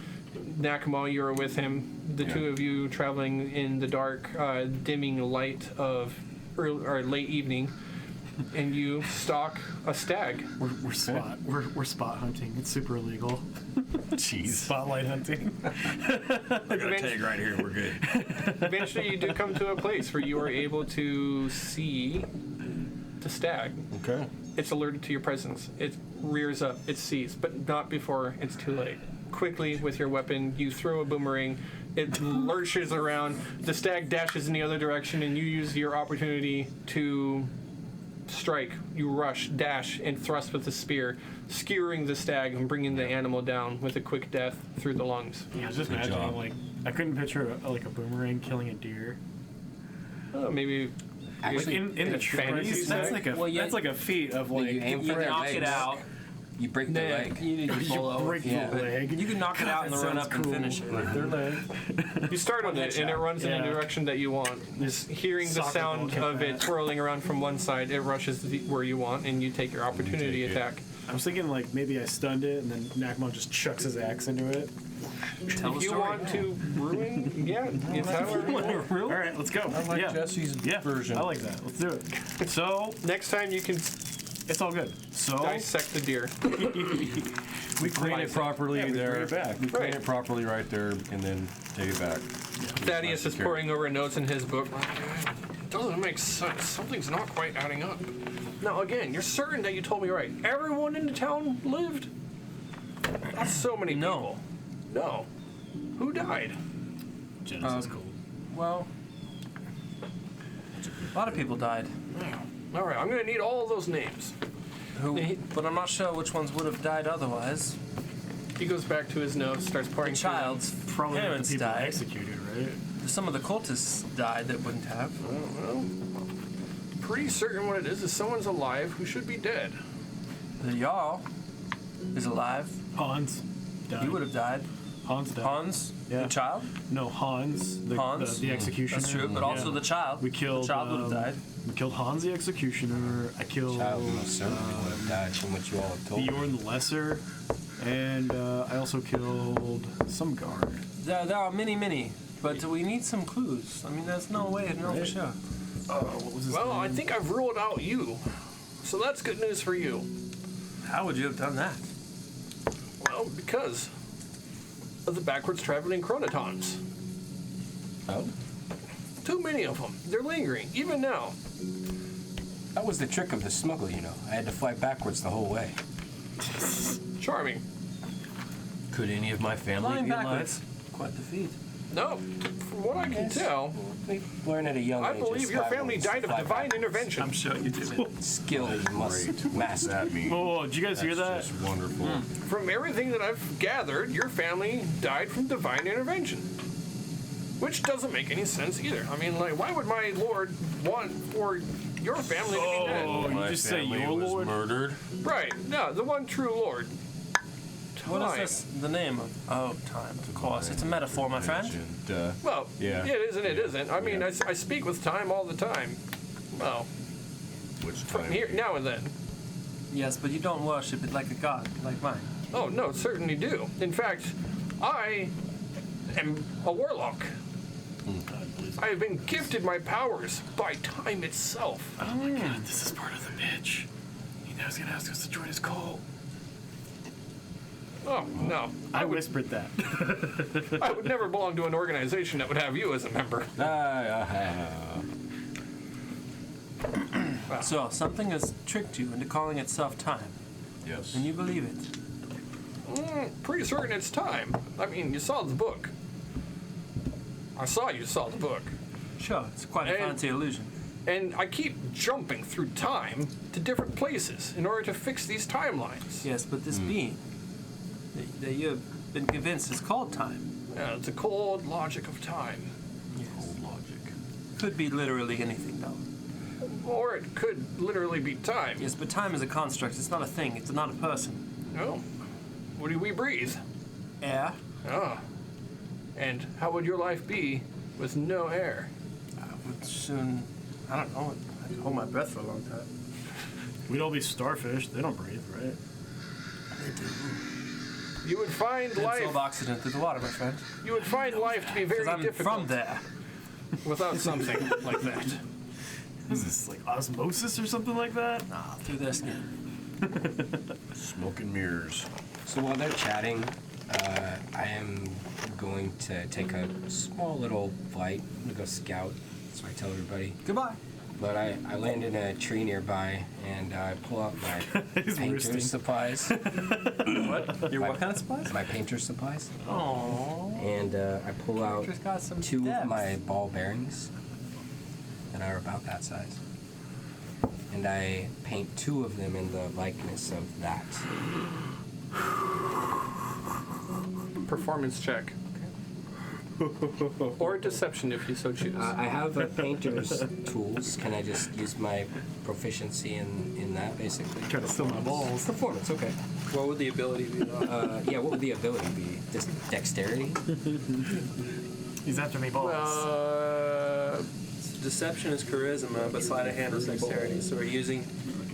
Speaker 2: Nakama, you're with him. The
Speaker 4: Yeah.
Speaker 2: two of you traveling in the dark, dimming light of early, or late evening, and you stalk a stag.
Speaker 3: We're spot hunting. It's super illegal.
Speaker 4: Jeez.
Speaker 3: Spotlight hunting.
Speaker 6: I got a tag right here. We're good.
Speaker 2: Eventually, you do come to a place where you are able to see the stag.
Speaker 4: Okay.
Speaker 2: It's alerted to your presence. It rears up. It sees, but not before it's too late. Quickly, with your weapon, you throw a boomerang. It lurches around. The stag dashes in the other direction, and you use your opportunity to strike, you rush, dash, and thrust with the spear, skewering the stag and bringing the animal down with a quick death through the lungs.
Speaker 3: Yeah, I was just
Speaker 4: Good
Speaker 3: imagining,
Speaker 4: job.
Speaker 3: like, I couldn't picture like a boomerang killing a deer.
Speaker 2: Maybe
Speaker 1: Actually,
Speaker 3: in the
Speaker 2: fantasy
Speaker 3: trees, that's
Speaker 2: setting?
Speaker 3: like a
Speaker 5: Well, yeah,
Speaker 3: that's like a feat of like
Speaker 1: you aim
Speaker 5: You
Speaker 1: for their
Speaker 5: knock it
Speaker 1: legs.
Speaker 5: out.
Speaker 1: You break the leg.
Speaker 5: You need to
Speaker 3: you
Speaker 5: follow.
Speaker 3: break
Speaker 1: yeah.
Speaker 3: the leg.
Speaker 5: You can knock it out and
Speaker 3: That
Speaker 5: then run
Speaker 3: sounds
Speaker 5: up and
Speaker 3: cool.
Speaker 5: finish it.
Speaker 3: Break their leg.
Speaker 2: you start on it and it runs in
Speaker 3: Yeah.
Speaker 2: a direction that you want. Just hearing the
Speaker 3: Soccer
Speaker 2: sound
Speaker 3: ball
Speaker 2: of
Speaker 3: kick
Speaker 2: it
Speaker 3: that.
Speaker 2: twirling around from one side, it rushes where you want, and you take your opportunity
Speaker 4: take it.
Speaker 2: attack.
Speaker 3: I was thinking like maybe I stunned it and then Nakmon just chucks his axe into it.
Speaker 5: Tell
Speaker 2: If
Speaker 5: a
Speaker 2: you
Speaker 5: story.
Speaker 2: want to ruin, yeah, it's however you want.
Speaker 3: All right, let's go.
Speaker 4: I like
Speaker 3: yeah.
Speaker 4: Jesse's version.
Speaker 3: I like that. Let's do it. So
Speaker 2: Next time you can
Speaker 3: it's all good. So
Speaker 2: dissect the deer.
Speaker 4: We clean it properly
Speaker 3: Yeah, we
Speaker 4: there.
Speaker 3: bring it back.
Speaker 4: We clean
Speaker 2: Right.
Speaker 4: it properly right there, and then take it back.
Speaker 2: Thaddeus is
Speaker 4: Secure.
Speaker 2: pouring over notes in his book. It doesn't make sense. Something's not quite adding up. Now, again, you're certain that you told me right. Everyone in the town lived? That's so many
Speaker 5: No.
Speaker 2: people. No. Who died?
Speaker 3: Genesis cool.
Speaker 5: Well, a lot of people died.
Speaker 2: All right, I'm going to need all of those names.
Speaker 5: But I'm not sure which ones would have died otherwise.
Speaker 2: He goes back to his notes, starts pouring
Speaker 5: The child's
Speaker 3: Probably not the
Speaker 5: parents
Speaker 3: people
Speaker 5: died.
Speaker 3: executed, right?
Speaker 5: Some of the cultists died that wouldn't have.
Speaker 2: Well, pretty certain what it is someone's alive who should be dead.
Speaker 5: The Jarl is alive.
Speaker 3: Hans died.
Speaker 5: He would have died.
Speaker 3: Hans died.
Speaker 5: Hans,
Speaker 3: Yeah.
Speaker 5: the child.
Speaker 3: No, Hans.
Speaker 5: Hans?
Speaker 3: The executioner.
Speaker 5: That's true, but also
Speaker 3: Yeah.
Speaker 5: the child.
Speaker 3: We killed.
Speaker 5: The child would have died.
Speaker 3: We killed Hans the executioner. I killed
Speaker 1: Child most certainly would have died from what you all have told me.
Speaker 3: Bjorn the Lesser, and I also killed some guard.
Speaker 5: There are many, but we need some clues. I mean, there's no way to know for
Speaker 3: Right.
Speaker 5: sure.
Speaker 3: What was his
Speaker 2: Well,
Speaker 3: name?
Speaker 2: I think I've ruled out you. So that's good news for you.
Speaker 5: How would you have done that?
Speaker 2: Well, because of the backwards traveling chronotons.
Speaker 1: Oh,
Speaker 2: Too many of them. They're lingering, even now.
Speaker 1: that was the trick of the smuggle, you know. I had to fly backwards the whole way.
Speaker 2: Charming.
Speaker 6: Could any of my family
Speaker 5: Flying
Speaker 6: be
Speaker 5: backwards. Quite the feat.
Speaker 2: No, from what I can tell,
Speaker 1: We learn at a young
Speaker 2: I
Speaker 1: age.
Speaker 2: believe your family died of divine intervention.
Speaker 5: sure you did.
Speaker 1: Skill you must master.
Speaker 4: That means
Speaker 3: Whoa, did you guys hear that?
Speaker 4: just wonderful.
Speaker 2: From everything that I've gathered, your family died from divine intervention. Which doesn't make any sense either. I mean, like, why would my lord want for your family to be dead?
Speaker 3: Oh, you
Speaker 4: My
Speaker 3: just say
Speaker 4: family
Speaker 3: your
Speaker 4: was
Speaker 3: lord?
Speaker 4: murdered.
Speaker 2: Right, no, the one true lord.
Speaker 5: What is
Speaker 2: Time.
Speaker 5: this? The name of? Oh, time. Of course, it's a metaphor, my friend.
Speaker 4: And,
Speaker 2: Well,
Speaker 4: Yeah.
Speaker 2: it is and it isn't. I mean,
Speaker 4: Yeah.
Speaker 2: I speak with time all the time. Well,
Speaker 4: which
Speaker 2: from
Speaker 4: time?
Speaker 2: here, now and then.
Speaker 5: Yes, but you don't worship it like a god, like mine.
Speaker 2: Oh, no, certainly do. In fact, I am a warlock. I have been gifted my powers by time itself.
Speaker 3: Oh my god, this is part of the pitch. He knows he's gonna ask us to join his cult.
Speaker 2: Oh, no.
Speaker 3: I whispered that.
Speaker 2: I would never belong to an organization that would have you as a member.
Speaker 5: So, something has tricked you into calling itself time,
Speaker 4: Yes.
Speaker 5: and you believe it.
Speaker 2: Pretty certain it's time. I mean, you saw the book. I saw you saw the book.
Speaker 5: Sure, it's quite a
Speaker 2: And-
Speaker 5: fancy illusion.
Speaker 2: And I keep jumping through time to different places in order to fix these timelines.
Speaker 5: Yes, but this being that you've been convinced is called time
Speaker 2: Yeah, it's a cold logic of time.
Speaker 4: Logic.
Speaker 5: could be literally anything, though.
Speaker 2: Or it could literally be time.
Speaker 5: Yes, but time is a construct. It's not a thing. It's not a person.
Speaker 2: No. What do we breathe?
Speaker 5: Air.
Speaker 2: Oh. And how would your life be with no air?
Speaker 5: I would soon. I don't know. I'd hold my breath for a long time.
Speaker 3: We'd all be starfish. They don't breathe, right?
Speaker 2: You would find
Speaker 5: Absorb
Speaker 2: life.
Speaker 5: oxygen through the water, my friend.
Speaker 2: You would find life to be very
Speaker 5: Because I'm
Speaker 2: difficult
Speaker 5: from there.
Speaker 2: without something like that.
Speaker 3: Is this like osmosis or something like that?
Speaker 5: Ah, through their skin.
Speaker 4: Smoke and mirrors.
Speaker 1: So while they're chatting, I am going to take a small little flight. I'm gonna go scout. So I tell everybody.
Speaker 5: Goodbye.
Speaker 1: But I land in a tree nearby and I pull out my
Speaker 3: He's roosting.
Speaker 1: painter's supplies.
Speaker 5: What? Your what kind of supplies?
Speaker 1: My painter's supplies.
Speaker 5: Aww.
Speaker 1: And I pull out
Speaker 5: Just got some
Speaker 1: 2
Speaker 5: depth.
Speaker 1: of my ball bearings that are about that size. And and I paint 2 of them in the likeness of that.
Speaker 2: Performance check. Or deception if you so choose.
Speaker 1: I have a painter's tools. Can I just use my proficiency in that, basically?
Speaker 3: Try to steal my balls.
Speaker 1: Performance, okay.
Speaker 2: What would the ability be though?
Speaker 1: Yeah, what would the ability be? Just dexterity?
Speaker 3: He's after me balls.
Speaker 5: Deception is charisma, but sleight of hand is dexterity. So we're using.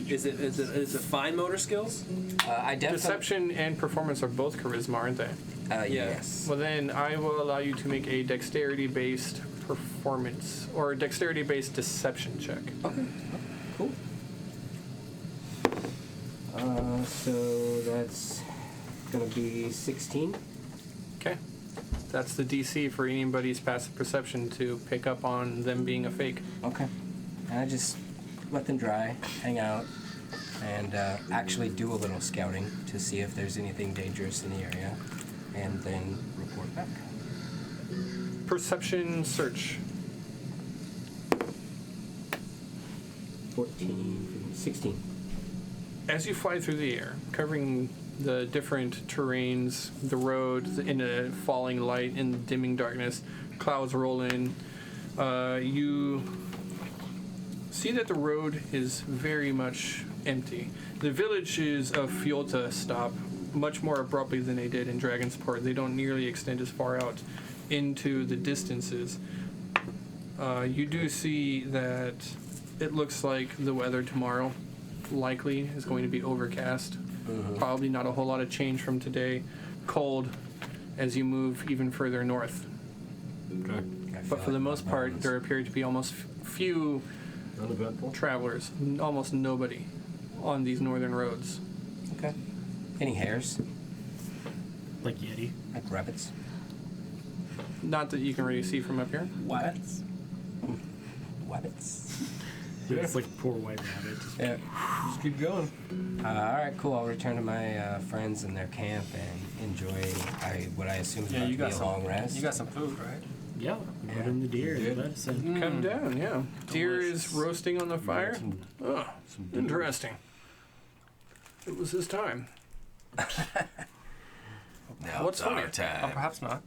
Speaker 5: Is it fine motor skills?
Speaker 1: I definitely...
Speaker 2: Deception and performance are both charisma, aren't they?
Speaker 1: Yes.
Speaker 2: Well, then I will allow you to make a dexterity-based performance or dexterity-based deception check.
Speaker 1: Okay. Cool. So that's gonna be 16.
Speaker 2: Okay. That's the DC for anybody's passive perception to pick up on them being a fake.
Speaker 1: Okay. And I just let them dry, hang out, and actually do a little scouting to see if there's anything dangerous in the area, and then report back.
Speaker 2: Perception search.
Speaker 1: 14, 16.
Speaker 2: As you fly through the air, covering the different terrains, the road in a falling light, in dimming darkness, clouds roll in, you see that the road is very much empty. The villages of Fiolta stop much more abruptly than they did in Dragonsport. They don't nearly extend as far out into the distances. You do see that it looks like the weather tomorrow likely is going to be overcast. Probably not a whole lot of change from today. Cold as you move even further north.
Speaker 4: Okay.
Speaker 2: But for the most part, there appear to be almost few
Speaker 4: Uneventful.
Speaker 2: travelers, almost nobody on these northern roads.
Speaker 1: Okay. Any hares?
Speaker 3: Like Yeti.
Speaker 1: Like rabbits?
Speaker 2: Not that you can really see from up here.
Speaker 1: Rabbits? Rabbits?
Speaker 3: Yeah. It's like poor white rabbit.
Speaker 1: Yeah.
Speaker 4: Just keep going.
Speaker 1: Alright, cool. I'll return to my friends in their camp and enjoy what I assume is about to be a long rest.
Speaker 5: You got some food, right?
Speaker 3: Yeah. We put in the deer and the venison.
Speaker 2: Come down, yeah. Deer is roasting on the fire. Oh, interesting. It was his time.
Speaker 6: Now
Speaker 2: What's
Speaker 6: it's our
Speaker 2: funny?
Speaker 5: Or
Speaker 6: time.
Speaker 5: perhaps not.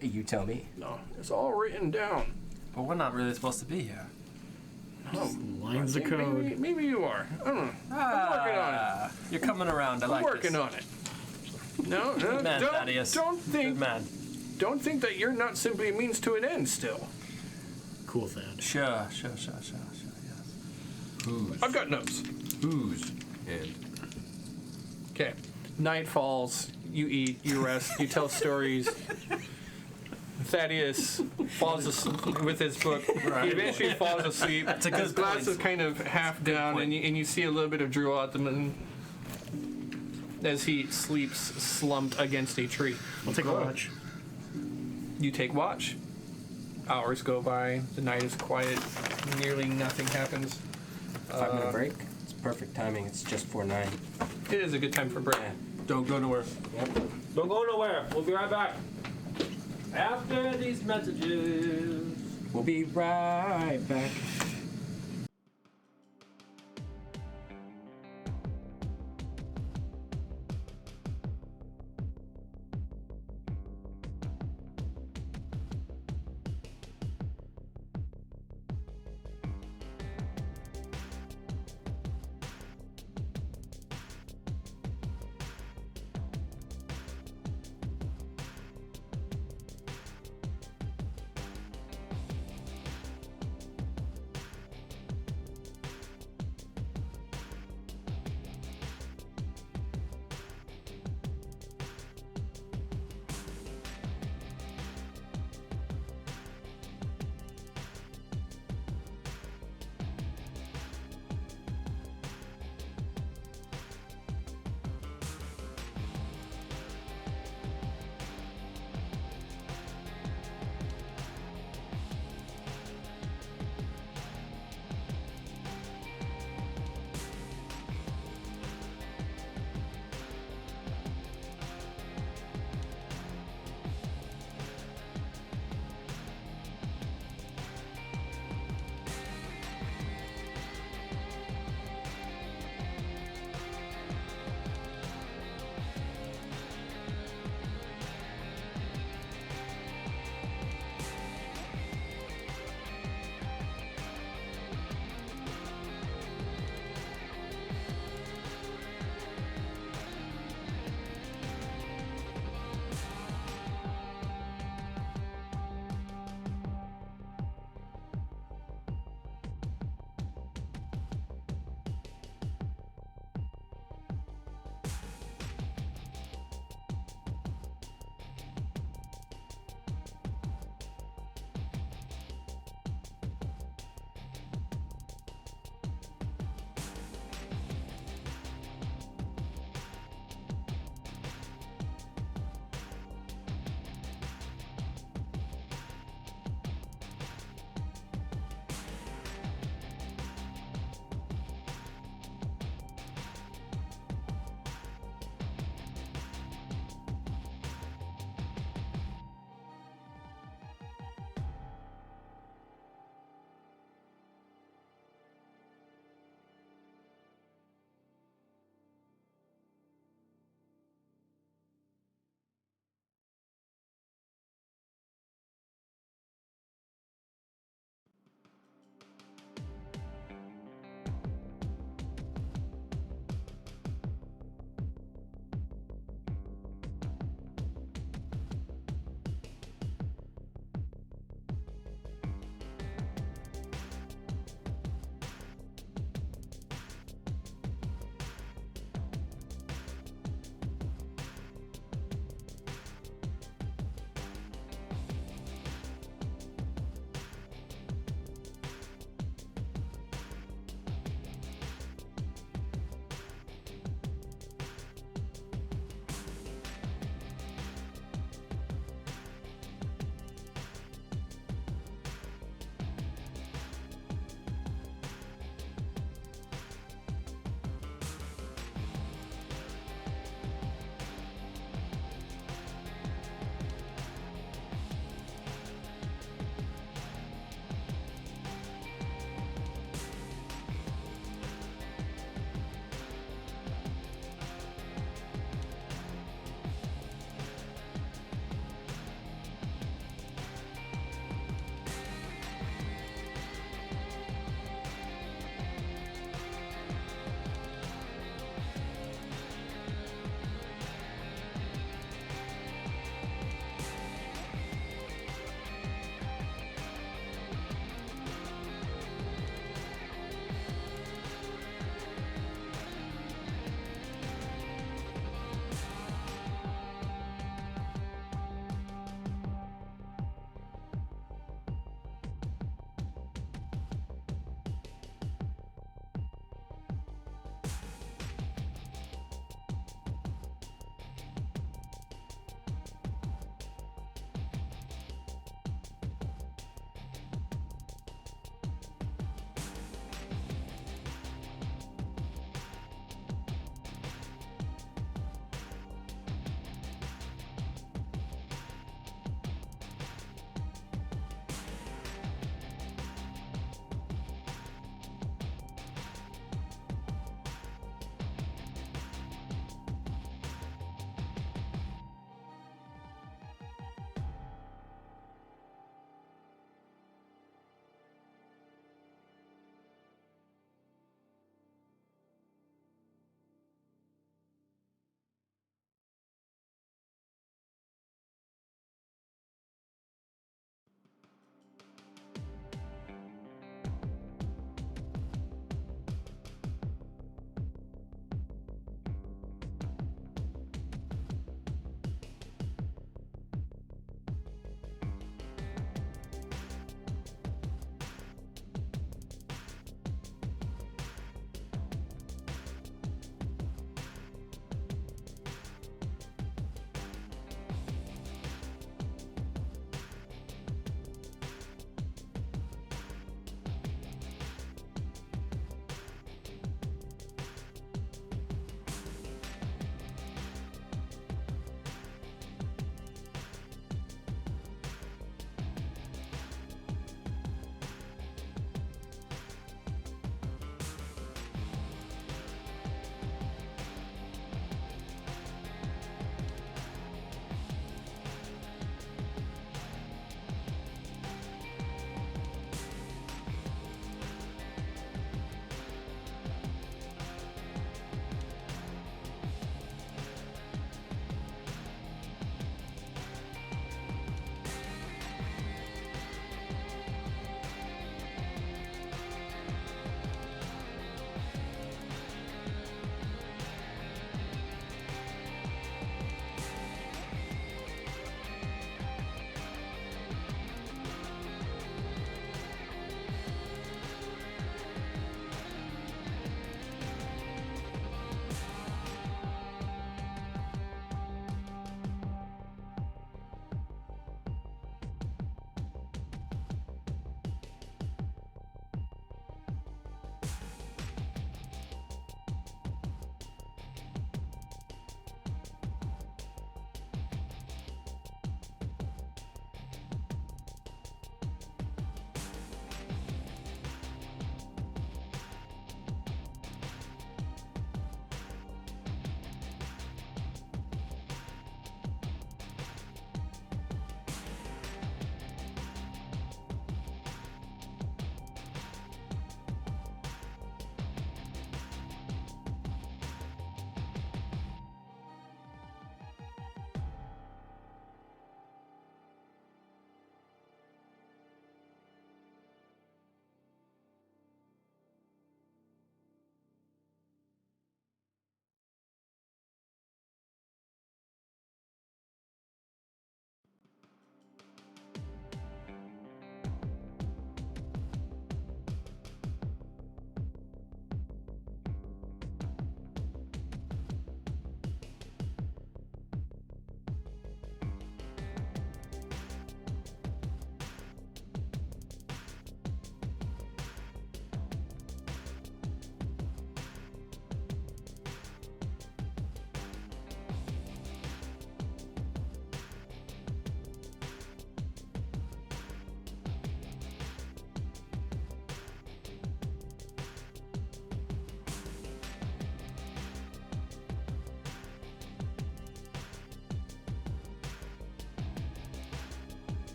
Speaker 1: You tell me.
Speaker 2: No, it's all written down.
Speaker 5: But we're not really supposed to be here.
Speaker 3: Lines of code.
Speaker 2: Maybe you are. I don't know. I'm working on it.
Speaker 5: You're coming around. I like
Speaker 2: I'm working
Speaker 5: this.
Speaker 2: on it. No,
Speaker 5: Good man, Thaddeus.
Speaker 2: don't
Speaker 5: Good
Speaker 2: think
Speaker 5: man.
Speaker 2: that you're not simply a means to an end still.
Speaker 3: Cool Thad.
Speaker 5: Sure, yes.
Speaker 6: Who's?
Speaker 2: I've got notes.
Speaker 6: Who's? And
Speaker 2: Okay. Night falls. You eat. You rest. You tell stories. Thaddeus falls asleep with his book. He eventually falls asleep.
Speaker 5: That's a good
Speaker 2: His glass
Speaker 5: point.
Speaker 2: is kind of half down,
Speaker 5: point.
Speaker 2: and you see a little bit of drool out the moon as he sleeps slumped against a tree.
Speaker 3: I'll take a watch.
Speaker 2: You take watch. Hours go by. The night is quiet. Nearly nothing happens.
Speaker 1: 5-minute break? It's perfect timing. It's just 4:09.
Speaker 2: It is a good time for break.
Speaker 6: don't go nowhere.
Speaker 1: Yep.
Speaker 5: Don't go nowhere. We'll be right back. After these messages.
Speaker 1: We'll be right back.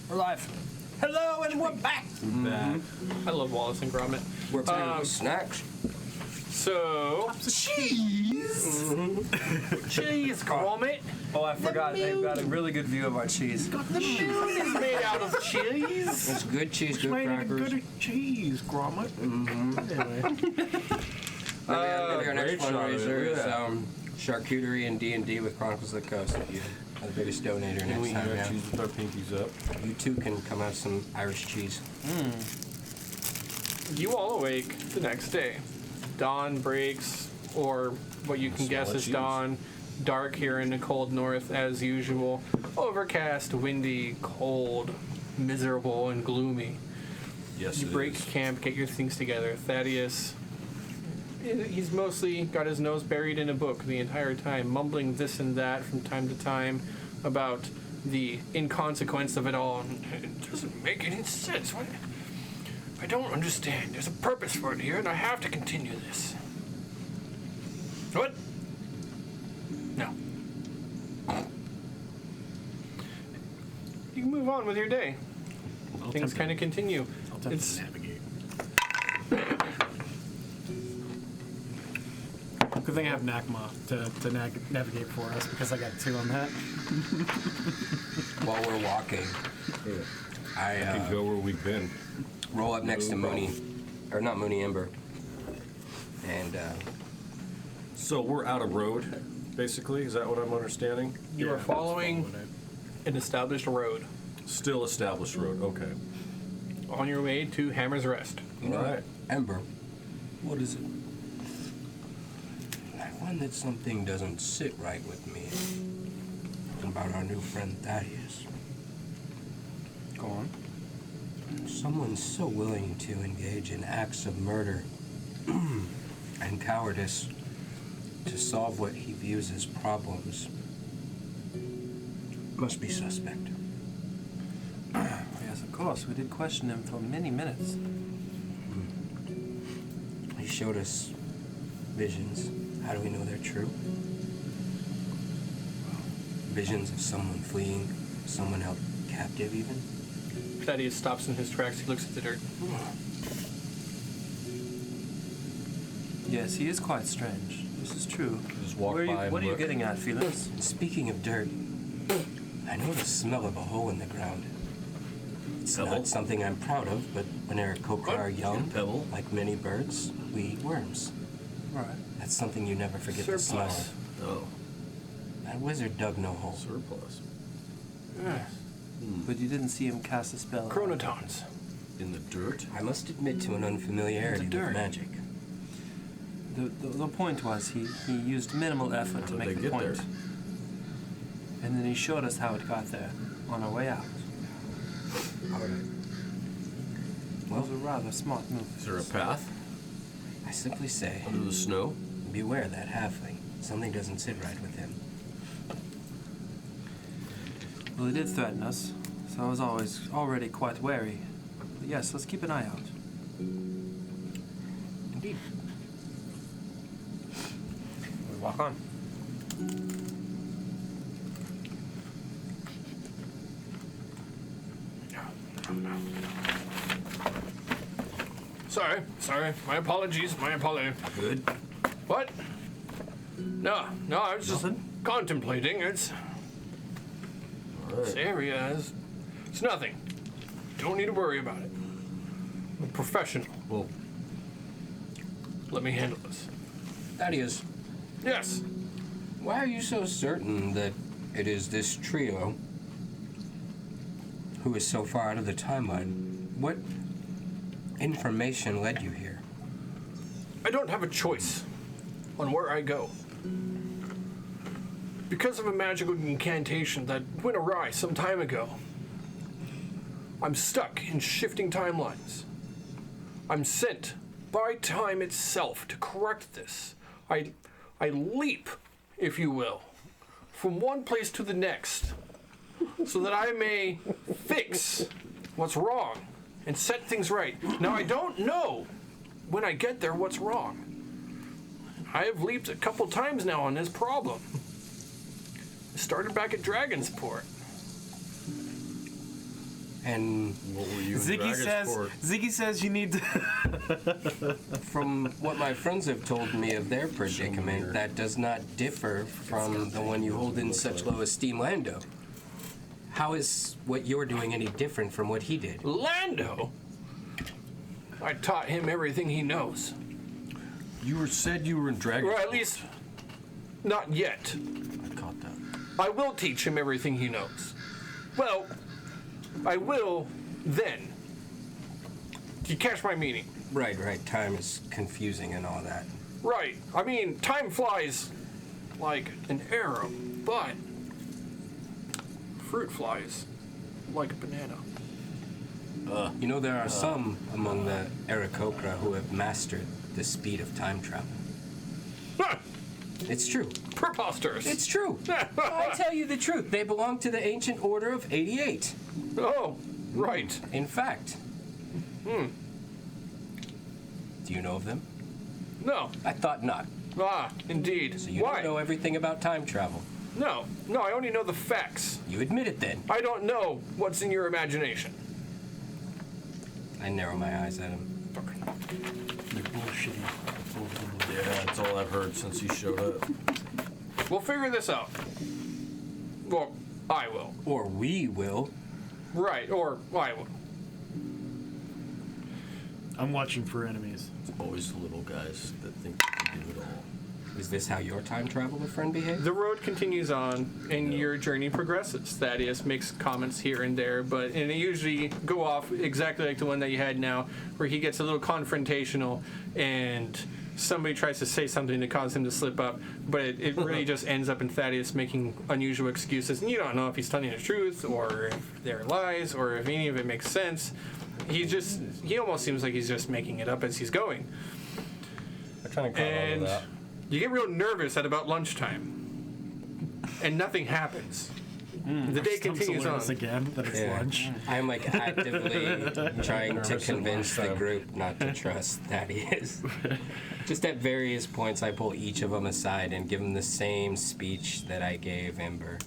Speaker 5: We're live. Hello, and we're back.
Speaker 2: I love Wallace and Gromit.
Speaker 1: We're playing with snacks.
Speaker 2: So,
Speaker 5: Cheese.
Speaker 2: cheese, Gromit.
Speaker 5: Oh, I forgot. They've got a really good view of our cheese.
Speaker 2: The moon is made out of cheese.
Speaker 1: It's good cheese, good crackers.
Speaker 3: Good cheese, Gromit. Anyway.
Speaker 1: Maybe our next
Speaker 4: great shot of it.
Speaker 1: fundraiser
Speaker 4: Look
Speaker 1: is
Speaker 4: at that.
Speaker 1: charcuterie and D&D with Chronicles of the Coast. If you are the biggest donator
Speaker 4: Can we
Speaker 1: next
Speaker 4: eat
Speaker 1: time,
Speaker 4: our
Speaker 1: yeah.
Speaker 4: cheese with our pinkies up?
Speaker 1: You too can come have some Irish cheese.
Speaker 2: You all awake the next day. Dawn breaks, or what you can
Speaker 4: Smell
Speaker 2: guess
Speaker 4: the
Speaker 2: is
Speaker 4: cheese.
Speaker 2: dawn. Dark here in the cold north as usual. Overcast, windy, cold, miserable, and gloomy.
Speaker 4: Yes,
Speaker 2: You break camp, get your things together. Thaddeus, he's mostly got his nose buried in a book the entire time, mumbling this and that from time to time about the inconsequence of it all. It doesn't make any sense. What? I don't understand. There's a purpose for it here, and I have to continue this. What? No. You can move on with your day. Things kind of continue. It's
Speaker 3: navigate. Good thing I have Nakma to navigate for us because I got 2 on that.
Speaker 1: While we're walking, I
Speaker 4: can go where we've been.
Speaker 1: roll up next to Mooney, or not Mooney, Ember. And
Speaker 4: So we're out of road, basically. Is that what I'm understanding?
Speaker 2: You are following an established road
Speaker 4: Still established road. Okay.
Speaker 2: on your way to Hammer's Rest.
Speaker 1: you know,
Speaker 4: All right.
Speaker 1: Ember, what is it? I find that something doesn't sit right with me about our new friend Thaddeus.
Speaker 5: Go on.
Speaker 1: Someone so willing to engage in acts of murder and cowardice to solve what he views as problems must be suspect.
Speaker 5: Yes, of course. We did question him for many minutes.
Speaker 1: He showed us visions. How do we know they're true? Visions of someone fleeing, someone held captive even.
Speaker 2: Thaddeus stops in his tracks. He looks at the dirt.
Speaker 5: Yes, he is quite strange. This is true.
Speaker 4: Just walk
Speaker 5: Where are you,
Speaker 4: by and
Speaker 5: what are you
Speaker 4: look.
Speaker 5: getting at, Felix?
Speaker 1: Speaking of dirt, I know the smell of a hole in the ground. It's
Speaker 4: Pebble?
Speaker 1: not something I'm proud of, but when Aarakocra are young,
Speaker 4: Pebble?
Speaker 1: like many birds, we eat worms.
Speaker 5: Right.
Speaker 1: That's something you never forget the smell
Speaker 2: Surplus.
Speaker 1: of.
Speaker 4: Oh,
Speaker 1: That wizard dug no hole.
Speaker 4: surplus.
Speaker 5: But you didn't see him cast a spell.
Speaker 2: Chronotons.
Speaker 4: In the dirt?
Speaker 1: I must admit to an unfamiliarity
Speaker 5: The dirt.
Speaker 1: with magic.
Speaker 5: The point was he used minimal effort to
Speaker 4: How did
Speaker 5: make
Speaker 4: they
Speaker 5: the
Speaker 4: get
Speaker 5: point.
Speaker 4: there?
Speaker 5: And then he showed us how it got there on our way out.
Speaker 1: All right.
Speaker 5: It was a rather smart move.
Speaker 4: Is there a path
Speaker 1: I simply say,
Speaker 4: under the snow?
Speaker 1: beware that halfling. Something doesn't sit right with him.
Speaker 5: Well, he did threaten us, so I was already quite wary. But yes, let's keep an eye out.
Speaker 1: Indeed.
Speaker 5: We walk on.
Speaker 2: Sorry. My apologies.
Speaker 1: Good.
Speaker 2: What? No, I was just contemplating. This area is... It's nothing. Don't need to worry about it. I'm a professional.
Speaker 4: Well,
Speaker 2: Let me handle this.
Speaker 1: Thaddeus,
Speaker 2: Yes.
Speaker 1: why are you so certain that it is this trio who is so far out of the timeline? What information led you here?
Speaker 2: I don't have a choice on where I go. Because of a magical incantation that went awry some time ago, I'm stuck in shifting timelines. I'm sent by time itself to correct this. I leap, if you will, from one place to the next so that I may fix what's wrong and set things right. Now, I don't know when I get there what's wrong. I have leaped a couple times now on this problem. I started back at Dragonsport.
Speaker 1: And
Speaker 6: What were you in
Speaker 3: Ziggy says you need to.
Speaker 1: from what my friends have told me of their predicament, that does not differ from the one you hold in such low esteem, Lando. How is what you're doing any different from what he did?
Speaker 2: Lando? I taught him everything he knows.
Speaker 6: said you were in Dragon.
Speaker 2: Or at least, not yet.
Speaker 6: I caught that.
Speaker 2: I will teach him everything he knows. Well, I will then. Do you catch my meaning?
Speaker 1: Right. Time is confusing and all that.
Speaker 2: Right. I mean, time flies like an arrow, but fruit flies like a banana.
Speaker 1: You know, there are some among the Aarakocra who have mastered the speed of time travel. It's true.
Speaker 2: Preposterous.
Speaker 1: It's true. I tell you the truth. They belong to the ancient order of 88.
Speaker 2: Oh, right.
Speaker 1: In fact. Do you know of them?
Speaker 2: No.
Speaker 1: I thought not.
Speaker 2: Ah, indeed.
Speaker 1: So you
Speaker 2: Why?
Speaker 1: don't know everything about time travel.
Speaker 2: No, I only know the facts.
Speaker 1: You admit it then.
Speaker 2: I don't know what's in your imagination.
Speaker 1: I narrow my eyes at him.
Speaker 3: You're bullshitting.
Speaker 6: Yeah, that's all I've heard since he showed up.
Speaker 2: We'll figure this out. Well, I will.
Speaker 1: Or we will.
Speaker 2: Right, or I will.
Speaker 3: I'm watching for enemies.
Speaker 6: It's always the little guys that think they can do it all.
Speaker 1: Is this how your time traveler friend behaves?
Speaker 2: The road continues on, and your journey progresses. Thaddeus makes comments here and there, and they usually go off exactly like the one that you had now, where he gets a little confrontational, and somebody tries to say something to cause him to slip up, but it really just ends up in Thaddeus making unusual excuses, and you don't know if he's telling the truth, or if they're lies, or if any of it makes sense. He almost seems like he's just making it up as he's going.
Speaker 4: I kind of caught on
Speaker 2: And
Speaker 4: to that.
Speaker 2: you get real nervous at about lunchtime, and nothing happens. The day continues on.
Speaker 3: Again, that it's lunch.
Speaker 1: I'm like actively trying to
Speaker 4: Nervous
Speaker 1: convince
Speaker 4: at
Speaker 1: the
Speaker 4: lunchtime.
Speaker 1: group not to trust Thaddeus. Just at various points, I pull each of them aside and give them the same speech that I gave Ember.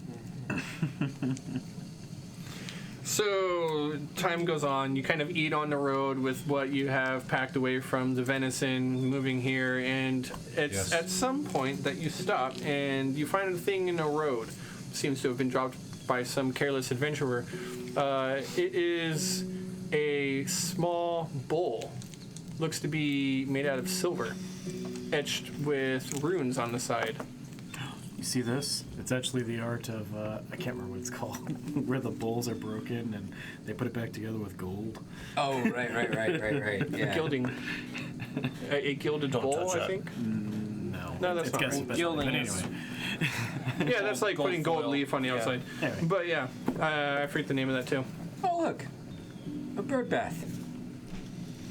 Speaker 2: So time goes on. You kind of eat on the road with what you have packed away from the venison, moving here, and it's
Speaker 4: Yes.
Speaker 2: at some point that you stop and you find a thing in the road. Seems to have been dropped by some careless adventurer. It is a small bowl. Looks to be made out of silver, etched with runes on the side.
Speaker 3: You see this? It's actually the art of, I can't remember what it's called, where the bowls are broken and they put it back together with gold.
Speaker 1: Oh, right. Yeah.
Speaker 2: Gilding. A gilded
Speaker 6: Don't
Speaker 2: bowl,
Speaker 6: touch
Speaker 2: I
Speaker 6: that.
Speaker 2: think. No, that's
Speaker 3: It's
Speaker 2: not
Speaker 3: got
Speaker 2: right.
Speaker 3: some
Speaker 5: Gilding
Speaker 3: but
Speaker 5: is-
Speaker 3: anyway.
Speaker 2: Yeah, that's like
Speaker 5: Gold
Speaker 2: putting gold
Speaker 5: foil.
Speaker 2: leaf on the
Speaker 5: Yeah.
Speaker 2: outside.
Speaker 3: Anyway.
Speaker 2: But yeah, I forget the name of that too.
Speaker 1: Oh, look. A bird bath.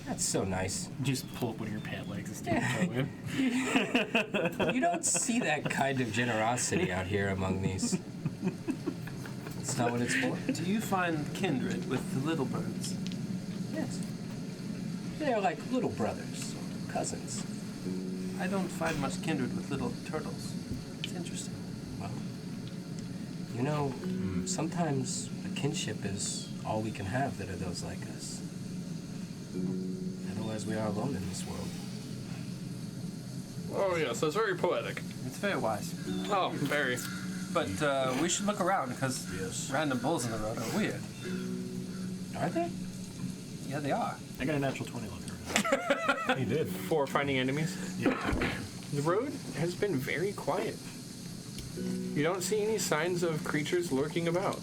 Speaker 1: That's so nice.
Speaker 3: Just pull up one of your pant legs and stick
Speaker 1: Yeah.
Speaker 3: it toe in.
Speaker 1: You don't see that kind of generosity out here among these. It's not what it's for.
Speaker 5: Do you find kindred with the little birds?
Speaker 1: Yes. They're like little brothers, or cousins.
Speaker 5: I don't find much kindred with little turtles. It's interesting.
Speaker 1: Well, you know, sometimes a kinship is all we can have that are those like us. Otherwise, we are alone in this world.
Speaker 2: Oh yes, that's very poetic.
Speaker 5: It's very wise.
Speaker 2: Oh, very.
Speaker 5: But we should look around because
Speaker 6: Yes.
Speaker 5: random bulls in the road are weird.
Speaker 1: Are they?
Speaker 5: Yeah, they are.
Speaker 3: I got a natural 20 looker.
Speaker 4: He did.
Speaker 2: For finding enemies.
Speaker 3: Yeah.
Speaker 2: The road has been very quiet. You don't see any signs of creatures lurking about.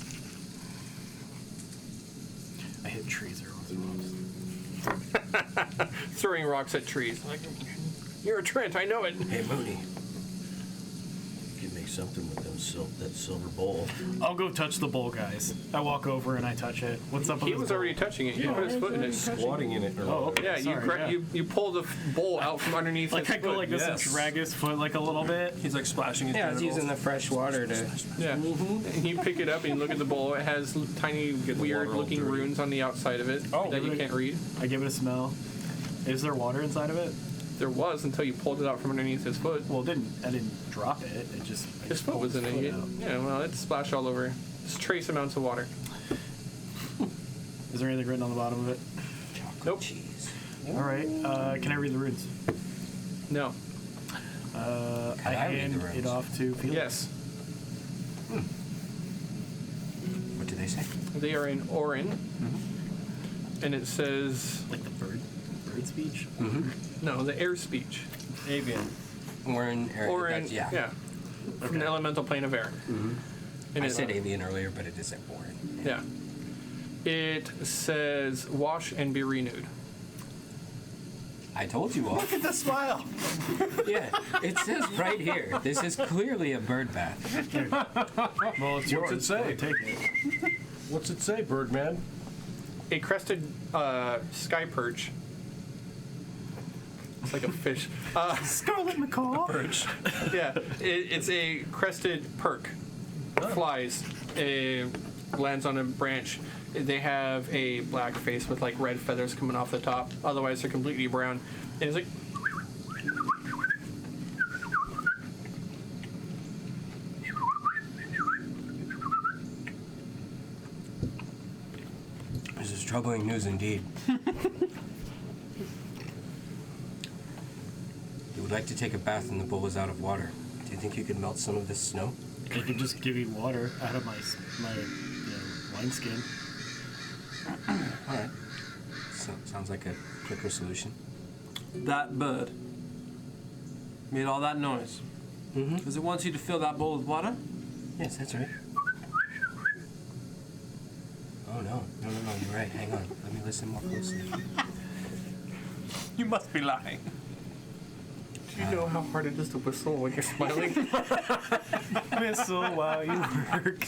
Speaker 3: I hit trees there with rocks.
Speaker 2: Throwing rocks at trees. Like, you're a Trent, I know it.
Speaker 6: Hey, Mooney. You can make something with them that silver bowl.
Speaker 3: I'll go touch the bowl, guys. I walk over and I touch it. What's up with
Speaker 2: He
Speaker 3: this
Speaker 2: was
Speaker 3: bowl?
Speaker 2: already touching it. He put his foot in it.
Speaker 4: Squatting in it.
Speaker 3: Oh, okay.
Speaker 2: Yeah,
Speaker 3: Sorry,
Speaker 2: you pull the pull out from underneath
Speaker 3: Like
Speaker 2: his
Speaker 3: I go
Speaker 2: foot.
Speaker 3: like this
Speaker 6: Yes.
Speaker 3: and drag his foot like a little bit.
Speaker 5: He's like splashing his
Speaker 1: Yeah, I was
Speaker 5: genitals.
Speaker 1: using the fresh water to.
Speaker 2: Yeah. And you pick it up and you look at the bowl. It has tiny, weird looking
Speaker 6: dirty.
Speaker 2: runes on the outside of it
Speaker 3: Oh,
Speaker 2: that you
Speaker 3: really?
Speaker 2: can't read.
Speaker 3: I give it a smell. Is there water inside of it?
Speaker 2: There was until you pulled it out from underneath his foot.
Speaker 3: Well, I didn't drop it. It just I
Speaker 2: His
Speaker 3: just
Speaker 2: foot
Speaker 3: pulled
Speaker 2: was in
Speaker 3: his
Speaker 2: it.
Speaker 3: foot out.
Speaker 2: Yeah, well, it splashed all over. Just trace amounts of water.
Speaker 3: Is there anything written on the bottom of it?
Speaker 2: Nope.
Speaker 1: Cheese.
Speaker 3: All right. Can I read the runes?
Speaker 2: No.
Speaker 3: I
Speaker 1: I read
Speaker 3: hand
Speaker 1: the runes?
Speaker 3: it off to Felix.
Speaker 2: Yes.
Speaker 1: What do they say?
Speaker 2: They are in Orin. And it says,
Speaker 3: Like the bird speech.
Speaker 2: no, the air speech.
Speaker 5: Avian.
Speaker 1: Orin.
Speaker 2: Orin,
Speaker 1: Yeah.
Speaker 2: yeah. From the elemental plane of air. And
Speaker 1: I
Speaker 2: it-
Speaker 1: said avian earlier, but it isn't Orin.
Speaker 2: Yeah. It says, wash and be renewed.
Speaker 1: I told you all.
Speaker 3: Look at the smile.
Speaker 1: Yeah, it says right here. This is clearly a bird bath.
Speaker 3: Well, it's
Speaker 4: What's
Speaker 3: yours.
Speaker 4: it say?
Speaker 3: Take it.
Speaker 4: What's it say, Birdman?
Speaker 2: A crested sky perch. It's like a fish.
Speaker 3: Scarlet macaw.
Speaker 2: Yeah, it's a crested perk. Flies, lands on a branch. They have a black face with like red feathers coming off the top. Otherwise, they're completely brown. And it's like,
Speaker 1: This is troubling news indeed. You would like to take a bath and the bowl is out of water. Do you think you could melt some of this snow?
Speaker 3: I could just give you water out of my wineskin.
Speaker 1: Alright. So, sounds like a quicker solution.
Speaker 5: That bird made all that noise. Because it wants you to fill that bowl with water?
Speaker 1: Yes, that's right. Oh no, you're right. Hang on. Let me listen more closely.
Speaker 5: You must be lying.
Speaker 2: do you know how hard it is to whistle when you're smiling?
Speaker 3: Whistle while you work.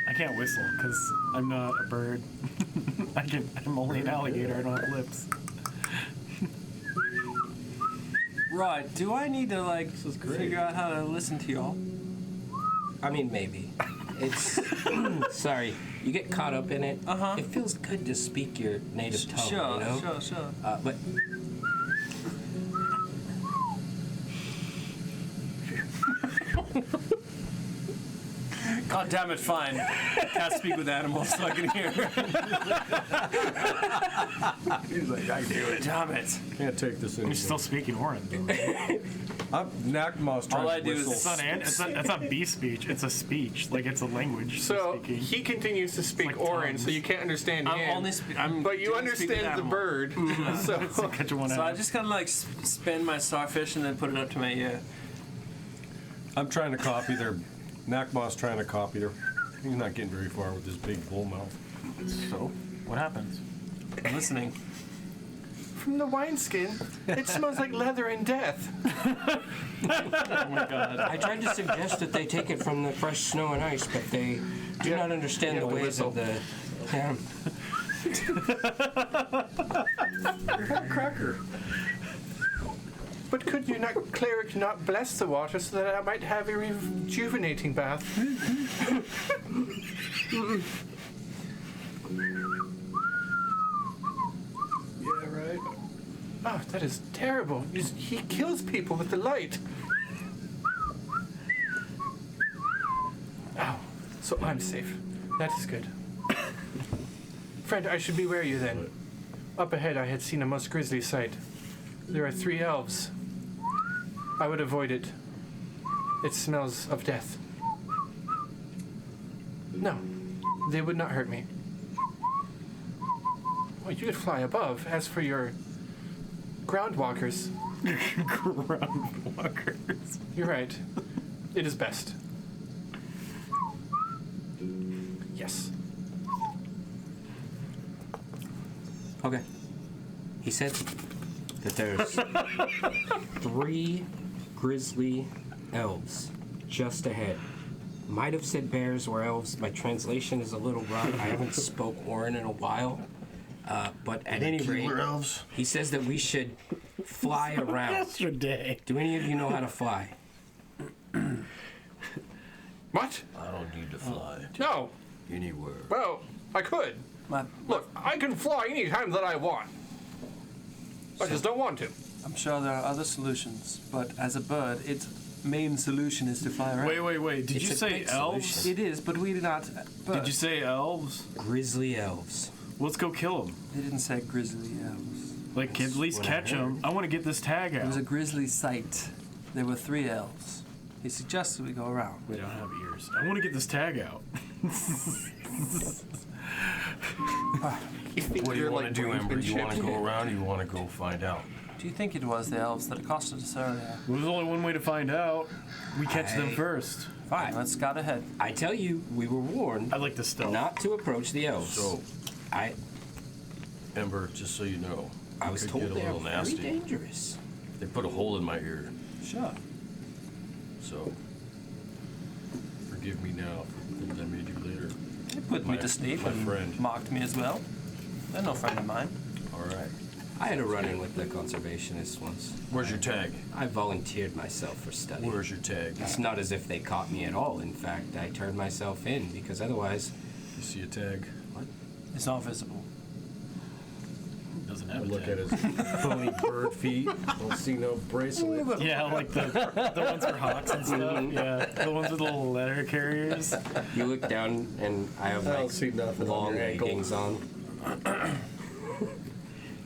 Speaker 3: I can't whistle because I'm not a bird. I'm only an alligator. I don't have lips.
Speaker 5: Right, do I need to, like, figure out how to listen to y'all?
Speaker 1: I mean, maybe. It's sorry. You get caught up in it.
Speaker 5: Uh-huh.
Speaker 1: It feels good to speak your native tongue.
Speaker 5: Sure,
Speaker 1: you know?
Speaker 5: sure.
Speaker 1: But
Speaker 5: God damn it, fine. Can't speak with animals so I can hear.
Speaker 3: He's like, I do it.
Speaker 5: Damn it.
Speaker 4: Can't take this anymore.
Speaker 3: You're still speaking Orin.
Speaker 4: Nakma's trying
Speaker 5: All I
Speaker 4: to
Speaker 5: do is
Speaker 4: whistle.
Speaker 3: It's not bee speech. It's a speech. Like it's a language.
Speaker 2: So
Speaker 3: speaking.
Speaker 2: he continues to speak
Speaker 3: like
Speaker 2: Orin,
Speaker 3: tongues.
Speaker 2: so you can't understand
Speaker 5: I'm
Speaker 2: him.
Speaker 5: only I'm
Speaker 2: but you
Speaker 5: doing speak with
Speaker 2: understand the
Speaker 5: animal.
Speaker 2: bird. So
Speaker 3: Catch one
Speaker 5: So I
Speaker 3: out.
Speaker 5: just kind of like spin my starfish and then put it up to my ear.
Speaker 4: I'm trying to copy their. Nakma's trying to copy their. He's not getting very far with his big bull mouth.
Speaker 3: So, what happens?
Speaker 5: I'm listening.
Speaker 2: from the wineskin, it smells like leather and death.
Speaker 3: Oh my god.
Speaker 1: I tried to suggest that they take it from the fresh snow and ice, but they do not understand
Speaker 2: You
Speaker 1: the
Speaker 2: have to
Speaker 1: ways of the. Yeah.
Speaker 2: Cracker. But could you not, cleric, not bless the water so that I might have a rejuvenating bath?
Speaker 4: Yeah, right.
Speaker 2: Oh, that is terrible. He kills people with the light. Oh, so I'm safe. That is good. Friend, I should beware you then. Up ahead, I had seen a most grisly sight. There are 3 elves. I would avoid it. It smells of death. No, they would not hurt me. Well, you could fly above. As for your groundwalkers,
Speaker 3: Groundwalkers.
Speaker 2: you're right. It is best. Yes.
Speaker 1: Okay. He said that there's 3 grizzly elves just ahead. Might have said bears or elves. My translation is a little rough. I haven't spoke Orin in a while. But at any rate,
Speaker 4: elves.
Speaker 1: he says that we should fly around.
Speaker 3: Yesterday.
Speaker 1: Do any of you know how to fly?
Speaker 2: What?
Speaker 6: I don't need to fly
Speaker 2: No.
Speaker 6: anywhere.
Speaker 2: Well, I could. Look, I can fly anytime that I want. I just don't want to.
Speaker 5: I'm sure there are other solutions, but as a bird, it's main solution is to fly around.
Speaker 3: Wait. Did
Speaker 1: It's
Speaker 3: you
Speaker 1: a
Speaker 3: say
Speaker 1: great
Speaker 3: elves?
Speaker 1: solution.
Speaker 5: It is, but we do not.
Speaker 3: Did you say elves?
Speaker 1: Grizzly elves.
Speaker 3: Let's go kill them.
Speaker 5: They didn't say grizzly elves.
Speaker 3: Like, at least
Speaker 1: what I
Speaker 3: catch them. I want to get this tag
Speaker 5: It
Speaker 3: out.
Speaker 5: was a grisly sight. There were 3 elves. He suggested we go around.
Speaker 3: Wait, I don't have ears. I want to get this tag out.
Speaker 6: What do you want to do, Ember? Do you want to go around or you want to go find out?
Speaker 5: Do you think it was the elves that accosted us earlier?
Speaker 3: Well, there's only one way to find out. We catch them
Speaker 1: I-
Speaker 3: first.
Speaker 5: Fine, let's scout ahead.
Speaker 1: I tell you, we were warned
Speaker 3: I like the stealth.
Speaker 1: not to approach the elves.
Speaker 6: So,
Speaker 1: I
Speaker 6: Ember, just so you know,
Speaker 1: I was
Speaker 6: could
Speaker 1: told
Speaker 6: get a
Speaker 1: they are
Speaker 6: little
Speaker 1: very
Speaker 6: nasty.
Speaker 1: dangerous.
Speaker 6: They put a hole in my ear,
Speaker 5: Sure.
Speaker 6: so forgive me now for things I made you later.
Speaker 5: They put me
Speaker 6: My-
Speaker 5: to sleep
Speaker 6: my
Speaker 5: and
Speaker 6: friend.
Speaker 5: mocked me as well. They're no friend of mine.
Speaker 6: All right.
Speaker 1: I had a run-in with the conservationists once.
Speaker 6: Where's your tag?
Speaker 1: I volunteered myself for study.
Speaker 6: Where's your tag?
Speaker 1: It's not as if they caught me at all. In fact, I turned myself in because otherwise,
Speaker 6: You see a tag?
Speaker 5: It's not visible.
Speaker 3: Doesn't
Speaker 4: I
Speaker 3: have a
Speaker 4: look
Speaker 3: tag.
Speaker 4: at his bony bird feet. Don't see no bracelet.
Speaker 3: Yeah, like the ones for hawks and stuff. Yeah, the ones with the little letter carriers.
Speaker 1: you look down and I have
Speaker 4: I don't
Speaker 1: like
Speaker 4: see nothing on
Speaker 1: long
Speaker 4: your ankle.
Speaker 1: leggings on.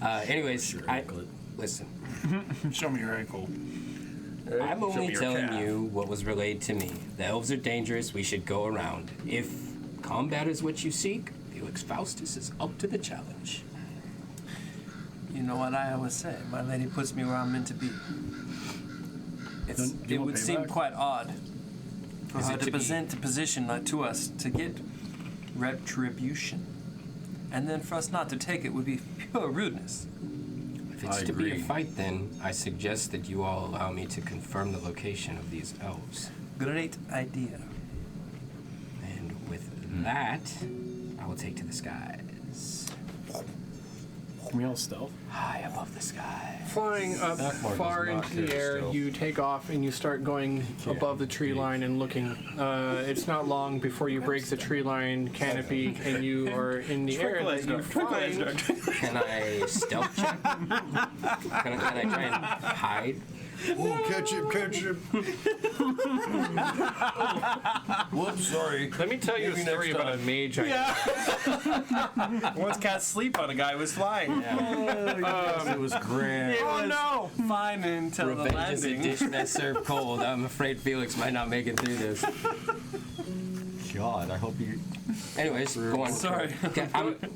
Speaker 1: Anyways,
Speaker 6: Your
Speaker 1: I
Speaker 6: anklet.
Speaker 1: listen.
Speaker 3: Show me your ankle.
Speaker 1: I'm
Speaker 6: Show
Speaker 1: only
Speaker 6: me your
Speaker 1: telling
Speaker 6: calf.
Speaker 1: you what was relayed to me. The elves are dangerous. We should go around. If combat is what you seek, Felix Faustus is up to the challenge.
Speaker 5: You know what I always say. My lady puts me where I'm meant to be.
Speaker 3: Then do
Speaker 5: It
Speaker 3: you want
Speaker 5: would seem
Speaker 3: payback?
Speaker 5: quite odd for
Speaker 1: Is
Speaker 5: her
Speaker 1: it
Speaker 5: to
Speaker 1: to be-
Speaker 5: present a position like to us to get retribution. And then for us not to take it would be pure rudeness.
Speaker 1: If it's
Speaker 6: I
Speaker 1: to be a
Speaker 6: agree.
Speaker 1: fight, then I suggest that you all allow me to confirm the location of these elves.
Speaker 5: Great idea.
Speaker 1: And with that, I will take to the skies.
Speaker 3: Can we all stealth?
Speaker 1: High above the sky.
Speaker 2: Flying up
Speaker 4: Akmar
Speaker 2: far
Speaker 4: does not
Speaker 2: into the
Speaker 4: carry
Speaker 2: air,
Speaker 4: stealth.
Speaker 2: you take off and you start going above the tree line and looking. It's not long before you break the tree line canopy and you are in the air. That you find
Speaker 1: Can I stealth check? Can I try and hide?
Speaker 4: Oh, catch him, catch him.
Speaker 6: Whoops, sorry.
Speaker 2: Let me tell you
Speaker 6: Maybe
Speaker 2: a story
Speaker 6: next
Speaker 2: about a
Speaker 6: time.
Speaker 2: mage.
Speaker 7: Once cast sleep on a guy who was flying.
Speaker 6: It was grand.
Speaker 7: Oh no!
Speaker 5: Fine until the
Speaker 1: Revenge is a
Speaker 5: landing.
Speaker 1: dish best served cold. I'm afraid Felix might not make it through this.
Speaker 4: God, I hope you.
Speaker 1: Anyways, go on.
Speaker 5: Sorry.
Speaker 1: Okay,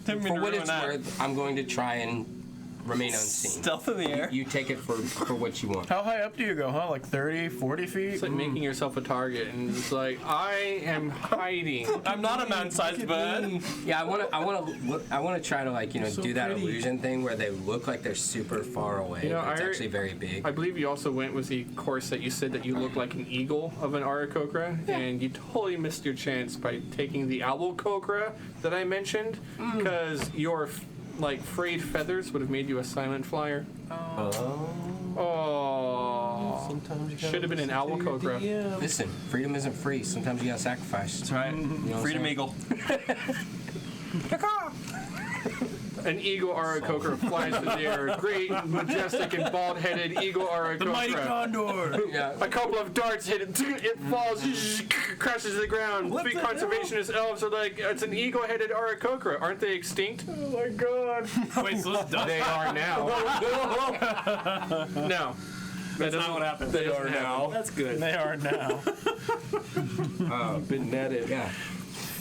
Speaker 5: Didn't mean
Speaker 1: for
Speaker 5: to
Speaker 1: what
Speaker 5: ruin
Speaker 1: it's
Speaker 5: that.
Speaker 1: worth, I'm going to try and remain unseen.
Speaker 5: Stealth in the air.
Speaker 1: You take it for what you want.
Speaker 3: How high up do you go, huh? Like 30, 40 feet?
Speaker 2: It's like making yourself a target, and it's like I am hiding.
Speaker 5: I'm not a man-sized bird.
Speaker 1: Yeah, I want to try to do that illusion thing where they look like they're super far away,
Speaker 2: You know,
Speaker 1: but it's
Speaker 2: I heard-
Speaker 1: actually very big.
Speaker 2: I believe you also went with the course that you said that you look like an eagle of an Aarakocra, and you totally missed your chance by taking the owl cocra that I mentioned, because your frayed feathers would have made you a silent flyer. Oh.
Speaker 6: Sometimes you
Speaker 2: Should have been an owl cocra.
Speaker 1: Listen, freedom isn't free. Sometimes you gotta sacrifice.
Speaker 5: That's right.
Speaker 1: You know what I'm
Speaker 5: Freedom
Speaker 1: saying?
Speaker 5: Eagle.
Speaker 2: An eagle Aarakocra flies through the air. Great, majestic, and bald-headed eagle
Speaker 3: The mighty
Speaker 2: Aarakocra.
Speaker 3: condor!
Speaker 1: Yeah.
Speaker 2: A couple of darts hit it. It falls, crashes to the ground. Three conservationist elves are like, it's an eagle-headed Aarakocra. Aren't they extinct? Oh my god.
Speaker 3: Wait, so it's dust?
Speaker 2: They are now. No. That's
Speaker 7: not what happened.
Speaker 2: They are now.
Speaker 7: That's good.
Speaker 3: They are now.
Speaker 4: Been netted.
Speaker 1: Yeah.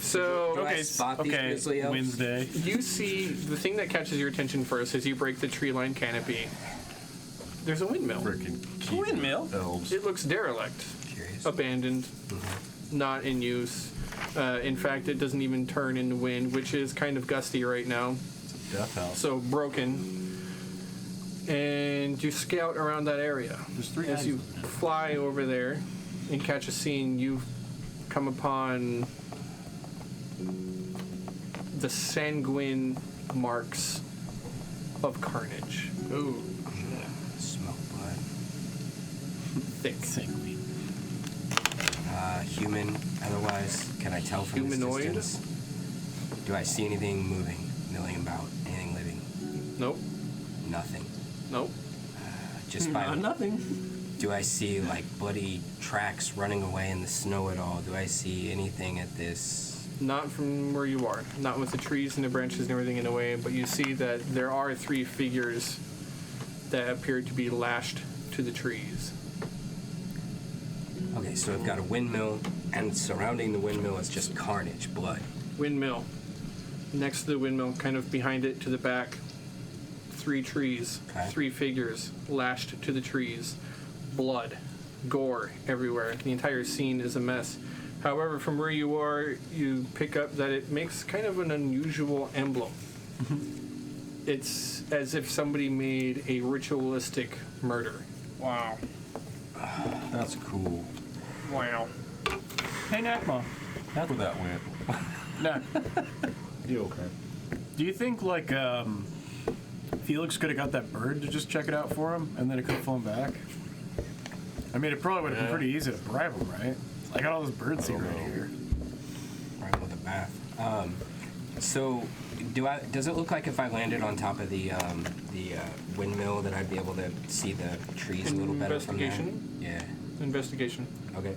Speaker 2: So
Speaker 1: Do I spot these
Speaker 3: Okay,
Speaker 1: grizzly elves?
Speaker 3: Wednesday.
Speaker 2: you see the thing that catches your attention first as you break the tree line canopy. There's a windmill.
Speaker 6: Frickin'
Speaker 5: Windmill.
Speaker 6: elves.
Speaker 2: It looks derelict,
Speaker 1: Curious.
Speaker 2: abandoned, not in use. In fact, it doesn't even turn in the wind, which is kind of gusty right now.
Speaker 6: Death house.
Speaker 2: So broken. And you scout around that area.
Speaker 6: There's 3
Speaker 2: As you fly over there and catch a scene, you come upon the sanguine marks of carnage.
Speaker 3: Ooh.
Speaker 1: Smell blood.
Speaker 2: Thick.
Speaker 1: Human. Otherwise, can I tell from
Speaker 2: Humanoid?
Speaker 1: this distance? Do I see anything moving, milling about, anything living?
Speaker 2: Nope.
Speaker 1: Nothing.
Speaker 2: Nope.
Speaker 1: Just by
Speaker 5: Nothing.
Speaker 1: Do I see like bloody tracks running away in the snow at all? Do I see anything at this?
Speaker 2: Not from where you are, not with the trees and the branches and everything in the way, but you see that there are 3 figures that appear to be lashed to the trees.
Speaker 1: Okay, so I've got a windmill, and surrounding the windmill is just carnage, blood.
Speaker 2: Windmill. Next to the windmill, kind of behind it to the back, 3 trees,
Speaker 1: Okay.
Speaker 2: 3 figures lashed to the trees. Blood, gore everywhere. The entire scene is a mess. However, from where you are, you pick up that it makes kind of an unusual emblem. It's as if somebody made a ritualistic murder.
Speaker 7: Wow.
Speaker 6: That's cool.
Speaker 2: Wow.
Speaker 3: Hey, Nakma.
Speaker 6: That's where that went.
Speaker 3: Nak,
Speaker 4: You okay?
Speaker 3: do you think, like, Felix could have got that bird to just check it out for him, and then it could have flown back? I mean, it probably would have been pretty easy to bribe him, right? I got all those bird seed right here.
Speaker 1: Right with the bath. So, does it look like if I landed on top of the windmill that I'd be able to see the trees a little better from there?
Speaker 2: Investigation?
Speaker 1: Yeah.
Speaker 2: Investigation.
Speaker 1: Okay.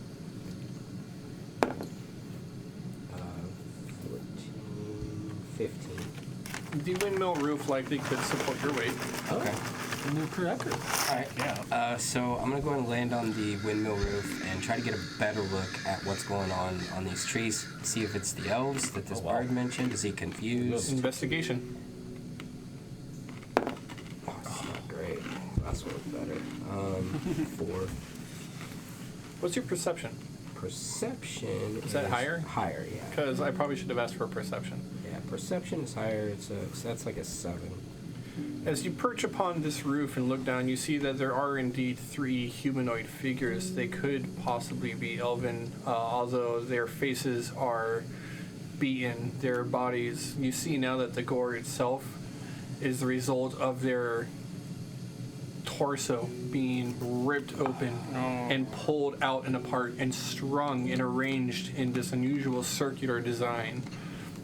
Speaker 1: 14, 15.
Speaker 2: The windmill roof likely could support your weight.
Speaker 1: Okay.
Speaker 6: New record.
Speaker 1: All right.
Speaker 3: Yeah.
Speaker 1: So I'm gonna go and land on the windmill roof and try to get a better look at what's going on these trees. See if it's the elves that this bird mentioned. Is he confused?
Speaker 2: Investigation.
Speaker 1: Oh, it's not great. That's what's better. 4.
Speaker 2: What's your perception?
Speaker 1: Perception
Speaker 2: Is that higher?
Speaker 1: Higher, yeah.
Speaker 2: Because I probably should have asked for a perception.
Speaker 1: Yeah, perception is higher. That's like a 7.
Speaker 2: As you perch upon this roof and look down, you see that there are indeed 3 humanoid figures. They could possibly be elven, although their faces are beaten, their bodies. You see now that the gore itself is the result of their torso being ripped open and pulled out and apart and strung and arranged in this unusual circular design.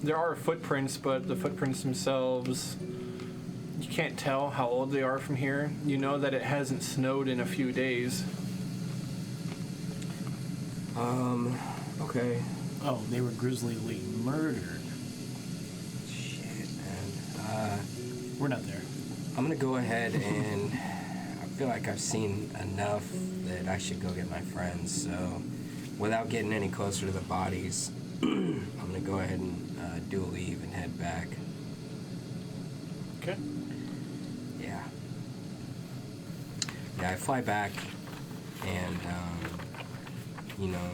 Speaker 2: There are footprints, but the footprints themselves, you can't tell how old they are from here. You know that it hasn't snowed in a few days.
Speaker 1: Okay.
Speaker 3: Oh, they were grislyly murdered.
Speaker 1: Shit, man.
Speaker 3: We're not there.
Speaker 1: I'm gonna go ahead and I feel like I've seen enough that I should go get my friends. So, without getting any closer to the bodies, I'm gonna go ahead and do a leave and head back.
Speaker 2: Okay.
Speaker 1: Yeah. Yeah, I fly back, and you know,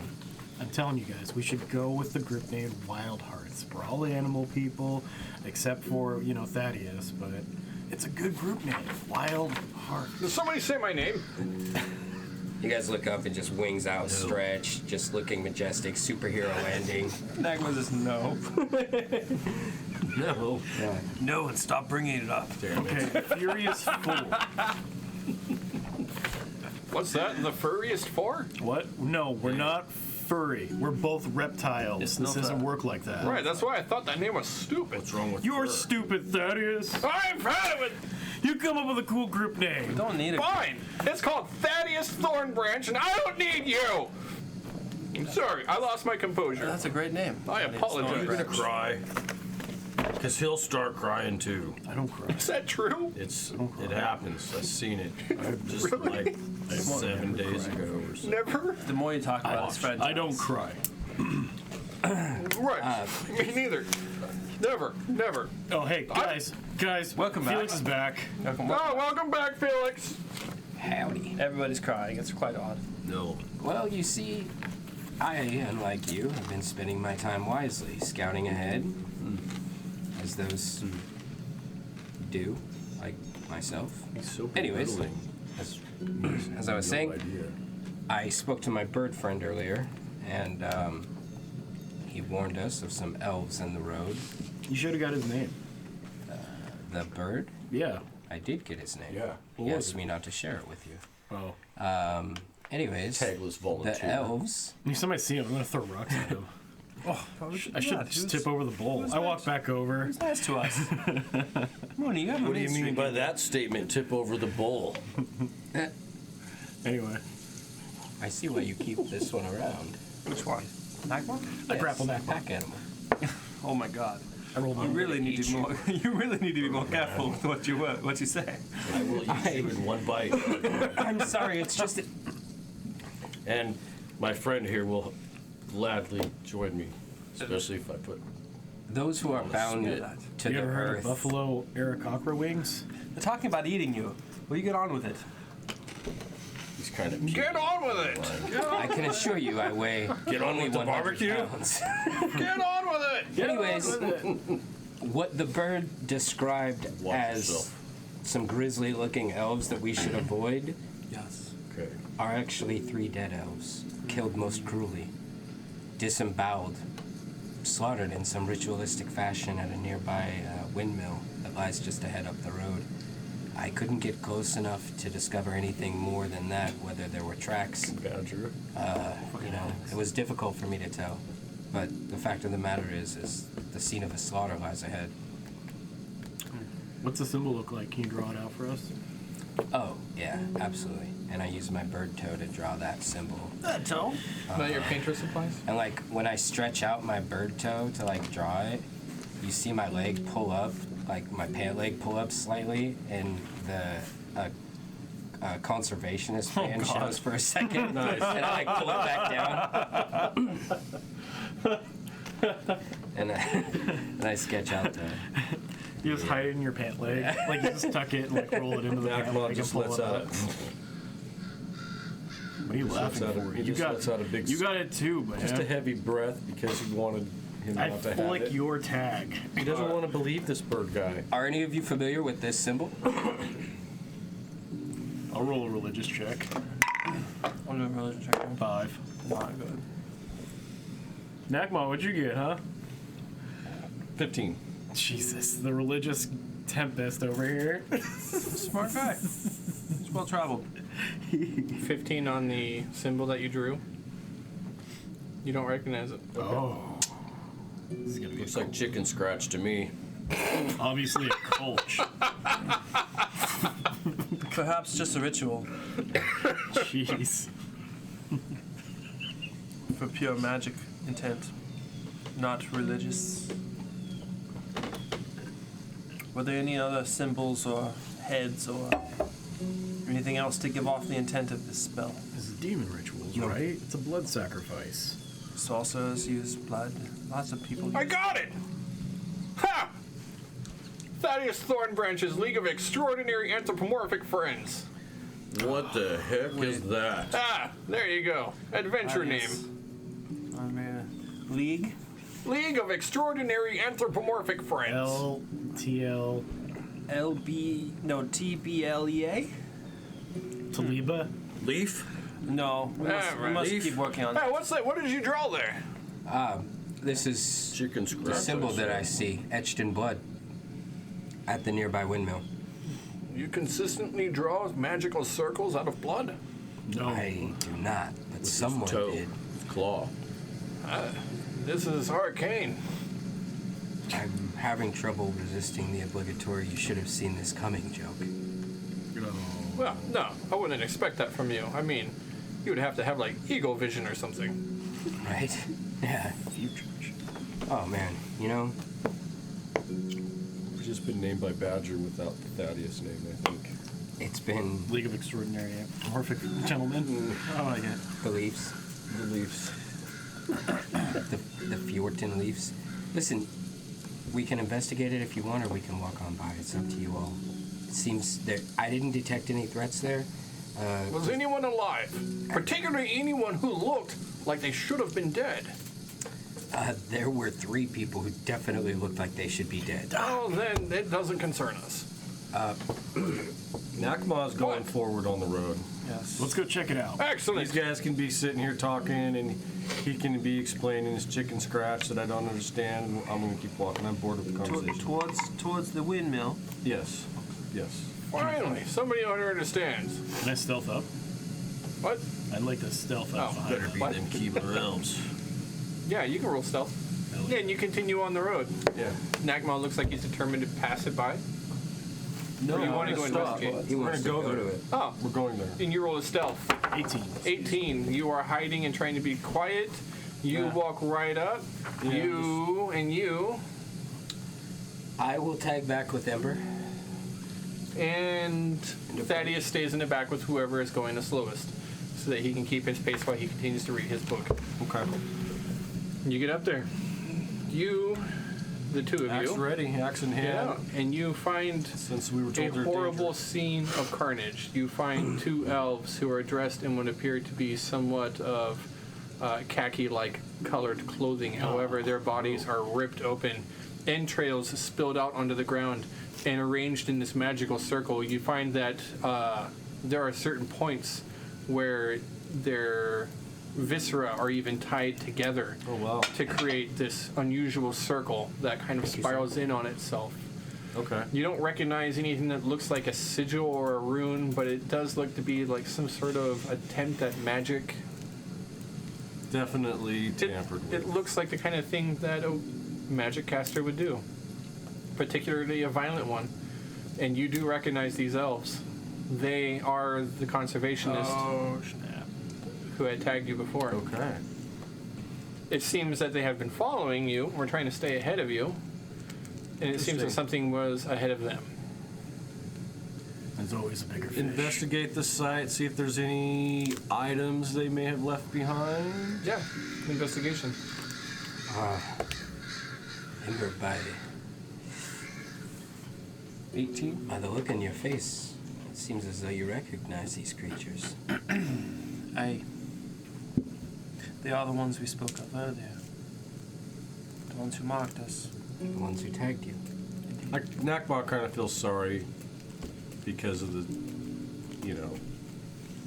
Speaker 3: I'm telling you guys, we should go with the group named Wild Hearts. We're all animal people, except for, Thaddeus, but it's a good group name, Wild Hearts.
Speaker 2: Does somebody say my name?
Speaker 1: you guys look up and just wings outstretched, just looking majestic, superhero landing.
Speaker 5: Nagma says no.
Speaker 6: No.
Speaker 1: Yeah.
Speaker 5: No, and stop bringing it up.
Speaker 3: Okay, Furious Fool.
Speaker 2: What's that? The furriest 4?
Speaker 3: What? No, we're not furry. We're both reptiles.
Speaker 5: It's
Speaker 3: This
Speaker 5: not
Speaker 3: doesn't
Speaker 5: that.
Speaker 3: work like that.
Speaker 2: Right, that's why I thought that name was stupid.
Speaker 4: What's wrong with
Speaker 3: You're
Speaker 4: fur?
Speaker 3: stupid, Thaddeus.
Speaker 2: I'm proud of it.
Speaker 3: You come up with a cool group name.
Speaker 5: Don't need it.
Speaker 2: Fine. It's called Thaddeus Thornbranch, and I don't need you. I'm sorry, I lost my composure.
Speaker 5: That's a great name.
Speaker 2: I apologize.
Speaker 6: You're gonna cry. Because he'll start crying too.
Speaker 3: I don't cry.
Speaker 2: Is that true?
Speaker 6: It happens. I've seen it. Just
Speaker 2: Really?
Speaker 6: like 7 days ago or so.
Speaker 2: Never?
Speaker 5: The more you talk about his friends,
Speaker 3: I don't cry.
Speaker 2: Right. Me neither. Never. Never.
Speaker 3: Oh, hey, guys.
Speaker 5: Welcome back.
Speaker 3: Felix is back.
Speaker 5: Welcome.
Speaker 2: Oh, welcome back, Felix.
Speaker 1: Howdy.
Speaker 5: Everybody's crying. It's quite odd.
Speaker 6: No.
Speaker 1: Well, you see, I, unlike you, have been spending my time wisely, scouting ahead, as those do, like myself.
Speaker 6: He's so
Speaker 1: Anyways,
Speaker 6: belittling.
Speaker 1: as I was saying,
Speaker 4: No idea.
Speaker 1: I spoke to my bird friend earlier, and he warned us of some elves in the road.
Speaker 3: You should have got his name.
Speaker 1: The bird?
Speaker 3: Yeah.
Speaker 1: I did get his name.
Speaker 4: Yeah.
Speaker 1: He asked me not to share it with you.
Speaker 3: Oh.
Speaker 1: Anyways,
Speaker 6: Tagless volunteer.
Speaker 1: the elves.
Speaker 3: If somebody see him, I'm gonna throw rocks at him. I should just tip over the bowl. I walk back over.
Speaker 5: It's nice to us. Mooney, you have
Speaker 6: What do you mean by that statement? Tip over the bowl.
Speaker 3: Anyway.
Speaker 1: I see why you keep this one around.
Speaker 5: Which one? Nagma?
Speaker 3: A grapple
Speaker 1: Yes,
Speaker 3: knack.
Speaker 1: pack animal.
Speaker 5: Oh my god.
Speaker 3: I rolled
Speaker 5: You
Speaker 3: one.
Speaker 5: really need to be more. You really need to be more careful with what you say.
Speaker 6: I will eat you in one bite.
Speaker 1: I'm sorry, it's just that
Speaker 6: And my friend here will gladly join me, especially if I put.
Speaker 1: those who are bound
Speaker 5: Smell that.
Speaker 1: to
Speaker 3: You
Speaker 1: the
Speaker 3: ever heard of
Speaker 1: earth.
Speaker 3: buffalo aarakocra wings?
Speaker 5: They're talking about eating you. Will you get on with it?
Speaker 6: He's kind of.
Speaker 2: Get on with it.
Speaker 1: I can assure you, I weigh
Speaker 6: Get on
Speaker 1: only
Speaker 6: with the
Speaker 1: 100
Speaker 6: barbecue?
Speaker 1: pounds.
Speaker 2: Get on with it.
Speaker 1: Anyways, what the bird described
Speaker 6: Watch
Speaker 1: as
Speaker 6: yourself.
Speaker 1: some grisly-looking elves that we should avoid
Speaker 5: Yes.
Speaker 6: Okay.
Speaker 1: are actually 3 dead elves, killed most cruelly, disemboweled, slaughtered in some ritualistic fashion at a nearby windmill that lies just ahead up the road. I couldn't get close enough to discover anything more than that, whether there were tracks.
Speaker 6: Badger.
Speaker 1: It was difficult for me to tell. But the fact of the matter is the scene of a slaughter lies ahead.
Speaker 3: What's the symbol look like? Can you draw it out for us?
Speaker 1: Oh, yeah, absolutely. And I use my bird toe to draw that symbol.
Speaker 5: That toe.
Speaker 2: Is that your painter supplies?
Speaker 1: And like when I stretch out my bird toe to like draw it, you see my leg pull up, like my pant leg pull up slightly, and the conservationist fan shows for a second, and I like pull it back down. and I sketch out the.
Speaker 3: You just hide it in your pant leg. Like you just tuck it and like roll it into the pant
Speaker 4: Nakma
Speaker 3: leg
Speaker 4: just
Speaker 3: and pull
Speaker 4: lets
Speaker 3: it
Speaker 4: out.
Speaker 3: out. What are you laughing
Speaker 4: lets out a-
Speaker 3: for?
Speaker 4: he just lets out a big
Speaker 3: You got it too, man.
Speaker 4: Just a heavy breath because he wanted him
Speaker 3: I
Speaker 4: not to
Speaker 3: feel
Speaker 4: have
Speaker 3: like
Speaker 4: it.
Speaker 3: your tag.
Speaker 4: He doesn't want to believe this bird guy.
Speaker 1: Are any of you familiar with this symbol?
Speaker 3: I'll roll a religious check.
Speaker 5: I'll do a religion check.
Speaker 3: 5.
Speaker 5: Not good.
Speaker 3: Nakma, what'd you get, huh?
Speaker 4: 15.
Speaker 3: Jesus, the religious tempest over here.
Speaker 5: Smart guy. He's well traveled.
Speaker 2: 15 on the symbol that you drew. You don't recognize it.
Speaker 3: Oh. This is gonna be
Speaker 6: Looks like chicken scratch to me.
Speaker 3: obviously a coach.
Speaker 5: Perhaps just a ritual
Speaker 3: Jeez.
Speaker 5: for pure magic intent, not religious. Were there any other symbols or heads or anything else to give off the intent of this spell?
Speaker 3: This is demon rituals,
Speaker 1: No.
Speaker 3: right? It's a blood sacrifice.
Speaker 5: Sorcerers use blood. Lots of people use.
Speaker 2: I got it! Ha! Thaddeus Thornbranch's League of Extraordinary Anthropomorphic Friends.
Speaker 6: What the heck is that?
Speaker 2: Ah, there you go. Adventure
Speaker 5: Thaddeus.
Speaker 2: name.
Speaker 5: I mean, League?
Speaker 2: League of Extraordinary Anthropomorphic Friends.
Speaker 3: LTL
Speaker 5: TBLEA?
Speaker 3: Taliba.
Speaker 6: Leaf?
Speaker 5: No, we must, we
Speaker 2: right.
Speaker 5: must
Speaker 6: Leaf?
Speaker 5: keep working on
Speaker 2: Hey,
Speaker 5: that.
Speaker 2: what's that? What did you draw there?
Speaker 1: This is
Speaker 6: Chicken scratch.
Speaker 1: the symbol that I see etched in blood at the nearby windmill.
Speaker 2: You consistently draw magical circles out of blood?
Speaker 3: No.
Speaker 1: I do not, but
Speaker 6: His
Speaker 1: someone
Speaker 6: toe.
Speaker 1: did.
Speaker 6: His claw.
Speaker 2: This is arcane.
Speaker 1: I'm having trouble resisting the obligatory "you should have seen this coming" joke.
Speaker 2: Well, no, I wouldn't expect that from you. I mean, you would have to have like eagle vision or something.
Speaker 1: Right? Yeah.
Speaker 3: Future.
Speaker 1: Oh man, you know,
Speaker 4: He's just been named by Badger without the Thaddeus name, I think.
Speaker 1: it's been
Speaker 3: League of Extraordinary Anthropomorphic Gentlemen.
Speaker 5: I like it.
Speaker 1: beliefs,
Speaker 4: The Leafs.
Speaker 1: the Fjorton Leafs. Listen, we can investigate it if you want, or we can walk on by. It's up to you all. It seems that I didn't detect any threats there.
Speaker 2: Was anyone alive? Particularly anyone who looked like they should have been dead.
Speaker 1: There were 3 people who definitely looked like they should be dead.
Speaker 2: Oh, then it doesn't concern us.
Speaker 4: Nakma's going
Speaker 2: What?
Speaker 4: forward on the road.
Speaker 5: Yes.
Speaker 3: Let's go check it out.
Speaker 2: Excellent.
Speaker 4: These guys can be sitting here talking, and he can be explaining his chicken scratch that I don't understand. And I'm going to keep walking. I'm bored with the conversation.
Speaker 5: Towards the windmill.
Speaker 4: Yes. Yes.
Speaker 2: Finally, somebody out here understands.
Speaker 3: Can I stealth up?
Speaker 2: What?
Speaker 3: I'd like to stealth up
Speaker 2: Oh,
Speaker 3: behind
Speaker 6: Better
Speaker 3: her.
Speaker 6: be
Speaker 2: What?
Speaker 6: them Keebler elves.
Speaker 2: Yeah, you can roll stealth. Yeah, and you continue on the road.
Speaker 4: Yeah.
Speaker 2: Nagma looks like he's determined to pass it by.
Speaker 4: No,
Speaker 2: Or do you
Speaker 4: I
Speaker 2: want to go
Speaker 4: stop.
Speaker 2: investigate?
Speaker 1: He
Speaker 4: We're
Speaker 1: wants to
Speaker 4: gonna
Speaker 1: go
Speaker 4: go
Speaker 1: to
Speaker 4: there.
Speaker 1: it.
Speaker 2: Oh,
Speaker 4: We're going there.
Speaker 2: and you roll a stealth.
Speaker 3: 18.
Speaker 2: 18. You are hiding and trying to be quiet. You walk right up.
Speaker 4: Yeah,
Speaker 2: You
Speaker 1: I will tag back with Ember.
Speaker 2: and Thaddeus stays in the back with whoever is going the slowest, so that he can keep his pace while he continues to read his book.
Speaker 4: Okay.
Speaker 2: You get up there. The two of
Speaker 4: Axe
Speaker 2: you.
Speaker 4: ready, axe in hand.
Speaker 2: Yeah, and you find
Speaker 4: Since we were
Speaker 2: a
Speaker 4: told they're
Speaker 2: horrible
Speaker 4: dangerous.
Speaker 2: scene of carnage. You find two elves who are dressed in what appear to be somewhat of khaki-like colored clothing. However, their bodies are ripped open, entrails spilled out onto the ground, and arranged in this magical circle. You find that there are certain points where their viscera are even tied together
Speaker 4: Oh wow.
Speaker 2: to create this unusual circle that kind of spirals in on itself.
Speaker 4: Okay.
Speaker 2: You don't recognize anything that looks like a sigil or a rune, but it does look to be like some sort of attempt at magic.
Speaker 4: Definitely tampered with.
Speaker 2: It looks like the kind of thing that a magic caster would do, particularly a violent one. And you do recognize these elves. They are the conservationists
Speaker 5: Oh, snap.
Speaker 2: who had tagged you before.
Speaker 4: Okay.
Speaker 2: It seems that they have been following you, or trying to stay ahead of you, and it seems that
Speaker 4: Interesting.
Speaker 2: something was ahead of them.
Speaker 3: There's always a bigger fish.
Speaker 4: Investigate the site, see if there's any items they may have left behind.
Speaker 2: Yeah, investigation.
Speaker 1: Ember, by
Speaker 4: 18.
Speaker 1: by the look in your face, it seems as though you recognize these creatures.
Speaker 5: Aye. They are the ones we spoke of earlier. The ones who marked us.
Speaker 1: The ones who tagged you.
Speaker 4: Like, Nakbot kind of feels sorry because of the,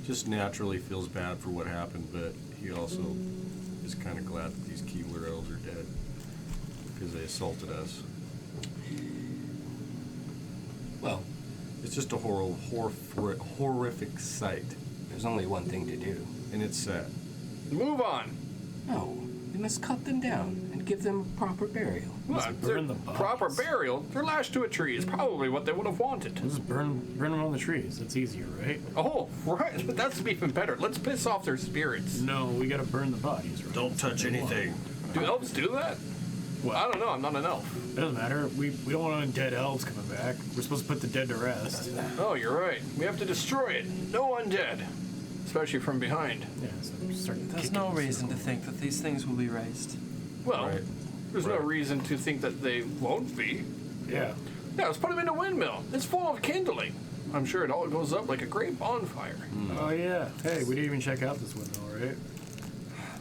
Speaker 4: just naturally feels bad for what happened, but he also is kind of glad that these Keebler elves are dead because they assaulted us.
Speaker 1: Well,
Speaker 4: It's just a horrific sight,
Speaker 1: there's only one thing to do.
Speaker 4: and it's sad.
Speaker 2: Move on.
Speaker 1: No, we must cut them down and give them proper burial.
Speaker 2: Well,
Speaker 3: burn
Speaker 2: they're
Speaker 3: the bodies.
Speaker 2: proper burial. They're lashed to a tree. Is probably what they would have wanted.
Speaker 3: We'll just burn them on the trees. That's easier, right?
Speaker 2: Oh, right. That's even better. Let's piss off their spirits.
Speaker 3: No, we gotta burn the bodies, right?
Speaker 6: Don't touch anything.
Speaker 2: Do elves do that?
Speaker 3: What?
Speaker 2: I don't know. I'm not an elf.
Speaker 3: It doesn't matter. We don't want any dead elves coming back. We're supposed to put the dead to rest.
Speaker 2: Oh, you're right. We have to destroy it. No undead, especially from behind.
Speaker 3: Yeah, so we start
Speaker 5: There's
Speaker 3: kicking
Speaker 5: no
Speaker 3: them.
Speaker 5: reason to think that these things will be raised.
Speaker 2: Well,
Speaker 4: Right.
Speaker 2: there's no
Speaker 4: Right.
Speaker 2: reason to think that they won't be.
Speaker 3: Yeah.
Speaker 2: Yeah, let's put them in a windmill. It's full of kindling. I'm sure it all goes up like a great bonfire.
Speaker 3: Oh yeah. Hey, we didn't even check out this window, right?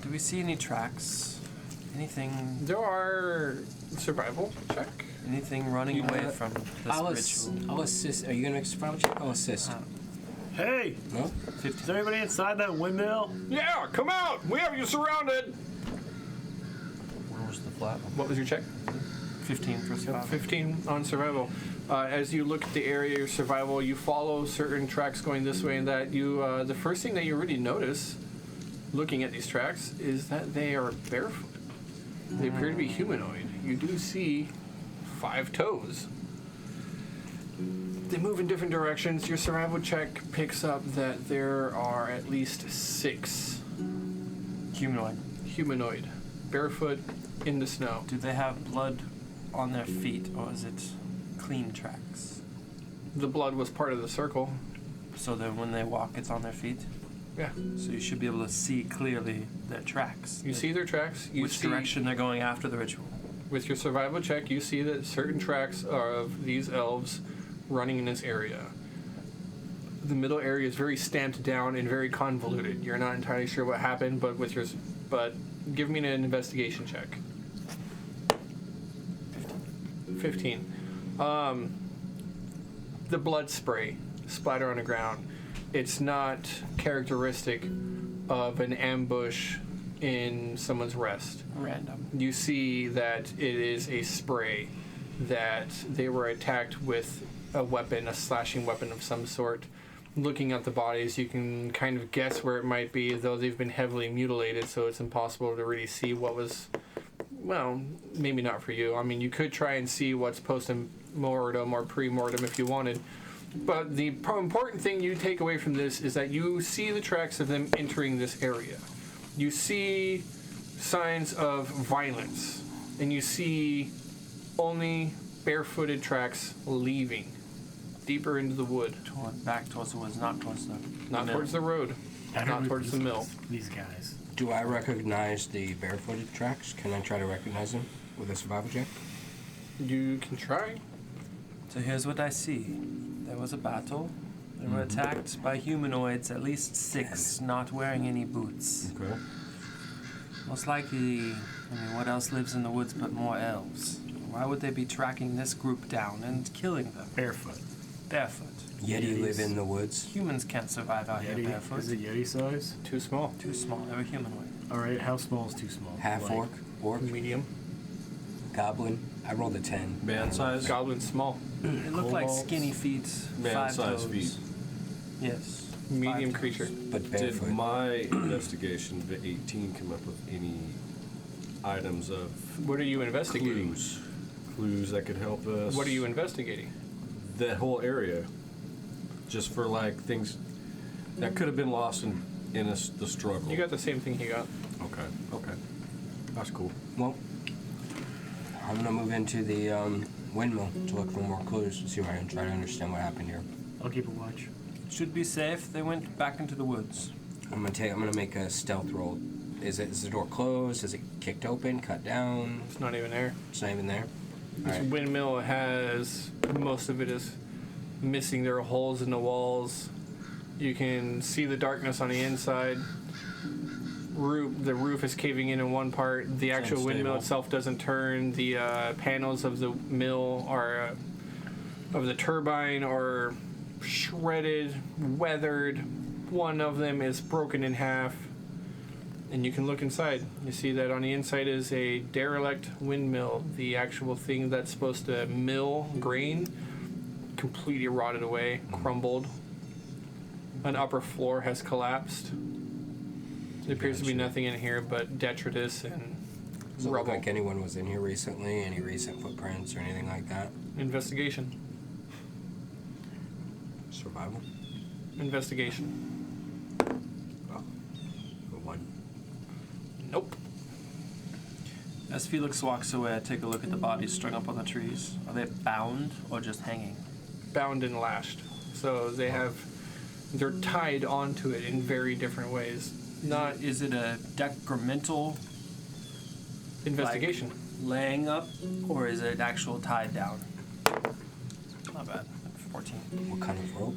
Speaker 5: Do we see any tracks? Anything
Speaker 2: There are survival check.
Speaker 5: anything running
Speaker 1: You know
Speaker 5: away
Speaker 1: what?
Speaker 5: from this ritual?
Speaker 1: I'll assist. Are you gonna make a survival check? I'll assist.
Speaker 3: Hey,
Speaker 1: No?
Speaker 3: is anybody inside that windmill?
Speaker 2: Yeah, come out. We have you surrounded.
Speaker 5: Where was the flat one?
Speaker 2: What was your check?
Speaker 5: 15 for survival.
Speaker 2: 15 on survival. As you look at the area of survival, you follow certain tracks going this way and that. The first thing that you really notice, looking at these tracks, is that they are barefoot. They appear to be humanoid. You do see 5 toes. They move in different directions. Your survival check picks up that there are at least 6 humanoid, barefoot in the snow.
Speaker 5: Do they have blood on their feet, or is it clean tracks?
Speaker 2: The blood was part of the circle.
Speaker 5: So that when they walk, it's on their feet?
Speaker 2: Yeah.
Speaker 5: So you should be able to see clearly their tracks.
Speaker 2: You see their tracks. You
Speaker 5: which
Speaker 2: see,
Speaker 5: direction they're going after the ritual.
Speaker 2: with your survival check, you see that certain tracks are of these elves running in this area. The middle area is very stamped down and very convoluted. You're not entirely sure what happened, but give me an investigation check. 15. The blood spray splatter on the ground. It's not characteristic of an ambush in someone's rest.
Speaker 5: Random.
Speaker 2: You see that it is a spray that they were attacked with a weapon, a slashing weapon of some sort. Looking at the bodies, you can kind of guess where it might be, though they've been heavily mutilated, so it's impossible to really see what was, well, maybe not for you. I mean, you could try and see what's post-mortem or pre-mortem if you wanted. But the important thing you take away from this is that you see the tracks of them entering this area. You see signs of violence, and you see only barefooted tracks leaving deeper into the wood.
Speaker 5: Back towards the woods, not towards the
Speaker 2: Not
Speaker 5: mill.
Speaker 2: towards the road, not towards the mill.
Speaker 3: These guys.
Speaker 1: Do I recognize the barefooted tracks? Can I try to recognize them with a survival check?
Speaker 2: You can try.
Speaker 5: So here's what I see. There was a battle. They were attacked by humanoids, at least 6, not wearing any boots.
Speaker 4: Okay.
Speaker 5: Most likely, what else lives in the woods but more elves? Why would they be tracking this group down and killing them?
Speaker 3: Barefoot.
Speaker 5: Barefoot.
Speaker 1: Yeti live in the woods.
Speaker 5: Humans can't survive out here barefoot.
Speaker 3: Is it Yeti size?
Speaker 2: Too small.
Speaker 5: Too small. They were humanoid.
Speaker 3: All right, how small is too small?
Speaker 1: Half
Speaker 3: Like,
Speaker 1: orc,
Speaker 2: Medium.
Speaker 1: goblin. I rolled a 10.
Speaker 4: Man size?
Speaker 2: Goblin small.
Speaker 5: It looked like
Speaker 3: Kobolds.
Speaker 5: skinny feet,
Speaker 4: Man
Speaker 5: 5
Speaker 4: size
Speaker 5: toes.
Speaker 4: feet.
Speaker 5: Yes.
Speaker 2: Medium
Speaker 5: 5
Speaker 2: creature.
Speaker 5: toes.
Speaker 1: But
Speaker 4: Did
Speaker 1: barefoot.
Speaker 4: my investigation of 18 come up with any items of
Speaker 2: What are you investigating?
Speaker 4: clues? Clues that could help us?
Speaker 2: What are you investigating?
Speaker 4: That whole area. Just for like things that could have been lost in the struggle.
Speaker 2: You got the same thing he got.
Speaker 4: Okay. That's cool.
Speaker 1: Well, I'm gonna move into the windmill to look for more clues to see if I can try to understand what happened here.
Speaker 3: I'll keep a watch.
Speaker 5: Should be safe. They went back into the woods.
Speaker 1: I'm gonna make a stealth roll. Is the door closed? Is it kicked open? Cut down?
Speaker 2: It's not even there.
Speaker 1: It's not even there.
Speaker 2: This
Speaker 1: Alright.
Speaker 2: windmill has, most of it is missing. There are holes in the walls. You can see the darkness on the inside. The roof is caving in one part. The actual windmill
Speaker 4: unstable.
Speaker 2: itself doesn't turn. The panels of the mill are, of the turbine are shredded, weathered. One of them is broken in half. And you can look inside. You see that on the inside is a derelict windmill. The actual thing that's supposed to mill grain completely rotted away, crumbled. An upper floor has collapsed. There appears to be nothing in here but detritus and
Speaker 1: Does it look
Speaker 2: rubble.
Speaker 1: like anyone was in here recently? Any recent footprints or anything like that?
Speaker 2: Investigation.
Speaker 1: Survival?
Speaker 2: Investigation.
Speaker 1: Or one?
Speaker 2: Nope.
Speaker 5: As Felix walks away, I take a look at the bodies strung up on the trees. Are they bound or just hanging?
Speaker 2: Bound and lashed. So they're tied onto it in very different ways. Not
Speaker 5: Is it a decremental
Speaker 2: investigation.
Speaker 5: laying up, or is it actual tied down? Not bad. 14.
Speaker 1: What kind of rope?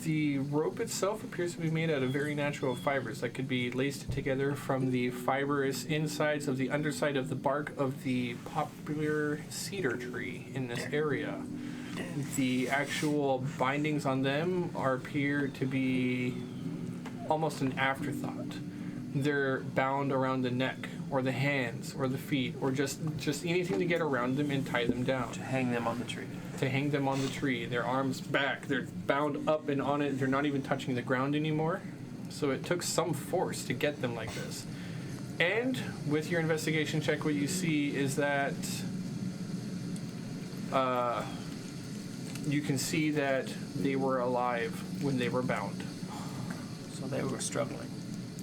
Speaker 2: The rope itself appears to be made out of very natural fibers that could be laced together from the fibrous insides of the underside of the bark of the popular cedar tree in this area. The actual bindings on them appear to be almost an afterthought. They're bound around the neck or the hands or the feet or just anything to get around them and tie them down.
Speaker 5: To hang them on the tree.
Speaker 2: To hang them on the tree. Their arms back. They're bound up and on it. They're not even touching the ground anymore. So it took some force to get them like this. And with your investigation check, what you see is that you can see that they were alive when they were bound.
Speaker 5: So they were struggling,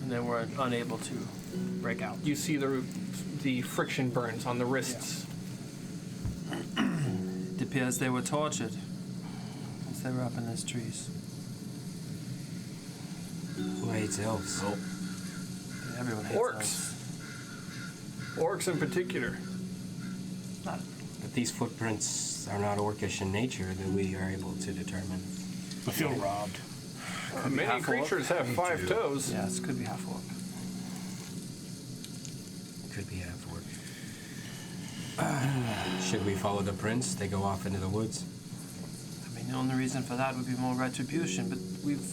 Speaker 5: and they were unable to break out.
Speaker 2: You see the friction burns on the wrists.
Speaker 5: It appears they were tortured once they were up in those trees.
Speaker 1: Who hates elves?
Speaker 5: Everyone hates
Speaker 2: Orcs.
Speaker 5: elves.
Speaker 2: Orcs in particular.
Speaker 1: But these footprints are not orcish in nature that we are able to determine.
Speaker 3: I feel robbed.
Speaker 2: Many
Speaker 5: half orc.
Speaker 2: creatures have 5 toes.
Speaker 5: Yes, could be half orc.
Speaker 1: Could be half orc. Should we follow the prince? They go off into the woods.
Speaker 5: I mean, the only reason for that would be more retribution, but we've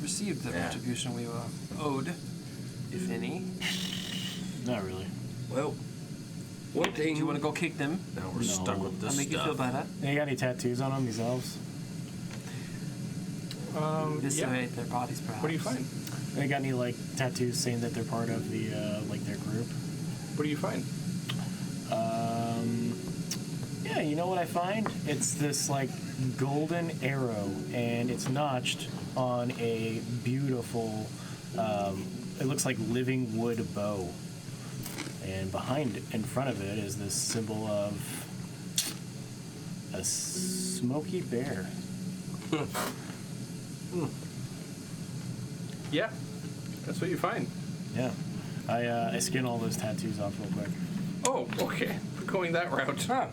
Speaker 5: received the retribution we were owed, if any.
Speaker 3: Not really.
Speaker 1: Well, one
Speaker 5: Do
Speaker 1: thing.
Speaker 5: you want to go kick them?
Speaker 6: Now we're stuck with this
Speaker 5: I'll make you feel
Speaker 6: stuff.
Speaker 5: better.
Speaker 3: They got any tattoos on them, these elves?
Speaker 5: Eviscerate their bodies, perhaps.
Speaker 2: What do you find?
Speaker 3: They got any, like, tattoos saying that they're part of the, like, their group?
Speaker 2: What do you find?
Speaker 3: Yeah, you know what I find? It's this like golden arrow, and it's notched on a beautiful, it looks like living wood bow. And behind it, in front of it, is this symbol of a smoky bear.
Speaker 2: Yeah, that's what you find.
Speaker 3: Yeah. I skin all those tattoos off real quick.
Speaker 2: Oh, okay. Going that route.
Speaker 1: Huh.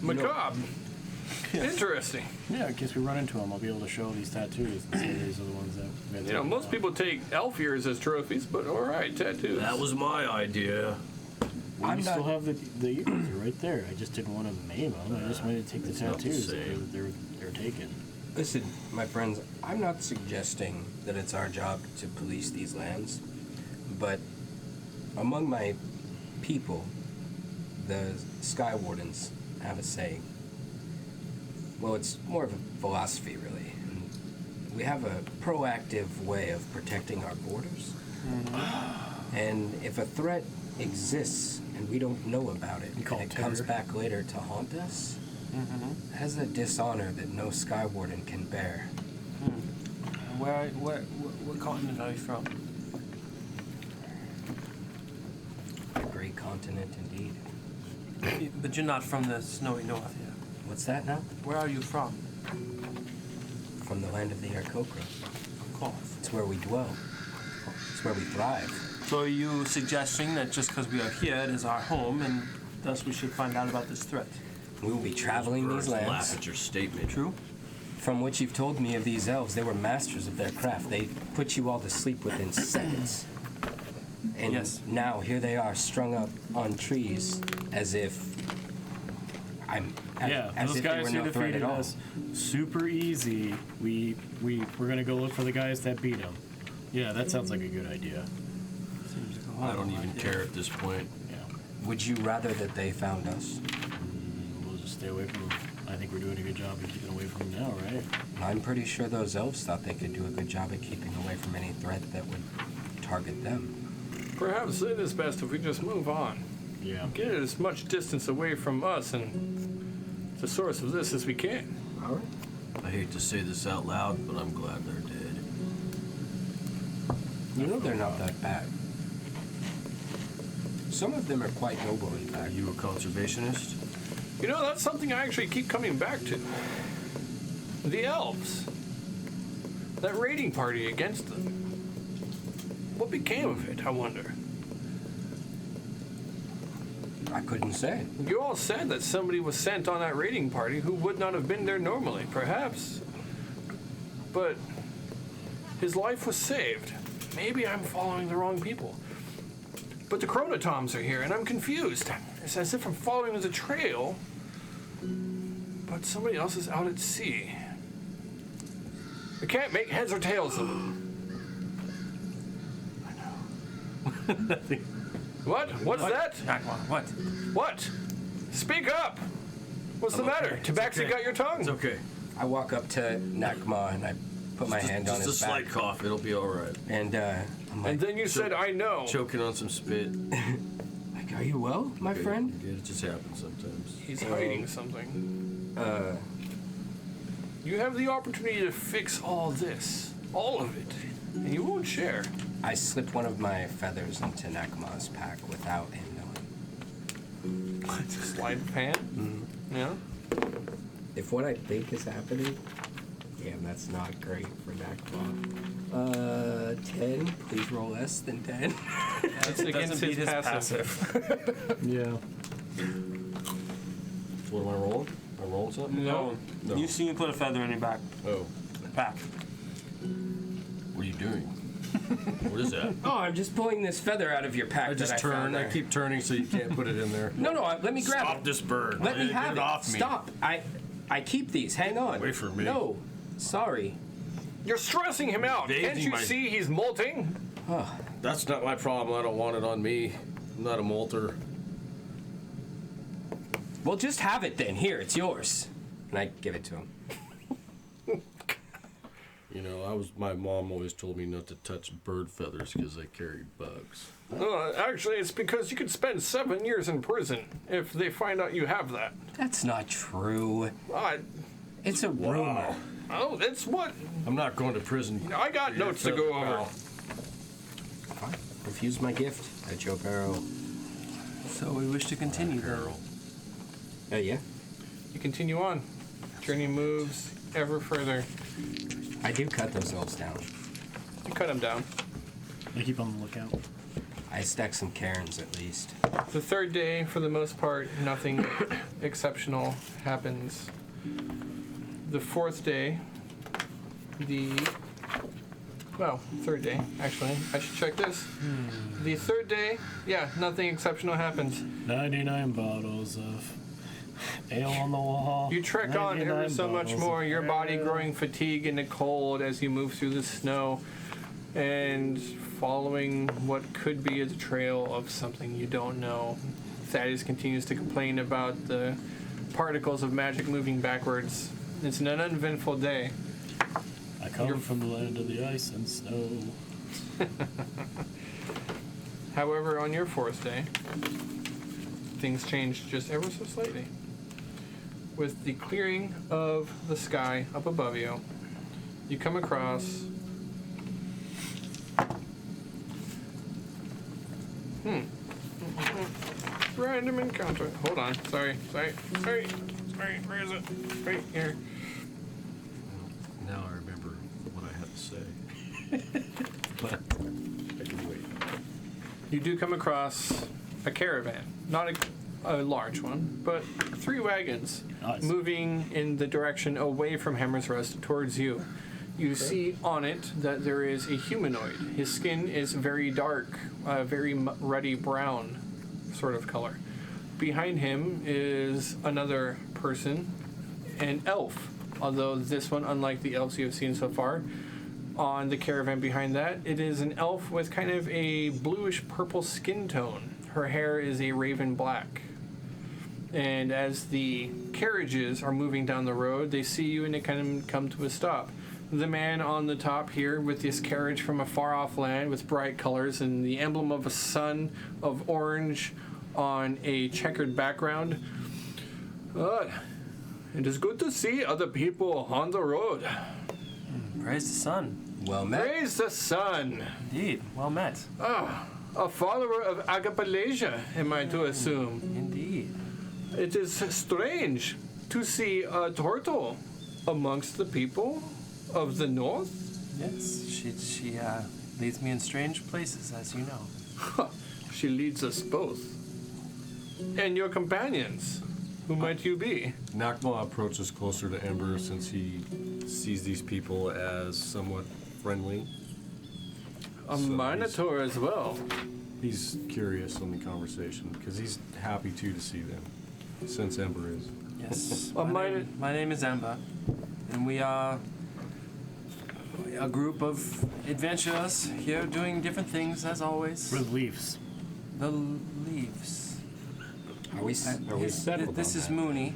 Speaker 2: Macabre. Interesting.
Speaker 3: Yeah, in case we run into them, I'll be able to show these tattoos and say these are the ones that we had
Speaker 2: You know,
Speaker 3: taken
Speaker 2: most
Speaker 3: off.
Speaker 2: people take elf ears as trophies, but all right, tattoos.
Speaker 6: That was my idea.
Speaker 3: Well,
Speaker 1: I'm
Speaker 3: you
Speaker 1: not-
Speaker 3: still have the ears. They're right there. I just didn't want to maim them. I just wanted to take the
Speaker 6: It's not the
Speaker 3: tattoos.
Speaker 6: same.
Speaker 3: They're taken.
Speaker 1: Listen, my friends, I'm not suggesting that it's our job to police these lands, but among my people, the Sky Wardens have a saying. Well, it's more of a philosophy, really. And we have a proactive way of protecting our borders. And if a threat exists and we don't know about it,
Speaker 3: call
Speaker 1: and it
Speaker 3: it
Speaker 1: comes
Speaker 3: terror.
Speaker 1: back later to haunt us, that's a dishonor that no Sky Warden can bear.
Speaker 5: What continent are you from?
Speaker 1: A great continent indeed.
Speaker 5: But you're not from the snowy north here.
Speaker 1: What's that now?
Speaker 5: Where are you from?
Speaker 1: From the land of the Arkokra.
Speaker 5: Of course.
Speaker 1: It's where we dwell. It's where we thrive.
Speaker 5: So are you suggesting that just because we are here, it is our home, and thus we should find out about this threat?
Speaker 1: We will be traveling these
Speaker 6: Birds laugh
Speaker 1: lands,
Speaker 6: at your statement.
Speaker 5: True?
Speaker 1: from what you've told me of these elves. They were masters of their craft. They put you all to sleep within seconds. And
Speaker 5: Yes.
Speaker 1: now here they are, strung up on trees, as if
Speaker 3: Yeah,
Speaker 1: as
Speaker 3: those
Speaker 1: if they
Speaker 3: guys
Speaker 1: were
Speaker 3: who
Speaker 1: no threat
Speaker 3: defeated
Speaker 1: at all.
Speaker 3: us super easy. We're gonna go look for the guys that beat them. Yeah, that sounds like a good idea.
Speaker 5: Seems like a
Speaker 6: I don't
Speaker 5: horrible
Speaker 6: even
Speaker 5: idea.
Speaker 6: care at this point.
Speaker 3: Yeah,
Speaker 1: Would you rather that they found us?
Speaker 3: we'll just stay away from them. I think we're doing a good job of keeping away from them now, right?
Speaker 1: I'm pretty sure those elves thought they could do a good job at keeping away from any threat that would target them.
Speaker 2: Perhaps it is best if we just move on.
Speaker 3: Yeah.
Speaker 2: Get as much distance away from us and the source of this as we can.
Speaker 1: All right.
Speaker 6: I hate to say this out loud, but I'm glad they're dead.
Speaker 1: You know they're not that bad. Some of them are quite noble, in
Speaker 6: Are
Speaker 1: fact.
Speaker 6: you a conservationist?
Speaker 2: You know, that's something I actually keep coming back to. The elves. That raiding party against them. What became of it, I wonder?
Speaker 1: I couldn't say.
Speaker 2: You all said that somebody was sent on that raiding party who would not have been there normally, perhaps. But his life was saved. Maybe I'm following the wrong people. But the Chronotoms are here, and I'm confused. It's as if I'm following the trail, but somebody else is out at sea. I can't make heads or tails of it. What? What's that?
Speaker 5: Aqua, what?
Speaker 2: What? Speak up! What's the matter? Tabaxi got your tongue?
Speaker 6: It's okay.
Speaker 1: I walk up to Nakma and I put my hand on
Speaker 6: Just
Speaker 1: his
Speaker 6: a
Speaker 1: back.
Speaker 6: slight cough. It'll be all right.
Speaker 1: And I'm like,
Speaker 2: And then you said, I know.
Speaker 6: Choking on some spit.
Speaker 1: like, are you well, my friend?
Speaker 6: It just happens sometimes.
Speaker 2: He's hiding something.
Speaker 1: Uh,
Speaker 2: You have the opportunity to fix all this. All of it. And you won't share.
Speaker 1: I slip one of my feathers into Nakma's pack without him knowing.
Speaker 2: Sleight of hand?
Speaker 1: Mm-hmm.
Speaker 2: Yeah?
Speaker 1: If what I think is happening, damn, that's not great for Nakma. 10. Please roll less than 10.
Speaker 2: That's against
Speaker 5: beat
Speaker 2: his
Speaker 5: his
Speaker 2: passive.
Speaker 3: Yeah.
Speaker 6: What am I rolling? Am I rolling something?
Speaker 2: No.
Speaker 6: No.
Speaker 5: You see me put a feather in your back
Speaker 6: Oh.
Speaker 5: pack.
Speaker 6: What are you doing? What is that?
Speaker 1: Oh, I'm just pulling this feather out of your pack.
Speaker 6: I just
Speaker 1: that I found
Speaker 6: turn. I
Speaker 1: there.
Speaker 6: keep turning so you can't put it in there.
Speaker 1: No, let me grab
Speaker 6: Stop
Speaker 1: it.
Speaker 6: this bird.
Speaker 1: Let me
Speaker 6: Get
Speaker 1: have
Speaker 6: it
Speaker 1: it.
Speaker 6: off me.
Speaker 1: Stop. I keep these. Hang on.
Speaker 6: Away from me.
Speaker 1: No. Sorry.
Speaker 2: You're stressing him out.
Speaker 6: Bathing
Speaker 2: Can't you
Speaker 6: my-
Speaker 2: see he's molting?
Speaker 6: That's not my problem. I don't want it on me. I'm not a molter.
Speaker 1: Well, just have it then. Here, it's yours. And I give it to him.
Speaker 4: You know, my mom always told me not to touch bird feathers because they carry bugs.
Speaker 2: Actually, it's because you could spend 7 years in prison if they find out you have that.
Speaker 1: That's not true.
Speaker 2: Uh,
Speaker 1: It's a rumor.
Speaker 2: oh, it's what?
Speaker 4: I'm not going to prison.
Speaker 2: I got
Speaker 4: for your
Speaker 2: notes to
Speaker 4: feather
Speaker 2: go over.
Speaker 4: pal.
Speaker 1: Fine. Refuse my gift at Joe Barrow.
Speaker 5: So we wish to continue then.
Speaker 4: Carol.
Speaker 1: Yeah.
Speaker 2: You continue on. Journey moves ever further.
Speaker 1: I do cut those elves down.
Speaker 2: You cut them down.
Speaker 3: I keep on the lookout.
Speaker 1: I stack some cairns at least.
Speaker 2: The third day, for the most part, nothing exceptional happens. The fourth day, third day, actually. I should check this. The third day, yeah, nothing exceptional happens.
Speaker 3: 99 bottles of ale on the wall.
Speaker 2: You trek on ever
Speaker 3: 99
Speaker 2: so much
Speaker 3: bottles
Speaker 2: more,
Speaker 3: of
Speaker 2: your body
Speaker 3: ale.
Speaker 2: growing fatigued in the cold as you move through the snow and following what could be a trail of something you don't know. Thaddeus continues to complain about the particles of magic moving backwards. It's an uneventful day.
Speaker 3: I come from the land of the ice and snow.
Speaker 2: However, on your fourth day, things change just ever so slightly. With the clearing of the sky up above you, you come across random encounter. Hold on. Sorry. Where is it? Right here.
Speaker 4: Now I remember what I had to say. But I can wait.
Speaker 2: You do come across a caravan. Not a large one, but 3 wagons
Speaker 3: Nice.
Speaker 2: moving in the direction away from Hammer's Rest towards you. You see on it that there is a humanoid. His skin is very dark, very ruddy brown sort of color. Behind him is another person, an elf. Although this one, unlike the elves you have seen so far, on the caravan behind that, it is an elf with kind of a bluish purple skin tone. Her hair is a raven black. And as the carriages are moving down the road, they see you and they kind of come to a stop. The man on the top here with this carriage from a far off land with bright colors and the emblem of a sun of orange on a checkered background. It is good to see other people on the road.
Speaker 5: Praise the sun.
Speaker 1: Well met.
Speaker 2: Praise the sun.
Speaker 5: Indeed. Well met.
Speaker 2: A follower of Agapalasia, am I to assume?
Speaker 5: Indeed.
Speaker 2: It is strange to see a turtle amongst the people of the north.
Speaker 5: Yes, she leads me in strange places, as you know.
Speaker 2: She leads us both. And your companions, who might you be?
Speaker 4: Nakma approaches closer to Ember since he sees these people as somewhat friendly.
Speaker 2: A
Speaker 4: So
Speaker 2: Minotaur as well.
Speaker 4: He's curious on the conversation because he's happy too to see them, since Ember is.
Speaker 5: Yes.
Speaker 2: Well,
Speaker 5: my name is Amba, and we are a group of adventurers here doing different things as always.
Speaker 3: With leaves.
Speaker 5: The leaves.
Speaker 1: Are we settled
Speaker 5: This
Speaker 1: on
Speaker 5: is
Speaker 1: that?
Speaker 5: Mooney.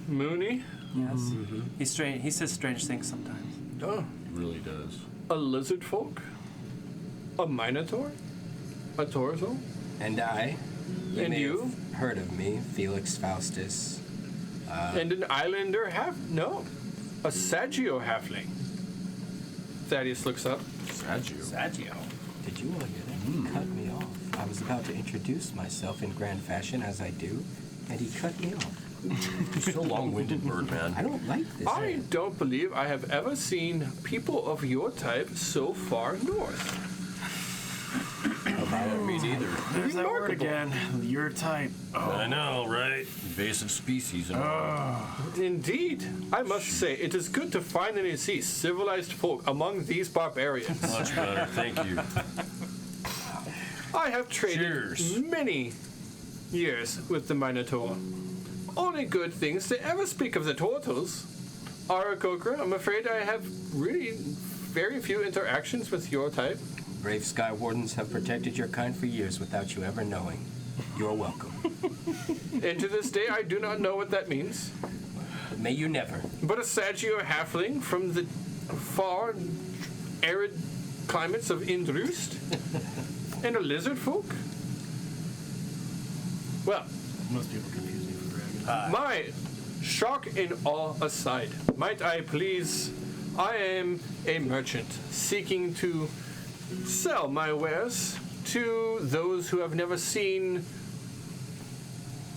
Speaker 2: Mooney?
Speaker 5: Yes. He's strange. He says strange things sometimes.
Speaker 2: Oh,
Speaker 4: He really does.
Speaker 2: a lizard folk? A Minotaur? A torso?
Speaker 1: And I.
Speaker 2: And
Speaker 1: may
Speaker 2: you?
Speaker 1: have heard of me, Felix Faustus.
Speaker 2: And an islander No. A Saggio halfling. Thaddeus looks up.
Speaker 1: Saggio. Did you all hear that? He cut me off. I was about to introduce myself in grand fashion, as I do, and he cut me off.
Speaker 6: You're so long-winded, Birdman.
Speaker 1: I don't like this.
Speaker 2: I don't believe I have ever seen people of your type so far north.
Speaker 6: Me neither.
Speaker 3: There's that word
Speaker 2: Remarkable.
Speaker 3: again. Your type.
Speaker 6: I know, right? Invasive species and all.
Speaker 2: Indeed. I must say, it is good to finally see civilized folk among these barbarians.
Speaker 6: Much better, thank you.
Speaker 2: I have traded
Speaker 6: Cheers.
Speaker 2: many years with the Minotaur. Only good things to ever speak of the turtles. Arakokra, I'm afraid I have really very few interactions with your type.
Speaker 1: Brave Sky Wardens have protected your kind for years without you ever knowing. You're welcome.
Speaker 2: And to this day, I do not know what that means.
Speaker 1: May you never.
Speaker 2: But a Saggio halfling from the far arid climates of Indroost and a lizard folk? Well,
Speaker 3: Most people confuse me for dragon.
Speaker 2: my shock and awe aside, might I please, I am a merchant seeking to sell my wares to those who have never seen,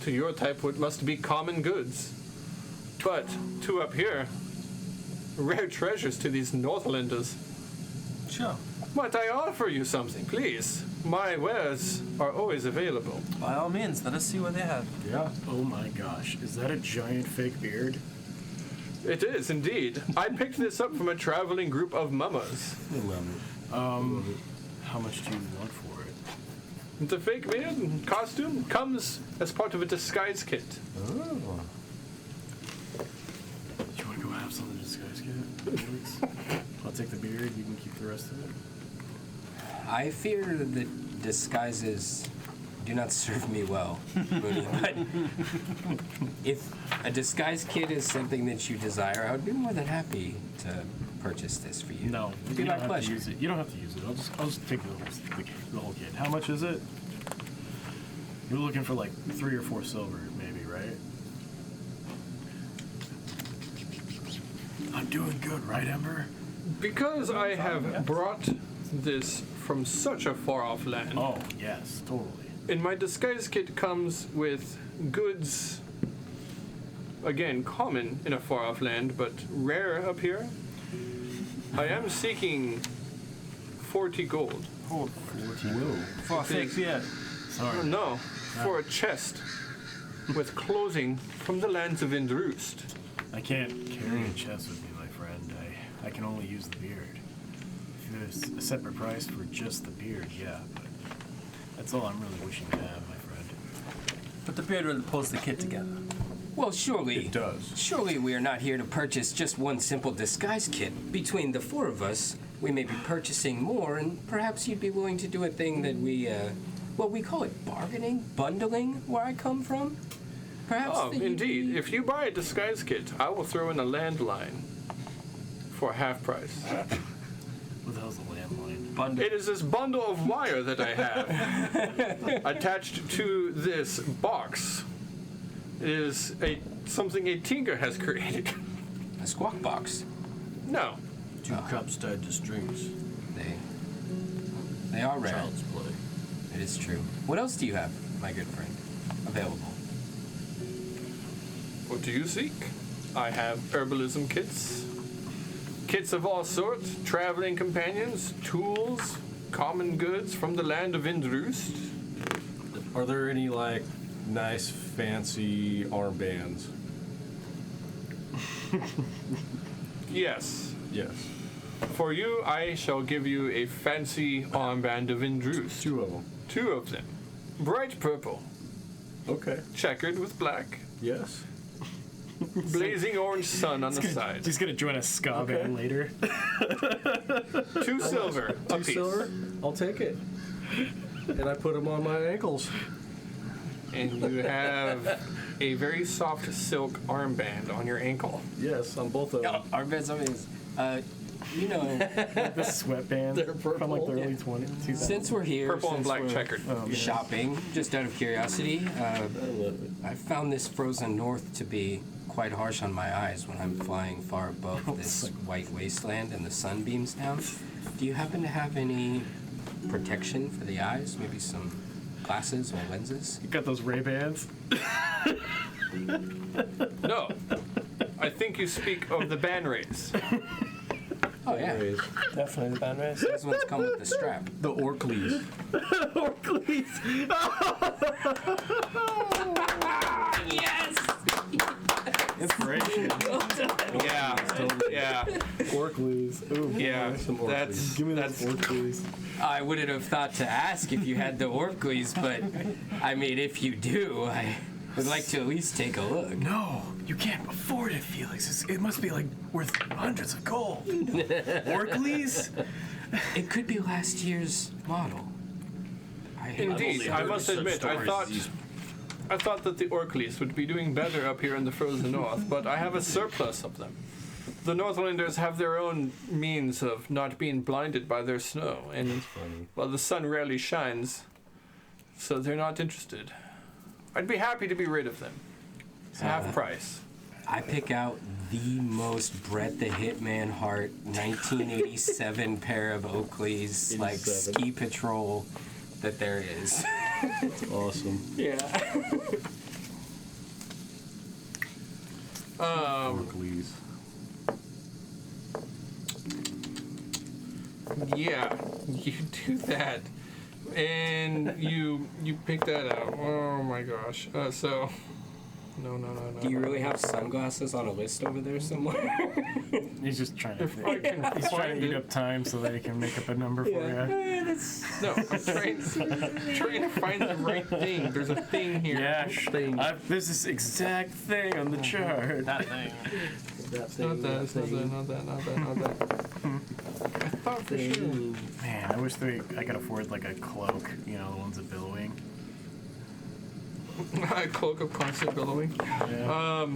Speaker 2: to your type, what must be common goods. But to up here, rare treasures to these Northlanders.
Speaker 5: Sure.
Speaker 2: Might I offer you something, please? My wares are always available.
Speaker 5: By all means, let us see what they have.
Speaker 4: Yeah.
Speaker 3: Oh my gosh, is that a giant fake beard?
Speaker 2: It is indeed. I picked this up from a traveling group of mamas.
Speaker 3: How much do you want for it?
Speaker 2: The fake beard and costume comes as part of a disguise kit.
Speaker 3: Do you want to go have some of the disguise kit? Please? I'll take the beard, you can keep the rest of it.
Speaker 1: I fear that disguises do not serve me well, Mooney. But if a disguise kit is something that you desire, I would be more than happy to purchase this for you.
Speaker 3: No,
Speaker 1: It'd be
Speaker 3: you
Speaker 1: my
Speaker 3: don't have
Speaker 1: pleasure.
Speaker 3: to use it. You don't have to use it. I'll just take the whole kit. How much is it? You're looking for like 3 or 4 silver, maybe, right? I'm doing good, right, Ember?
Speaker 2: Because I have brought this from such a far off land,
Speaker 3: Oh, yes, totally.
Speaker 2: and my disguise kit comes with goods, again, common in a far off land, but rare up here. I am seeking 40 gold.
Speaker 3: Whoa.
Speaker 5: For a fake beard.
Speaker 3: Sorry.
Speaker 2: No, for a chest with clothing from the lands of Indroost.
Speaker 3: I can't carry a chest with me, my friend. I can only use the beard. If there's a separate price for just the beard, yeah, but that's all I'm really wishing to have, my friend.
Speaker 5: But the beard really pulls the kit together.
Speaker 1: Well, surely.
Speaker 4: It does.
Speaker 1: Surely we are not here to purchase just one simple disguise kit. Between the 4 of us, we may be purchasing more, and perhaps you'd be willing to do a thing that we call it bargaining, bundling, where I come from. Perhaps.
Speaker 2: Oh,
Speaker 1: that you'd
Speaker 2: indeed.
Speaker 1: be-
Speaker 2: If you buy a disguise kit, I will throw in a landline for half price.
Speaker 3: What the hell's a landline?
Speaker 5: Bundle.
Speaker 2: It is this bundle of wire that I have attached to this box. It is something a tinker has created.
Speaker 1: A squawk box.
Speaker 2: No,
Speaker 6: 2 cups tied to strings.
Speaker 1: They are rare.
Speaker 6: Child's play.
Speaker 1: It is true. What else do you have, my good friend, available?
Speaker 2: what do you seek? I have herbalism kits, kits of all sorts, traveling companions, tools, common goods from the land of Indroost.
Speaker 4: Are there any like nice fancy armbands?
Speaker 2: Yes.
Speaker 4: Yes.
Speaker 2: For you, I shall give you a fancy armband of Indroost.
Speaker 4: 2 of them.
Speaker 2: 2 of them. Bright purple,
Speaker 4: Okay.
Speaker 2: checkered with black,
Speaker 4: Yes.
Speaker 2: blazing orange sun on the side.
Speaker 3: He's gonna join a ska band later.
Speaker 2: 2 silver a
Speaker 4: 2
Speaker 2: piece.
Speaker 4: silver. I'll take it. And I put them on my ankles.
Speaker 2: And you have a very soft silk armband on your ankle.
Speaker 4: Yes, on both of them.
Speaker 1: Our bed's always. You know,
Speaker 3: The sweatband
Speaker 4: They're
Speaker 3: from like the
Speaker 4: purple.
Speaker 3: early 20s.
Speaker 1: since we're here,
Speaker 2: Purple and
Speaker 1: since
Speaker 2: black
Speaker 1: we're
Speaker 2: checkered.
Speaker 1: shopping, just out of curiosity,
Speaker 4: I love it.
Speaker 1: I found this frozen north to be quite harsh on my eyes when I'm flying far above this white wasteland and the sun beams down. Do you happen to have any protection for the eyes? Maybe some glasses or lenses?
Speaker 3: You got those Ray-Bans?
Speaker 2: No. I think you speak of the ban rays.
Speaker 1: Oh yeah,
Speaker 4: Anyways,
Speaker 5: Definitely the band race.
Speaker 1: those ones come with the strap.
Speaker 4: the Orkleys.
Speaker 3: Inspiration.
Speaker 2: Yeah. Yeah.
Speaker 3: Orkleys. Ooh.
Speaker 2: Yeah.
Speaker 4: Some Orkleys.
Speaker 2: That's
Speaker 3: Give me those
Speaker 2: that's
Speaker 3: Orkleys.
Speaker 1: I wouldn't have thought to ask if you had the Orkleys, but I mean, if you do, I would like to at least take a look.
Speaker 3: No, you can't afford it, Felix. It must be like worth hundreds of gold. Orkleys?
Speaker 1: It could be last year's model.
Speaker 2: indeed. I must admit, I thought that the Orkleys would be doing better up here in the frozen north, but I have a surplus of them. The Northlanders have their own means of not being blinded by their snow, and
Speaker 4: Funny.
Speaker 2: well, the sun rarely shines, so they're not interested. I'd be happy to be rid of them. Half price.
Speaker 1: I pick out the most Brett the Hitman Hart 1987 pair of Oakleys, like
Speaker 4: 87.
Speaker 1: ski patrol, that there is.
Speaker 4: Awesome.
Speaker 1: Yeah.
Speaker 4: Oakleys.
Speaker 2: Yeah, you do that, and you pick that out. Oh my gosh! So, no.
Speaker 1: Do you really have sunglasses on a list over there somewhere?
Speaker 3: He's just trying to.
Speaker 2: If I can
Speaker 3: He's trying
Speaker 2: find
Speaker 3: to eat
Speaker 2: it.
Speaker 3: up time so that he can make up a number for you.
Speaker 2: No, I'm trying to find the right thing. There's a thing here.
Speaker 3: Yeah,
Speaker 2: Thing.
Speaker 3: there's this exact thing on the chart.
Speaker 5: That thing.
Speaker 2: It's not that. It's not that. I thought for sure.
Speaker 3: Man, I wish I could afford like a cloak, you know, the ones at billowing.
Speaker 2: A cloak of constant billowing.
Speaker 3: Yeah.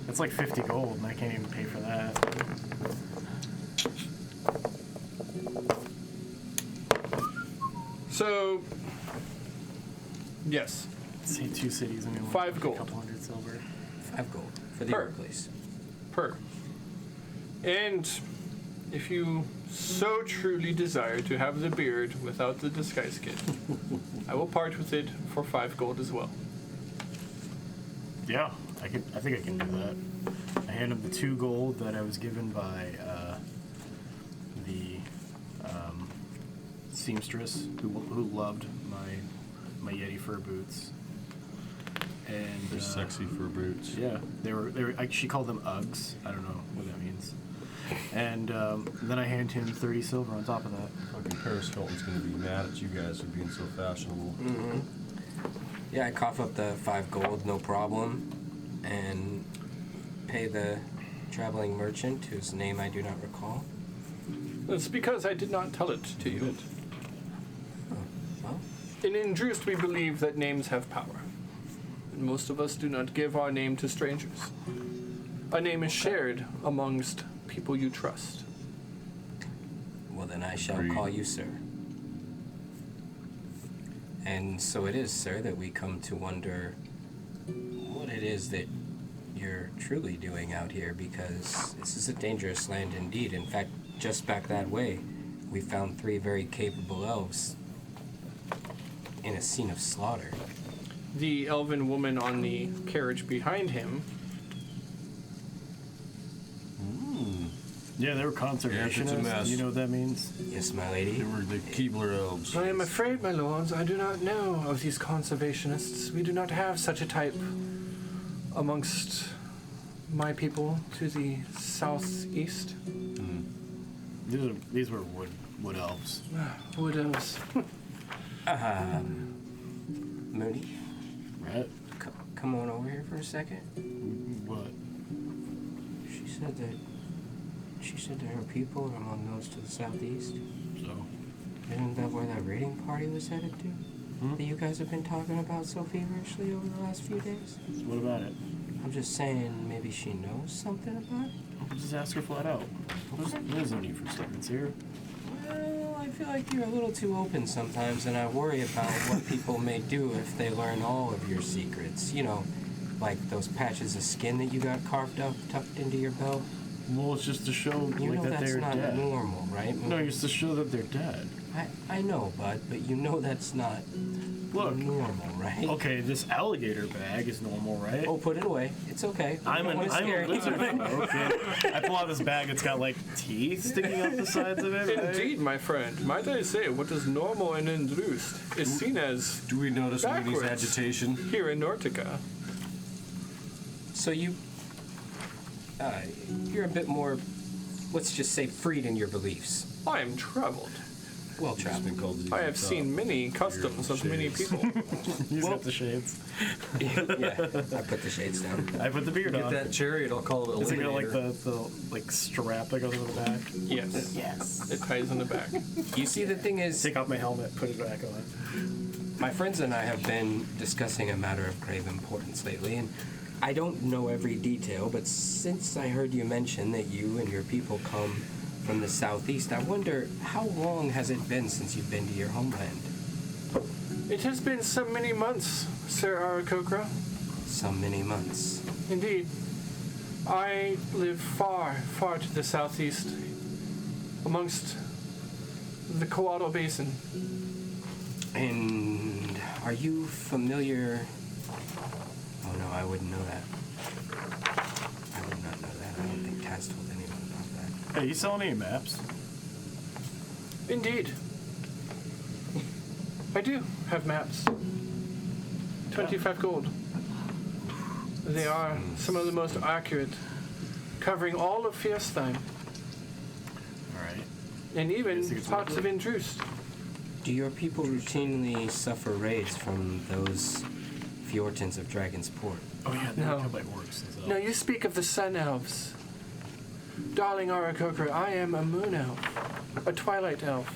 Speaker 3: It's like 50 gold, and I can't even pay for that.
Speaker 2: So, yes,
Speaker 3: Say 2 cities, I mean,
Speaker 2: 5 gold.
Speaker 3: A couple hundred silver.
Speaker 1: 5 gold for the
Speaker 2: Per.
Speaker 1: Oakleys.
Speaker 2: per. And if you so truly desire to have the beard without the disguise kit, I will part with it for 5 gold as well.
Speaker 3: Yeah, I think I can do that. I hand him the 2 gold that I was given by the seamstress who loved my Yeti fur boots. And
Speaker 4: They're sexy fur boots.
Speaker 3: yeah, they were. She called them Uggs. I don't know what that means. And then I hand him 30 silver on top of that.
Speaker 4: Fucking Paris Hilton's gonna be mad at you guys for being so fashionable.
Speaker 1: Yeah, I cough up the 5 gold, no problem, and pay the traveling merchant, whose name I do not recall.
Speaker 2: It's because I did not tell it to you.
Speaker 1: Well,
Speaker 2: In Indrust, we believe that names have power. And most of us do not give our name to strangers. A name is shared amongst people you trust.
Speaker 1: well then I shall
Speaker 4: Agreed.
Speaker 1: call you sir. And so it is, sir, that we come to wonder what it is that you're truly doing out here, because this is a dangerous land indeed. In fact, just back that way, we found 3 very capable elves in a scene of slaughter.
Speaker 2: The elven woman on the carriage behind him.
Speaker 3: Yeah, they were
Speaker 4: Yeah,
Speaker 3: conservationists.
Speaker 4: it's a mess.
Speaker 3: You know what that means?
Speaker 1: Yes, my lady.
Speaker 4: They were the Keebler elves.
Speaker 2: I am afraid, my lords, I do not know of these conservationists. We do not have such a type amongst my people to the southeast.
Speaker 3: These were wood elves.
Speaker 2: Wood elves.
Speaker 1: Mooney,
Speaker 3: Right?
Speaker 1: come on over here for a second.
Speaker 3: What?
Speaker 1: She said that her people are among those to the southeast.
Speaker 3: So?
Speaker 1: Isn't that where that raiding party was headed to? That you guys have been talking about so feverishly over the last few days?
Speaker 3: What about it?
Speaker 1: I'm just saying, maybe she knows something about it?
Speaker 3: Just ask her flat out. There's no need for statements here.
Speaker 1: Well, I feel like you're a little too open sometimes, and I worry about what people may do if they learn all of your secrets. You know, like those patches of skin that you got carved up, tucked into your belt.
Speaker 3: Well, it's just to show
Speaker 1: You
Speaker 3: like
Speaker 1: know
Speaker 3: that
Speaker 1: that's
Speaker 3: they're
Speaker 1: not
Speaker 3: dead.
Speaker 1: normal, right?
Speaker 3: No, it's to show that they're dead.
Speaker 1: I know, bud, but you know that's not
Speaker 3: Look.
Speaker 1: normal, right?
Speaker 3: Okay, this alligator bag is normal, right?
Speaker 1: Oh, put it away. It's okay. I
Speaker 3: I'm
Speaker 1: don't
Speaker 3: a
Speaker 1: wanna scare you.
Speaker 3: lizard. Okay. I pull out this bag. It's got like teeth sticking out the sides of it. Right?
Speaker 2: Indeed, my friend. Might I say, what is normal in Indrust is seen as
Speaker 4: Do we notice Mooney's
Speaker 2: Backwards.
Speaker 4: agitation?
Speaker 2: here in Nortica.
Speaker 1: So you're a bit more, let's just say, freed in your beliefs.
Speaker 2: I am traveled.
Speaker 1: Well
Speaker 4: It's
Speaker 1: traveled.
Speaker 4: been called the
Speaker 2: I have seen many customs of many
Speaker 4: shades.
Speaker 2: people.
Speaker 3: He's got the shades.
Speaker 1: Yeah, I put the shades down.
Speaker 3: I put the beard
Speaker 4: Get
Speaker 3: on.
Speaker 4: that chariot, I'll call it
Speaker 3: Is it got like
Speaker 4: eliminator.
Speaker 3: the like strap that goes on the back?
Speaker 2: Yes.
Speaker 1: Yes.
Speaker 2: It ties in the back.
Speaker 1: You see, the thing is,
Speaker 3: Take off my helmet, put it back on.
Speaker 1: my friends and I have been discussing a matter of grave importance lately, and I don't know every detail, but since I heard you mention that you and your people come from the southeast, I wonder how long has it been since you've been to your homeland?
Speaker 2: It has been so many months, Sir Arakokra.
Speaker 1: So many months.
Speaker 2: Indeed. I live far, far to the southeast, amongst the Coatl Basin.
Speaker 1: And are you familiar... Oh no, I wouldn't know that. I would not know that. I don't think Taz told anyone about that.
Speaker 3: Hey, you selling any maps?
Speaker 2: Indeed. I do have maps. 25 gold. They are some of the most accurate, covering all of Fierstein,
Speaker 3: Alright.
Speaker 2: and even
Speaker 3: think it's
Speaker 2: parts of Indrust.
Speaker 1: Do your people routinely suffer raids from those Fjortons of Dragon's Port?
Speaker 3: Oh yeah, they're
Speaker 2: No.
Speaker 3: killed by orcs and stuff.
Speaker 2: Now you speak of the Sun Elves. Darling Arakokra, I am a Moon Elf, a Twilight Elf.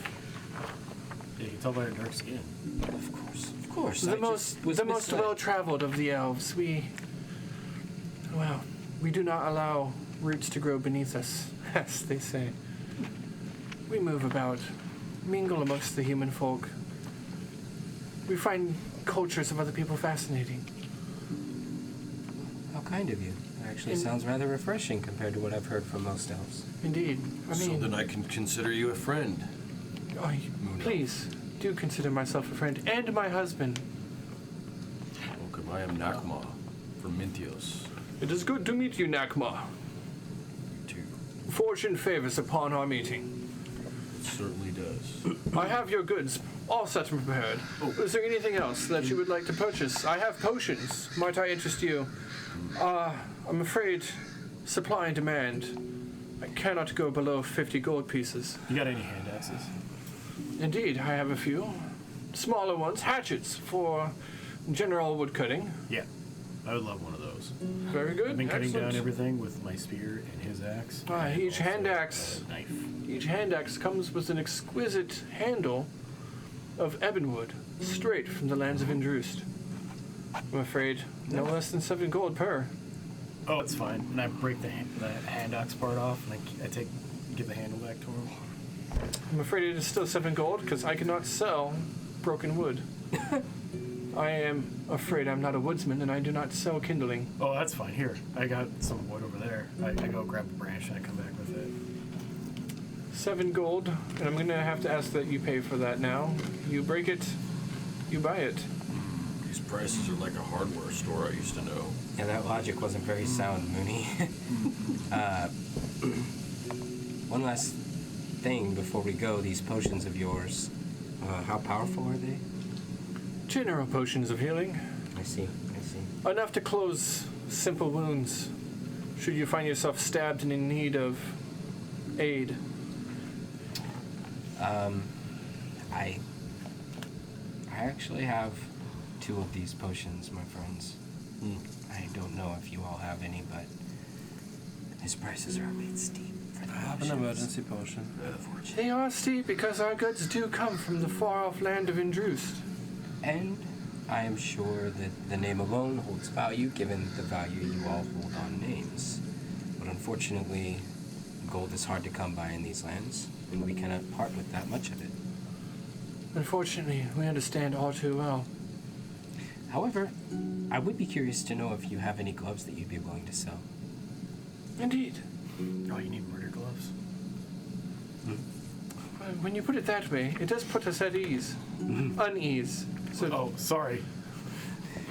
Speaker 3: Yeah, you can tell by their dark skin.
Speaker 1: Of course.
Speaker 2: The
Speaker 1: I
Speaker 2: most,
Speaker 1: just was
Speaker 2: the most
Speaker 1: misled.
Speaker 2: well-traveled of the elves. We do not allow roots to grow beneath us, as they say. We move about, mingle amongst the human folk. We find cultures of other people fascinating.
Speaker 1: How kind of you. It actually
Speaker 2: In-
Speaker 1: sounds rather refreshing compared to what I've heard from most elves.
Speaker 2: Indeed. I
Speaker 6: So
Speaker 2: mean,
Speaker 6: then I can consider you a friend.
Speaker 2: please do consider myself a friend and my husband.
Speaker 6: Welcome, I am Nakma from Minthios.
Speaker 2: It is good to meet you, Nakma.
Speaker 6: You too.
Speaker 2: Fortune favors upon our meeting.
Speaker 6: It certainly does.
Speaker 2: I have your goods all set and prepared. Is there anything else that you would like to purchase? I have potions. Might I interest you? I'm afraid supply and demand. I cannot go below 50 gold pieces.
Speaker 3: You got any hand axes?
Speaker 2: Indeed, I have a few. Smaller ones, hatchets for general woodcutting.
Speaker 3: Yeah. I would love one of those.
Speaker 2: Very good.
Speaker 3: I've been cutting
Speaker 2: Excellent.
Speaker 3: down everything with my spear and his axe.
Speaker 2: Ah,
Speaker 3: and
Speaker 2: each
Speaker 3: also
Speaker 2: hand axe.
Speaker 3: a knife.
Speaker 2: Each hand axe comes with an exquisite handle of ebonwood, straight from the lands of Indrust. I'm afraid no less than 7 gold per.
Speaker 3: Oh, it's fine. And I break the hand axe part off, and I give the handle back to him.
Speaker 2: I'm afraid it is still 7 gold because I cannot sell broken wood. I am afraid I'm not a woodsman and I do not sell kindling.
Speaker 3: Oh, that's fine. Here, I got some wood over there. I go grab a branch and I come back with it.
Speaker 2: 7 gold, and I'm gonna have to ask that you pay for that now. You break it, you buy it.
Speaker 6: These prices are like a hardware store I used to know.
Speaker 1: Yeah, that logic wasn't very sound, Mooney. One last thing before we go, these potions of yours, how powerful are they?
Speaker 2: General potions of healing.
Speaker 1: I see.
Speaker 2: Enough to close simple wounds. Should you find yourself stabbed and in need of aid.
Speaker 1: I actually have 2 of these potions, my friends. I don't know if you all have any, but his prices are a bit steep for the
Speaker 5: I have an
Speaker 1: potions.
Speaker 5: emergency potion.
Speaker 2: They are steep because our goods do come from the far-off land of Indrust.
Speaker 1: And I am sure that the name alone holds value, given the value you all hold on names. But unfortunately, gold is hard to come by in these lands, and we cannot part with that much of it.
Speaker 2: Unfortunately, we understand all too well.
Speaker 1: However, I would be curious to know if you have any gloves that you'd be willing to sell.
Speaker 2: Indeed.
Speaker 3: Oh, you need murder gloves?
Speaker 2: When you put it that way, it does put us at ease. Unease. So
Speaker 3: Oh, sorry.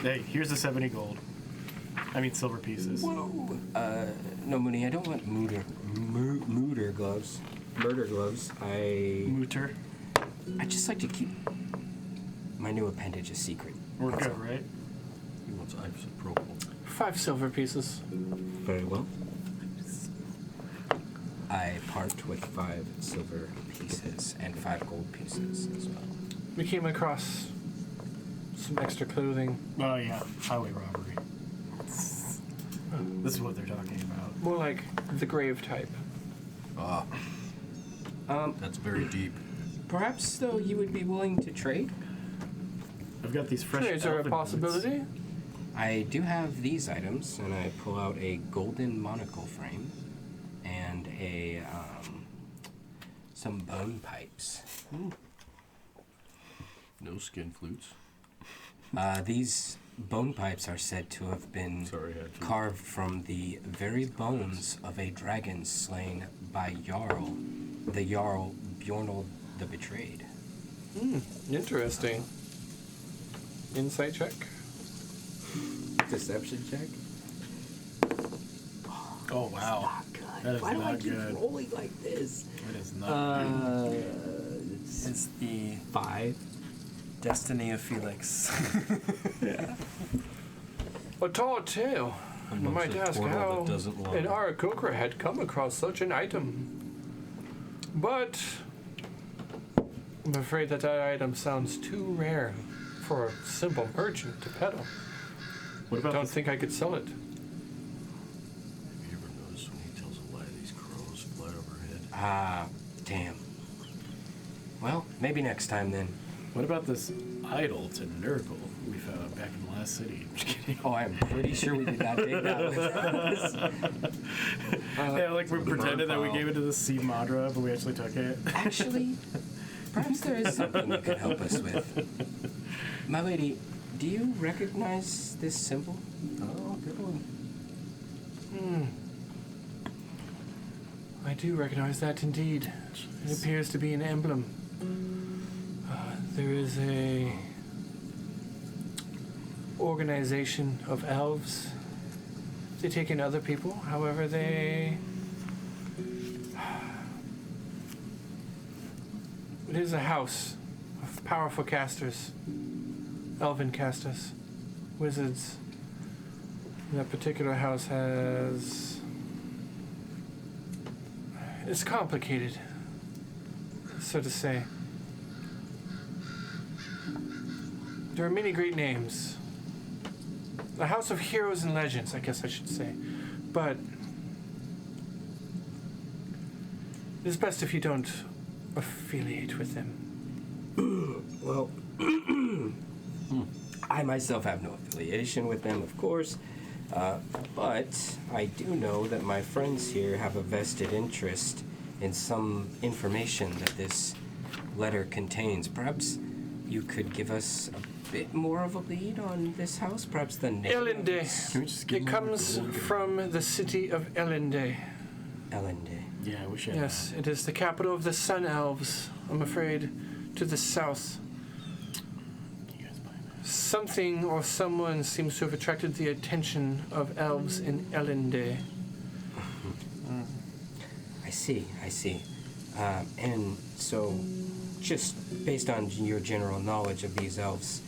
Speaker 3: Hey, here's the 70 gold. I mean silver pieces.
Speaker 1: Whoa! No, Mooney, I don't want murder gloves. Murder gloves.
Speaker 3: Mooter.
Speaker 1: I just like to keep my new appendage a secret.
Speaker 3: We're
Speaker 1: That's
Speaker 3: good,
Speaker 1: all.
Speaker 3: right?
Speaker 6: He wants isopropyl.
Speaker 2: 5 silver pieces.
Speaker 1: Very well. I part with 5 silver pieces and 5 gold pieces as well.
Speaker 2: We came across some extra clothing.
Speaker 3: Oh, yeah. Highway robbery. This is what they're talking about.
Speaker 2: More like the grave type.
Speaker 6: Ah, that's very deep.
Speaker 1: Perhaps, though, you would be willing to trade?
Speaker 3: I've got these fresh
Speaker 2: Trades are a
Speaker 3: elven
Speaker 2: possibility.
Speaker 3: boots.
Speaker 1: I do have these items, and I pull out a golden monocle frame and some bone pipes.
Speaker 6: No skin flutes.
Speaker 1: These bone pipes are said to have been
Speaker 4: Sorry, I had to.
Speaker 1: carved from the very bones of a dragon slain by Jarl, the Jarl Bjornald the Betrayed.
Speaker 2: Interesting. Insight check.
Speaker 1: Deception check?
Speaker 3: Oh wow, that is
Speaker 1: Why do I
Speaker 3: not
Speaker 1: keep
Speaker 3: good.
Speaker 1: rolling like this?
Speaker 3: That is not good.
Speaker 5: It's the
Speaker 1: 5.
Speaker 5: destiny of Felix.
Speaker 2: A tall tale. I
Speaker 4: Amongst
Speaker 2: might
Speaker 4: a
Speaker 2: ask
Speaker 4: portal
Speaker 2: how
Speaker 4: that doesn't lie.
Speaker 2: an Arakokra had come across such an item. But I'm afraid that item sounds too rare for a simple merchant to peddle.
Speaker 3: What about
Speaker 2: Don't
Speaker 3: this?
Speaker 2: think I could sell it.
Speaker 6: Have you ever noticed when he tells a lie, these crows fly overhead?
Speaker 1: Ah, damn. Well, maybe next time then.
Speaker 3: What about this idol to Nurgle we found back in the last city? Just kidding.
Speaker 1: Oh, I'm pretty sure we did not dig that one.
Speaker 3: Yeah, like we pretended that we
Speaker 4: pile.
Speaker 3: gave it to the sea Madra, but we actually took it.
Speaker 1: Actually, perhaps there is something you could help us with. My lady, do you recognize this symbol?
Speaker 4: Oh, good one.
Speaker 2: I do recognize that indeed. It appears to be an emblem. There is a organization of elves. They take in other people, however they... It is a house of powerful casters, elven casters, wizards. That particular house has... It's complicated, so to say. There are many great names. A house of heroes and legends, I guess I should say. But it is best if you don't affiliate with them.
Speaker 1: Well, I myself have no affiliation with them, of course. But I do know that my friends here have a vested interest in some information that this letter contains. Perhaps you could give us a bit more of a lead on this house? Perhaps the name of
Speaker 2: Elende.
Speaker 1: this-
Speaker 3: Can we just give
Speaker 2: It
Speaker 3: them
Speaker 2: comes from the city of Elende.
Speaker 1: Elende.
Speaker 3: Yeah, I wish I
Speaker 2: Yes, it is the capital of the Sun Elves. I'm afraid to the south.
Speaker 3: You guys buy that?
Speaker 2: Something or someone seems to have attracted the attention of elves in Elende.
Speaker 1: I see. And so, just based on your general knowledge of these elves,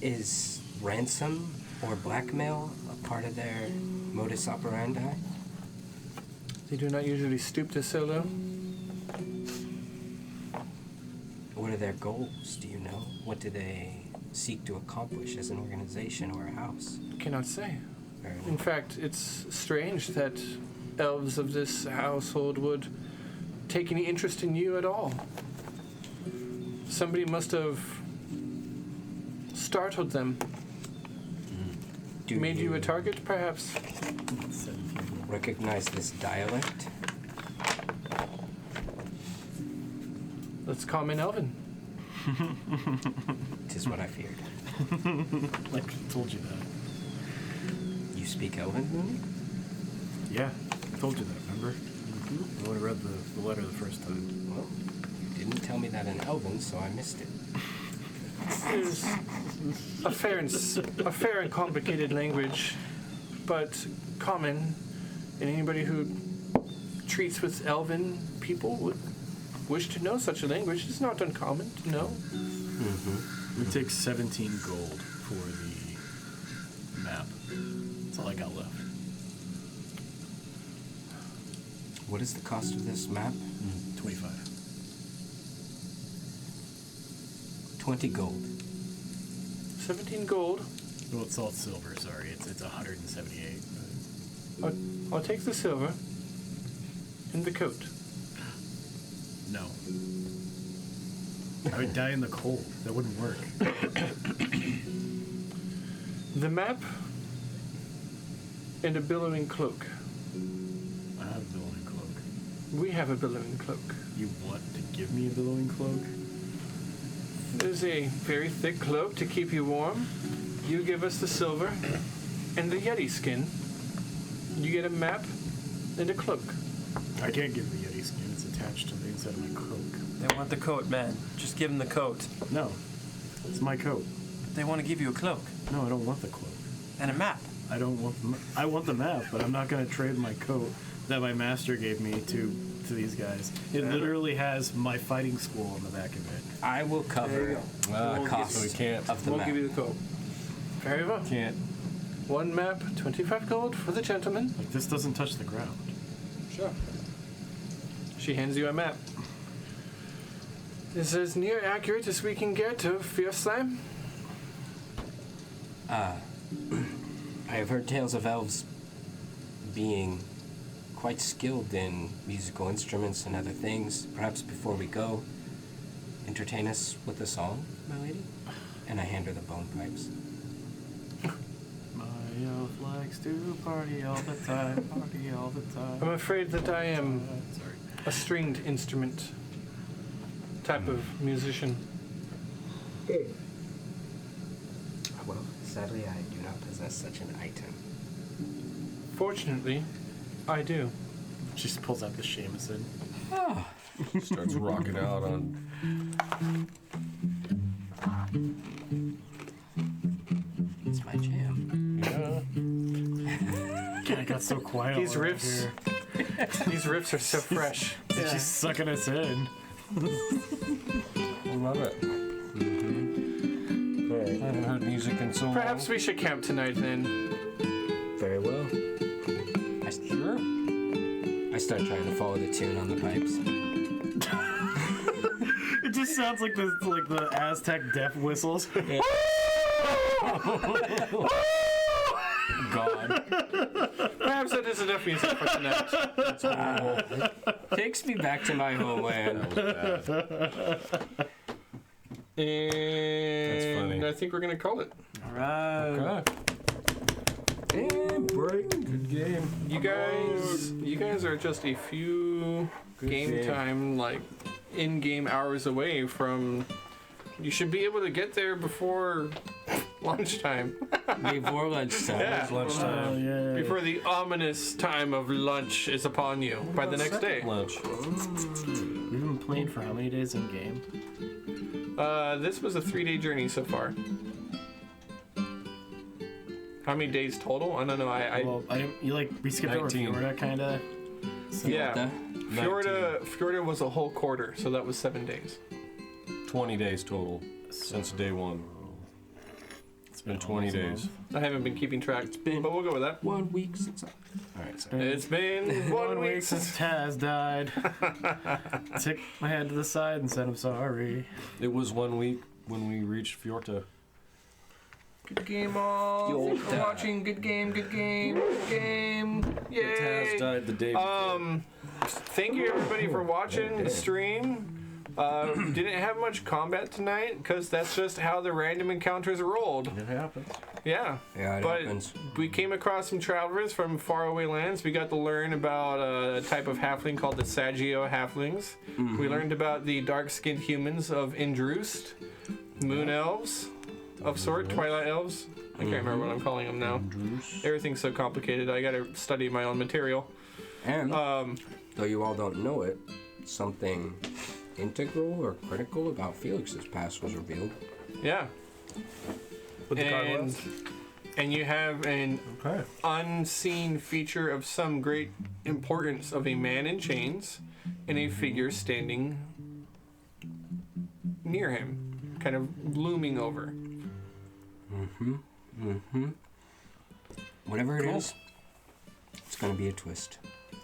Speaker 1: is ransom or blackmail a part of their modus operandi?
Speaker 2: They do not usually stoop to so low.
Speaker 1: What are their goals? Do you know? What do they seek to accomplish as an organization or a house?
Speaker 2: Cannot say.
Speaker 1: Very
Speaker 2: In fact, it's strange that elves of this household would take any interest in you at all. Somebody must have startled them.
Speaker 1: Do
Speaker 2: Made you a target, perhaps?
Speaker 3: 17.
Speaker 1: recognize this dialect?
Speaker 2: Let's common Elven.
Speaker 1: Tis what I feared.
Speaker 3: Like, I told you that.
Speaker 1: You speak Elven, Mooney?
Speaker 3: Yeah, I told you that, remember? I would have read the letter the first time.
Speaker 1: Well, you didn't tell me that in Elven, so I missed it.
Speaker 2: It is a fair and complicated language, but common, and anybody who treats with Elven people would wish to know such a language. It's not uncommon to know.
Speaker 1: Mm-hmm.
Speaker 3: It would take 17 gold for the map. That's all I got left.
Speaker 1: What is the cost of this map?
Speaker 3: 25.
Speaker 1: 20 gold.
Speaker 2: 17 gold.
Speaker 3: Well, it's all silver, sorry. It's 178.
Speaker 2: I'll take the silver and the coat.
Speaker 3: No. I would die in the cold. That wouldn't work.
Speaker 2: The map and a billowing cloak.
Speaker 3: I have a billowing cloak.
Speaker 2: We have a billowing cloak.
Speaker 3: You want to give me a billowing cloak?
Speaker 2: There's a very thick cloak to keep you warm. You give us the silver and the Yeti skin. You get a map and a cloak.
Speaker 3: I can't give the Yeti skin. It's attached to the inside of my cloak.
Speaker 5: They want the coat, man. Just give them the coat.
Speaker 3: No, it's my coat.
Speaker 5: They want to give you a cloak
Speaker 3: No, I don't want the cloak.
Speaker 5: and a map.
Speaker 3: I don't want I want the map, but I'm not going to trade my coat that my master gave me to these guys. It literally has my fighting school on the back of it.
Speaker 1: I will cover cost
Speaker 4: So we can't.
Speaker 1: of the
Speaker 2: We'll
Speaker 1: map.
Speaker 2: give you the coat. Very well.
Speaker 4: Can't.
Speaker 2: One map, 25 gold for the gentleman.
Speaker 3: Like, this doesn't touch the ground.
Speaker 2: Sure. She hands you a map. Is as near accurate as we can get of Fierce Slime?
Speaker 1: I have heard tales of elves being quite skilled in musical instruments and other things. Perhaps before we go, entertain us with a song, my lady? And I hand her the bone pipes.
Speaker 3: My elf likes to party all the time, party all the time.
Speaker 2: I'm afraid that I am
Speaker 3: Sorry.
Speaker 2: a stringed instrument type of musician.
Speaker 1: Well, sadly, I do not possess such an item.
Speaker 2: Fortunately, I do.
Speaker 3: She just pulls out the shamisen.
Speaker 4: Starts rocking out on.
Speaker 1: It's my jam.
Speaker 3: God, I got so quiet.
Speaker 2: These
Speaker 3: over
Speaker 2: riffs.
Speaker 3: here.
Speaker 2: These riffs are so fresh.
Speaker 3: She's sucking us in.
Speaker 4: I love it. I haven't heard music in so long.
Speaker 2: Perhaps we should camp tonight then.
Speaker 1: Very well.
Speaker 4: Sure.
Speaker 1: I start trying to follow the tune on the pipes.
Speaker 3: It just sounds like the Aztec death whistles.
Speaker 1: God.
Speaker 2: Perhaps that is enough music for tonight.
Speaker 4: That's horrible.
Speaker 1: Takes me back to my homeland.
Speaker 4: That was bad.
Speaker 2: And
Speaker 4: funny.
Speaker 2: I think we're gonna call it.
Speaker 5: All right.
Speaker 4: Okay. And break. Good game.
Speaker 2: You guys are just a few game time, like in-game hours away from. You should be able to get there before lunchtime.
Speaker 1: Before lunchtime.
Speaker 2: Yeah.
Speaker 4: It's lunchtime.
Speaker 3: yeah.
Speaker 2: Before the ominous time of lunch is upon you by the next day.
Speaker 4: Lunch.
Speaker 3: We've been playing for how many days in game?
Speaker 2: This was a 3-day journey so far. How many days total? I don't know.
Speaker 3: Well, we skipped
Speaker 4: 19.
Speaker 3: over Florida, kind of.
Speaker 2: Yeah. Florida was a whole quarter, so that was 7 days.
Speaker 4: 20 days total since day one. It's been 20 days.
Speaker 2: I haven't been keeping track, but we'll go with that.
Speaker 1: 1 week since Alright, sorry.
Speaker 2: It's been 1 week
Speaker 3: since Taz died. Took my head to the side and said I'm sorry.
Speaker 4: It was 1 week when we reached Fjorta.
Speaker 2: Good game, all.
Speaker 1: Yo,
Speaker 2: Thanks for watching. Good game. Good game. Good game. Yay.
Speaker 4: Taz died the day before.
Speaker 2: Thank you everybody for watching the stream. Didn't have much combat tonight because that's just how the random encounters rolled.
Speaker 4: It happened.
Speaker 2: Yeah.
Speaker 1: Yeah, it
Speaker 2: But
Speaker 1: happens.
Speaker 2: we came across some travelers from faraway lands. We got to learn about a type of halfling called the Saggio halflings. We learned about the dark-skinned humans of Indroost, moon elves of sort, twilight elves. I can't remember what I'm calling them now. Everything's so complicated. I gotta study my own material.
Speaker 1: And, though you all don't know it, something integral or critical about Felix's past was revealed.
Speaker 2: Yeah.
Speaker 4: With the
Speaker 2: And, and you have an
Speaker 4: Okay.
Speaker 2: unseen feature of some great importance of a man in chains and a figure standing near him, kind of looming over.
Speaker 1: Whatever it is, it's gonna be a twist.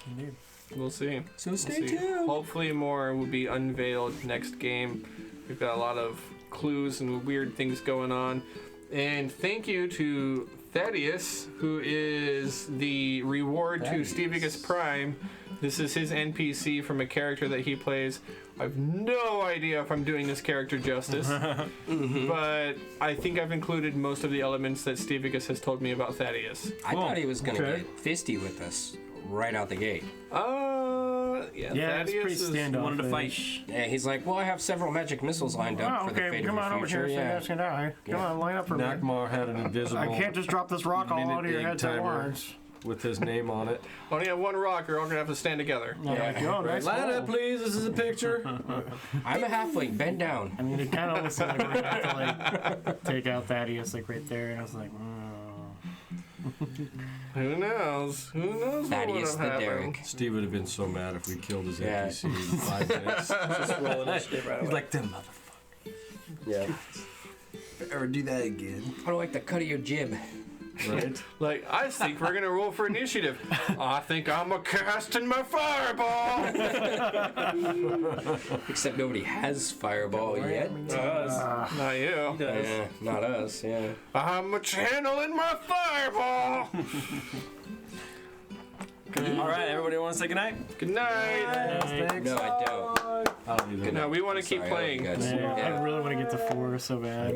Speaker 5: Indeed.
Speaker 2: We'll see.
Speaker 1: So
Speaker 2: We'll
Speaker 1: stay
Speaker 2: see.
Speaker 1: tuned.
Speaker 2: Hopefully more will be unveiled next game. We've got a lot of clues and weird things going on. And thank you to Thaddeus, who is the reward to Stevicus Prime. This is his NPC from a character that he plays. I have no idea if I'm doing this character justice, but I think I've included most of the elements that Stevicus has told me about Thaddeus.
Speaker 1: I thought he was going to
Speaker 3: Okay.
Speaker 1: get fisty with us right out the gate.
Speaker 2: Yeah,
Speaker 3: Yeah, it's
Speaker 2: Thaddeus
Speaker 3: pretty
Speaker 2: is
Speaker 3: standoff.
Speaker 7: Wanted to fight.
Speaker 1: Yeah, he's like, well, I have several magic missiles lined up
Speaker 3: Oh,
Speaker 1: for the
Speaker 3: okay,
Speaker 1: fate
Speaker 3: come
Speaker 1: of
Speaker 3: on
Speaker 1: the
Speaker 3: over
Speaker 1: future.
Speaker 3: here, so you
Speaker 1: Yeah.
Speaker 3: guys can die. Come on, line up for me.
Speaker 4: Nakmar had an invisible
Speaker 3: I can't just drop this rock all
Speaker 4: minute
Speaker 3: onto your
Speaker 4: egg
Speaker 3: heads at
Speaker 4: timer
Speaker 3: once.
Speaker 4: with his name on it.
Speaker 2: Only have one rock, or we're all gonna have to stand together.
Speaker 3: I'm like, yo, nice
Speaker 4: Line
Speaker 3: roll.
Speaker 4: up, please. This is a picture.
Speaker 1: I'm a halfling. Bend down.
Speaker 3: I mean, it kind of looks like we're gonna have to like take out Thaddeus like right there, and I was like,
Speaker 2: Who knows? Who knows
Speaker 1: Thaddeus
Speaker 2: what would
Speaker 1: the
Speaker 2: have happened?
Speaker 1: Derrick.
Speaker 4: Steve would have been so mad if we killed his
Speaker 1: Yeah.
Speaker 4: NPC in 5 minutes.
Speaker 6: Just rolling that shit right
Speaker 7: He's
Speaker 6: away.
Speaker 7: like, them motherfucker.
Speaker 6: Yeah.
Speaker 7: Ever do that again?
Speaker 1: I don't like the cut of your jib.
Speaker 4: Right?
Speaker 2: Like, I think we're gonna roll for initiative. I think I'm a casting my fireball.
Speaker 1: Except nobody has fireball yet.
Speaker 2: Not you.
Speaker 1: Yeah, not us. Yeah.
Speaker 2: I'm a channeling my fireball.
Speaker 7: All right, everybody want to say goodnight?
Speaker 2: Good night.
Speaker 1: No, I don't.
Speaker 4: I don't either.
Speaker 2: No, we want to
Speaker 1: I'm
Speaker 2: keep
Speaker 1: sorry, I love
Speaker 2: playing.
Speaker 1: you guys.
Speaker 3: man,
Speaker 1: Yeah.
Speaker 3: I really want to get to 4 so bad.